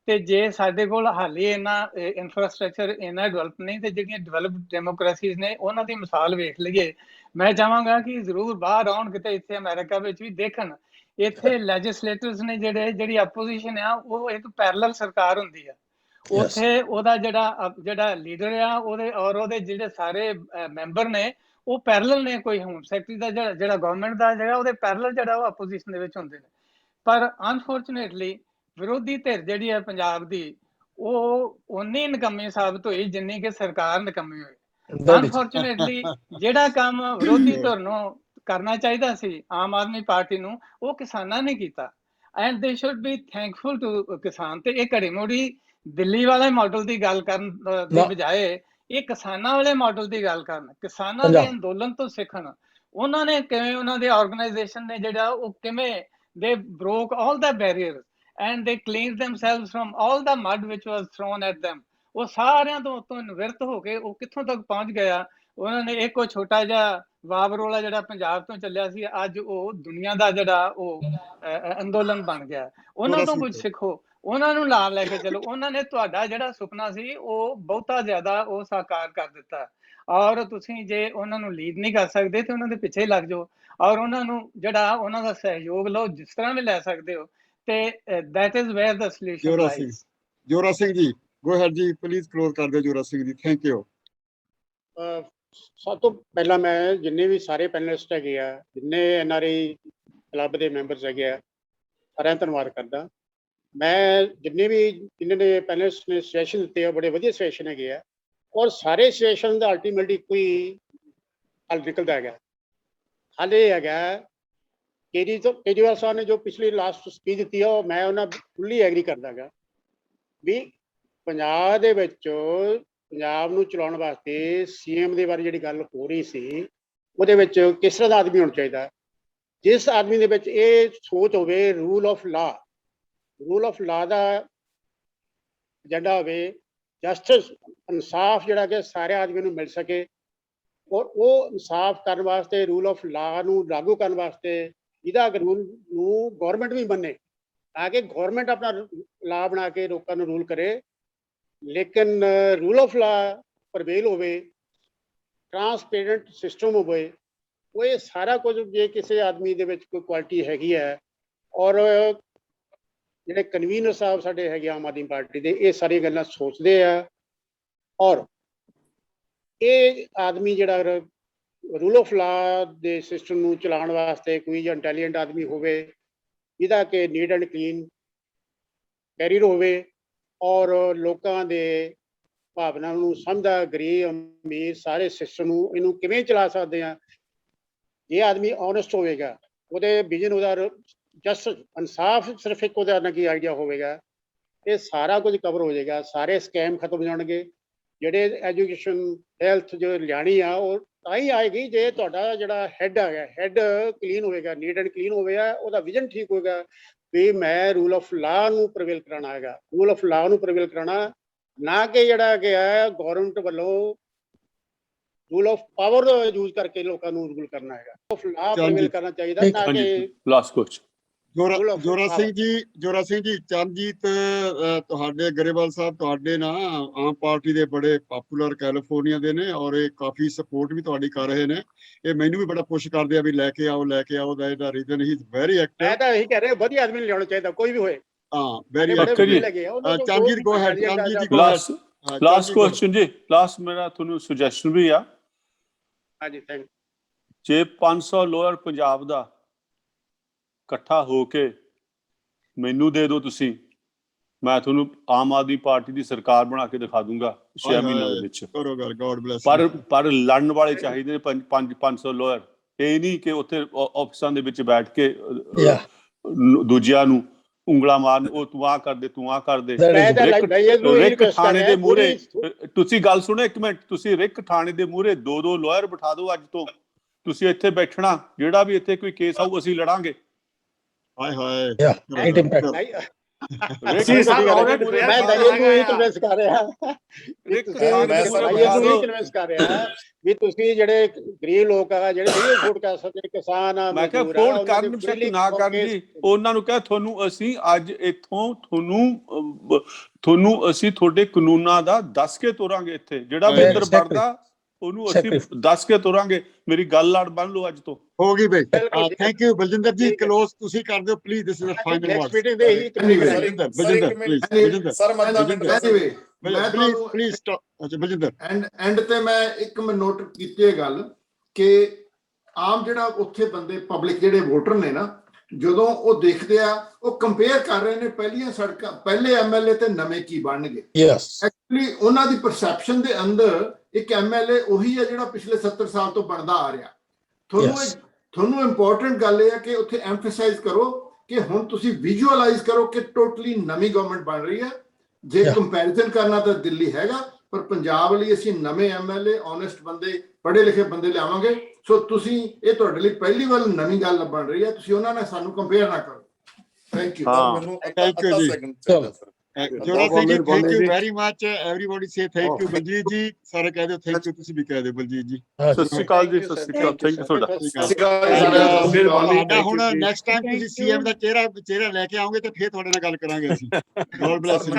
ਤੇ ਜੇ ਸਾਡੇ ਕੋਲ ਹਾਲੇ ਇੰਨਾ ਇਨਫਰਾਸਟ੍ਰਕਚਰ ਇੰਨਾ ਡਿਵੈਲਪ ਨਹੀਂ, ਤੇ ਜਿਹੜੀਆਂ ਡਿਵੈਲਪਡ ਡੈਮੋਕ੍ਰੇਸੀਜ਼ ਨੇ ਉਹਨਾਂ ਦੀ ਮਿਸਾਲ ਵੇਖ ਲਈਏ। ਮੈਂ ਚਾਹਾਂਗਾ ਕਿ ਜ਼ਰੂਰ ਬਾਹਰ ਆਉਣ, ਕਿਤੇ ਇੱਥੇ ਅਮਰੀਕਾ ਵਿੱਚ ਵੀ ਦੇਖਣ, ਇੱਥੇ ਲੈਜਿਸਲੇਟਰਸ ਨੇ ਜਿਹੜੀ ਆਪੋਜੀਸ਼ਨ ਆ ਉਹ ਇੱਕ ਪੈਰਲਲ ਸਰਕਾਰ ਹੁੰਦੀ ਆ। ਉੱਥੇ ਉਹਦਾ ਜਿਹੜਾ ਲੀਡਰ ਆ ਉਹਦੇ ਜਿਹੜੇ ਸਾਰੇ ਮੈਂਬਰ ਨੇ ਉਹ ਪੈਰਲਲ ਨੇ। ਕੋਈ ਹੋਮ ਸੈਕਟਰੀ ਦਾ ਜਿਹੜਾ ਗਵਰਨਮੈਂਟ ਦਾ ਉਹਦੇ ਪੈਰਲਲ ਜਿਹੜਾ ਉਹ ਆਪੋਜੀਸ਼ਨ ਦੇ ਵਿੱਚ ਹੁੰਦੇ ਨੇ। ਪਰ ਅਨਫੋਰਚੂਨੇਟਲੀ ਵਿਰੋਧੀ ਧਿਰ ਜਿਹੜੀ ਹੈ ਪੰਜਾਬ ਦੀ ਉਹ ਉਨੀ ਨਿਕੰਮੀ ਸਾਬਤ ਹੋਈ ਜਿੰਨੀ ਕਿ ਸਰਕਾਰ ਨਿਕੰਮੀ ਹੋਈ। ਅਨਫੋਰਚੂਨੇਟਲੀ ਜਿਹੜਾ ਕੰਮ ਵਿਰੋਧੀ ਧਿਰ ਨੂੰ ਕਰਨਾ ਚਾਹੀਦਾ ਸੀ ਆਮ ਆਦਮੀ ਪਾਰਟੀ ਨੂੰ, ਉਹ ਕਿਸਾਨਾਂ ਨੇ ਕੀਤਾ। ਐਂਡ ਦੇ ਸ਼ੁੱਡ ਬੀ ਥੈਂਕਫੁਲ ਟੂ ਕਿਸਾਨ। ਤੇ ਇਹ ਘੜੀ ਮੋੜੀ ਦਿੱਲੀ ਵਾਲੇ ਮਾਡਲ ਦੀ ਗੱਲ ਕਰਨ ਦੀ ਬਜਾਏ ਇਹ ਕਿਸਾਨਾਂ ਵਾਲੇ ਮਾਡਲ ਦੀ ਗੱਲ ਕਰਨ, ਕਿਸਾਨਾਂ ਦੇ ਅੰਦੋਲਨ ਤੋਂ ਸਿੱਖਣ। ਉਹਨਾਂ ਨੇ ਕਿਵੇਂ, ਉਹਨਾਂ ਦੇ ਆਰਗੇਨਾਈਜੇਸ਼ਨ ਨੇ ਜਿਹੜਾ ਉਹ ਕਿਵੇਂ they broke all the barriers and they cleaned themselves from all the mud which was thrown at them। ਉਹ ਸਾਰਿਆਂ ਤੋਂ ਉੱਤੋਂ ਨਿਵਰਤ ਹੋ ਕੇ ਉਹ ਕਿੱਥੋਂ ਤੱਕ ਪਹੁੰਚ ਗਿਆ। ਉਹਨਾਂ ਨੇ ਇੱਕ ਛੋਟਾ ਜਿਹਾ ਵਾਵਰੋਲਾ ਜਿਹੜਾ ਪੰਜਾਬ ਤੋਂ ਚੱਲਿਆ ਸੀ, ਅੱਜ ਉਹ ਦੁਨੀਆ ਦਾ ਜਿਹੜਾ ਉਹ ਅੰਦੋਲਨ ਬਣ ਗਿਆ। ਉਹਨਾਂ ਤੋਂ ਕੁਝ ਸਿੱਖੋ, ਉਹਨਾਂ ਨੂੰ ਨਾਲ ਲੈ ਕੇ ਚਲੋ। ਉਹਨਾਂ ਨੇ ਤੁਹਾਡਾ ਜਿਹੜਾ ਸੁਪਨਾ ਸੀ ਉਹ ਬਹੁਤਾ ਜ਼ਿਆਦਾ ਉਹ ਸਾਕਾਰ ਕਰ ਦਿੱਤਾ। ਔਰ ਤੁਸੀਂ ਜੇ ਉਹਨਾਂ ਨੂੰ ਲੀਡ ਨਹੀਂ ਕਰ ਸਕਦੇ ਤੇ ਉਹਨਾਂ ਦੇ ਪਿੱਛੇ ਲੱਗ ਜਾਓ, ਔਰ ਉਹਨਾਂ ਨੂੰ ਜਿਹੜਾ ਉਹਨਾਂ ਦਾ ਸਹਿਯੋਗ ਲਓ ਜਿਸ ਤਰ੍ਹਾਂ ਵੀ ਲੈ ਸਕਦੇ ਹੋ। ਤੇ that is where the solution lies। ਜੋਰਾ ਸਿੰਘ ਜੀ ਗੋ ਹੈਡ ਜੀ, ਪਲੀਜ਼ ਕਲੋਜ਼ ਕਰ ਦਿਓ ਜੋਰਾ ਸਿੰਘ ਜੀ। Thank you. ਸਭ ਤੋਂ ਪਹਿਲਾਂ ਮੈਂ ਜਿੰਨੇ ਵੀ ਸਾਰੇ ਪੈਨਲਿਸਟ ਹੈਗੇ ਆ, ਜਿੰਨੇ NRI ਕਲੱਬ ਦੇ ਮੈਂਬਰਸ ਹੈਗੇ ਆ, ਸਾਰਿਆਂ ਦਾ ਧੰਨਵਾਦ ਕਰਦਾ। ਮੈਂ ਜਿੰਨੇ ਨੇ ਪੈਨਲਿਸਟ ਨੇ ਸੈਸ਼ਨ ਦਿੱਤੇ ਆ, ਬੜੇ ਵਧੀਆ ਸੈਸ਼ਨ ਹੈਗੇ ਆ, ਔਰ ਸਾਰੇ ਸੈਸ਼ਨ ਦਾ ਅਲਟੀਮੇਟਲੀ ਕੋਈ ਹੱਲ ਨਿਕਲਦਾ ਹੈਗਾ। ਹੱਲ ਇਹ ਹੈਗਾ ਕੇਜਰੀਵਾਲ ਸਾਹਿਬ ਨੇ ਜੋ ਪਿਛਲੀ ਲਾਸਟ ਸਪੀਚ ਦਿੱਤੀ ਆ, ਉਹ ਮੈਂ ਉਹਨਾਂ ਫੁੱਲੀ ਐਗਰੀ ਕਰਦਾ ਹੈਗਾ ਵੀ ਪੰਜਾਬ ਦੇ ਵਿੱਚ ਪੰਜਾਬ ਨੂੰ ਚਲਾਉਣ ਵਾਸਤੇ CM ਦੇ ਬਾਰੇ ਜਿਹੜੀ ਗੱਲ ਹੋ ਰਹੀ ਸੀ, ਉਹਦੇ ਵਿੱਚ ਕਿਸ ਤਰ੍ਹਾਂ ਦਾ ਆਦਮੀ ਹੋਣਾ ਚਾਹੀਦਾ। ਜਿਸ ਆਦਮੀ ਦੇ ਵਿੱਚ ਇਹ ਸੋਚ ਹੋਵੇ rule of law the agenda ਹੋਵੇ, ਜਸਟਿਸ ਇਨਸਾਫ ਜਿਹੜਾ ਕਿ ਸਾਰੇ ਆਦਮੀਆਂ ਨੂੰ ਮਿਲ ਸਕੇ, ਔਰ ਉਹ ਇਨਸਾਫ ਕਰਨ ਵਾਸਤੇ ਰੂਲ ਆਫ ਲਾ ਨੂੰ ਲਾਗੂ ਕਰਨ ਵਾਸਤੇ ਜਿਹਦਾ ਰੂਲ ਨੂੰ ਗਵਰਨਮੈਂਟ ਵੀ ਮੰਨੇ, ਤਾਂ ਕਿ ਗਵਰਨਮੈਂਟ ਆਪਣਾ ਲਾ ਬਣਾ ਕੇ ਲੋਕਾਂ ਨੂੰ ਰੂਲ ਕਰੇ, ਲੇਕਿਨ ਰੂਲ ਆਫ ਲਾ ਪ੍ਰਵੇਲ ਹੋਵੇ, ਟਰਾਂਸਪੇਰੈਂਟ ਸਿਸਟਮ ਹੋਵੇ। ਉਹ ਇਹ ਸਾਰਾ ਕੁਝ ਜੇ ਕਿਸੇ ਆਦਮੀ ਦੇ ਵਿੱਚ ਕੋਈ ਕੁਆਲਿਟੀ ਹੈਗੀ ਹੈ, ਔਰ ਜਿਹੜੇ ਕਨਵੀਨਰ ਸਾਹਿਬ ਸਾਡੇ ਹੈਗੇ ਆਮ ਆਦਮੀ ਪਾਰਟੀ ਦੇ, ਇਹ ਸਾਰੀਆਂ ਗੱਲਾਂ ਸੋਚਦੇ ਆ, ਔਰ ਇਹ ਆਦਮੀ ਜਿਹੜਾ ਰੂਲ ਆਫ ਲਾ ਦੇ ਸਿਸਟਮ ਨੂੰ ਚਲਾਉਣ ਵਾਸਤੇ ਕੋਈ ਜਾਂ ਇੰਟੈਲੀਜੈਂਟ ਆਦਮੀ ਹੋਵੇ, ਜਿਹਦਾ ਕਿ ਨੀਟ ਐਂਡ ਕਲੀਨ ਕੈਰੀਅਰ ਹੋਵੇ, ਔਰ ਲੋਕਾਂ ਦੇ ਭਾਵਨਾ ਨੂੰ ਸਮਝਦਾ, ਗਰੀਬ ਅਮੀਰ ਸਾਰੇ ਸਿਸਟਮ ਨੂੰ ਇਹਨੂੰ ਕਿਵੇਂ ਚਲਾ ਸਕਦੇ ਆ। ਇਹ ਆਦਮੀ ਓਨੈਸਟ ਹੋਵੇਗਾ, ਉਹਦੇ ਵਿਜ਼ਨ, ਉਹਦਾ ਜਸਟਿਸ ਇਨਸਾਫ ਸਿਰਫ ਇੱਕ ਉਹਦਾ ਨਾ ਕੀ ਆਈਡੀਆ ਹੋਵੇਗਾ, ਇਹ ਸਾਰਾ ਕੁਝ ਕਵਰ ਹੋ ਜਾਏਗਾ। ਸਾਰੇ ਸਕੈਮ ਖਤਮ ਹੋ ਜਾਣਗੇ। ਜਿਹੜੇ ਐਜੂਕੇਸ਼ਨ ਹੈਲਥ ਜੋ ਲਿਆਣੀ ਆ ਉਹ ਤਾਂ ਹੀ ਆਏਗੀ ਜੇ ਤੁਹਾਡਾ ਜਿਹੜਾ ਹੈਡ ਹੈਗਾ, ਹੈਡ ਕਲੀਨ ਹੋਵੇਗਾ, ਨੀਟ ਐਂਡ ਕਲੀਨ ਹੋਵੇਗਾ, ਉਹਦਾ ਵਿਜ਼ਨ ਠੀਕ ਹੋਵੇਗਾ ਵੀ ਮੈਂ ਰੂਲ ਆਫ ਲਾ ਨੂੰ ਪ੍ਰਵੇਲ ਕਰਾਉਣਾ ਹੈਗਾ। ਰੂਲ ਆਫ ਲਾ ਨੂੰ ਪ੍ਰਵੇਲ ਕਰਾਉਣਾ, ਨਾ ਕਿ ਜਿਹੜਾ ਕਿ ਹੈ ਗੌਰਮੈਂਟ ਵੱਲੋਂ rule of power the use ਕਰਕੇ ਲੋਕਾਂ ਨੂੰ ਰੂਲ ਕਰਨਾ ਹੈਗਾ, ਆਫ ਲਾ ਪ੍ਰੀਵੇਲ ਕਰਨਾ ਚਾਹੀਦਾ, ਨਾ ਕਿ ਲਾਸਟ ਕੁਐਸਚਨ। ਜੋਰਾ ਸਿੰਘ ਜੀ ਚਰਨਜੀਤ ਤੁਹਾਡੇ ਗਰੇਵਾਲ ਸਾਹਿਬ ਤੁਹਾਡੇ ਨਾ ਆਮ ਪਾਰਟੀ ਦੇ ਬੜੇ ਪਪੂਲਰ ਕੈਲੀਫੋਰਨੀਆ ਦੇ ਨੇ ਔਰ ਇਹ ਕਾਫੀ ਸਪੋਰਟ ਵੀ ਤੁਹਾਡੀ ਕਰ ਰਹੇ ਨੇ। ਇਹ ਮੈਨੂੰ ਵੀ ਬੜਾ ਪੁਸ਼ ਕਰਦੇ ਆ ਵੀ ਲੈ ਕੇ ਆਓ ਦਾ ਇਹਦਾ reason he is very active. ਮੈਂ ਤਾਂ ਇਹੀ ਕਹਿ ਰਿਹਾ ਵਧੀਆ ਆਦਮੀ ਲਿਆਉਣਾ ਚਾਹੀਦਾ ਕੋਈ ਵੀ ਹੋਏ। ਹਾਂ very Charanjit go ahead. Last question ਜੀ, ਲਾਸਟ ਮੇਰਾ ਤੁਹਾਨੂੰ ਸੁਜੈਸ਼ਨ ਵੀ ਆ। ਹਾਂਜੀ ਥੈਂਕ। ਜੇ 500 ਲੋਅਰ ਪੰਜਾਬ ਦਾ ਇਕੱਠਾ ਹੋ ਕੇ ਮੈਨੂੰ ਦੇ ਦਿਓ ਤੁਸੀਂ, ਮੈਂ ਤੁਹਾਨੂੰ ਆਮ ਆਦਮੀ ਪਾਰਟੀ ਦੀ ਸਰਕਾਰ ਬਣਾ ਕੇ ਦਿਖਾ ਦੂੰਗਾ 6 ਮਹੀਨਿਆਂ ਦੇ ਵਿੱਚ। ਪਰ ਲੜਨ ਵਾਲੇ ਚਾਹੀਦੇ ਨੇ 500 ਲੋਅਰ। ਇਹ ਨਹੀਂ ਕਿ ਉੱਥੇ ਆਫਿਸਾਂ ਦੇ ਵਿੱਚ ਬੈਠ ਕੇ ਦੂਜਿਆਂ ਨੂੰ ਉਂਗਲਾਂ ਮਾਰਨ, ਉਹ ਤੂੰ ਆ ਕਰ ਦੇ ਤੂੰ ਆ ਕਰ ਦੇ। ਰਿਕ ਥਾਣੇ ਦੇ ਮੂਹਰੇ ਤੁਸੀਂ ਗੱਲ ਸੁਣੋ ਇੱਕ ਮਿੰਟ, ਤੁਸੀਂ ਰਿਕ ਥਾਣੇ ਦੇ ਮੂਹਰੇ 2 ਲੋਅਰ ਬਿਠਾ ਦਿਓ ਅੱਜ ਤੋਂ। ਤੁਸੀਂ ਇੱਥੇ ਬੈਠਣਾ, ਜਿਹੜਾ ਵੀ ਇੱਥੇ ਕੋਈ ਕੇਸ ਆਊ ਅਸੀਂ ਲੜਾਂਗੇ। ਹਾਏ ਹਾਏ ਵੀ ਤੁਸੀਂ ਜਿਹੜੇ ਗਰੀਬ ਲੋਕ ਆ ਜਿਹੜੇ ਨਹੀਂ ਅਫੋਰਡ ਕਰ ਸਕਦੇ, ਕਿਸਾਨ ਆ, ਮੈਂ ਕਿਹਾ ਅਫੋਰਡ ਕਰਨ ਬੇਸ਼ੱਕ ਨਾ ਕਰਨ ਜੀ, ਉਹਨਾਂ ਨੂੰ ਕਿਹਾ ਤੁਹਾਨੂੰ ਅਸੀਂ ਅੱਜ ਇੱਥੋਂ ਤੁਹਾਨੂੰ ਅਸੀਂ ਤੁਹਾਡੇ ਕਾਨੂੰਨਾਂ ਦਾ ਦੱਸ ਕੇ ਤੋਰਾਂਗੇ। ਇੱਥੇ ਜਿਹੜਾ ਵੀ ਅੰਦਰ ਵੜਦਾ ਉਹਨੂੰ ਅਸੀਂ ਦੱਸ ਕੇ ਤੋਰਾਂਗੇ। ਮੇਰੀ ਗੱਲ ਲੜ ਬੰਨ ਲਓ ਅੱਜ ਤੋਂ। ਹੋ ਗਈ ਬਈ। ਥੈਂਕ ਯੂ ਬਲਜਿੰਦਰ ਜੀ, ਕਲੋਜ਼ ਤੁਸੀਂ ਕਰ ਦਿਓ please. This is the final word. Please stop. ਅੱਛਾ ਬਲਜਿੰਦਰ। ਐਂਡ ਤੇ ਮੈਂ ਇੱਕ ਮੈਂ ਨੋਟ ਕੀਤੀ ਇਹ ਗੱਲ ਕਿ ਆਮ ਜਿਹੜਾ ਉੱਥੇ ਬੰਦੇ ਪਬਲਿਕ ਜਿਹੜੇ ਵੋਟਰ ਨੇ ਨਾ, ਜਦੋਂ ਉਹ ਦੇਖਦੇ ਆ ਉਹ ਕੰਪੇਅਰ ਕਰ ਰਹੇ ਨੇ ਪਹਿਲੀਆਂ ਸੜਕਾਂ, ਪਹਿਲੇ ਐਮਐਲਏ ਤੇ ਨਵੇਂ ਕੀ ਬਣਨਗੇ। ਐਕਚੁਅਲੀ ਉਹਨਾਂ ਦੀ ਪਰਸੈਪਸ਼ਨ ਦੇ ਅੰਦਰ ਇੱਕ ਐਮਐਲਏ ਉਹੀ ਹੈ ਜਿਹੜਾ ਪਿਛਲੇ 70 ਸਾਲ ਤੋਂ ਬਣਦਾ ਆ ਰਿਹਾ। ਤੁਹਾਨੂੰ ਇੰਪੋਰਟੈਂਟ ਗੱਲ ਇਹ ਹੈ ਕਿ ਉੱਥੇ ਐਮਫਸਾਈਜ਼ ਕਰੋ ਕਿ ਹੁਣ ਤੁਸੀਂ ਵਿਜ਼ੂਅਲਾਈਜ਼ ਕਰੋ ਕਿ ਟੋਟਲੀ ਨਵੀਂ ਗਵਰਨਮੈਂਟ ਬਣ ਰਹੀ ਹੈ। ਜੇ ਕੰਪੈਰੀਜ਼ਨ ਕਰਨਾ ਤਾਂ ਦਿੱਲੀ ਹੈਗਾ, ਪਰ ਪੰਜਾਬ ਲਈ ਅਸੀਂ ਨਵੇਂ ਐਮਐਲਏ ਓਨੈਸਟ ਬੰਦੇ, ਪੜ੍ਹੇ ਲਿਖੇ ਬੰਦੇ ਲਿਆਵਾਂਗੇ। ਸੋ ਤੁਸੀਂ ਇਹ ਤੁਹਾਡੇ ਲਈ ਪਹਿਲੀ ਵਾਰ ਨਵੀਂ ਗੱਲ ਬਣ ਰਹੀ ਹੈ, ਤੁਸੀਂ ਉਹਨਾਂ ਨਾਲ ਸਾਨੂੰ ਕੰਪੇਅਰ ਨਾ ਕਰੋ। Thank you. ਥੈਂਕ ਯੂ ਜੀ। Jora Singh ji thank you very much. Everybody say thank you. Baljeet ji ਸਾਰੇ ਕਹਿ ਦਿਓ ਥੈਂਕ ਯੂ, ਤੁਸੀਂ ਵੀ ਕਹਿ ਦਿਓ ਬਲਜੀਤ ਜੀ। ਸਤਿ ਸ਼੍ਰੀ ਅਕਾਲ ਜੀ। ਸਤਿ ਸ਼੍ਰੀ ਅਕਾਲ। ਥੈਂਕ ਯੂ ਤੁਹਾਡਾ। ਹੁਣ ਨੈਕਸਟ ਟਾਈਮ ਤੁਸੀਂ ਸੀਐਮ ਦਾ ਚਿਹਰਾ ਲੈ ਕੇ ਆਓਗੇ ਤੇ ਫਿਰ ਤੁਹਾਡੇ ਨਾਲ ਗੱਲ ਕਰਾਂਗੇ ਅਸੀਂ। God bless you.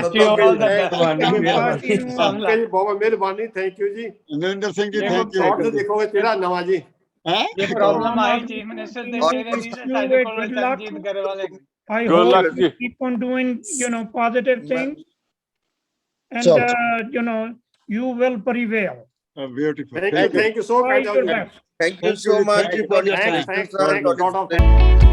ਬਹੁਤ ਮਿਹਰਬਾਨੀ। ਥੈਂਕ ਯੂ ਜੀ। Narendra Singh ji thank you. ਦੇਖੋਗੇ ਚਿਹਰਾ ਨਵਾਂ ਜੀ। ਜੇ ਪ੍ਰੋਬਲਮ ਆਈ ਚੀਫ ਮਿਨਿਸਟਰ ਦੇ ਚਿਹਰੇ ਦੀ ਤੇ ਸਾਡੇ ਕੋਲ Charanjit Grewal. I hope you keep on doing, positive things, and you will prevail. Beautiful. Thank you so much. Thank you so much. Thank you.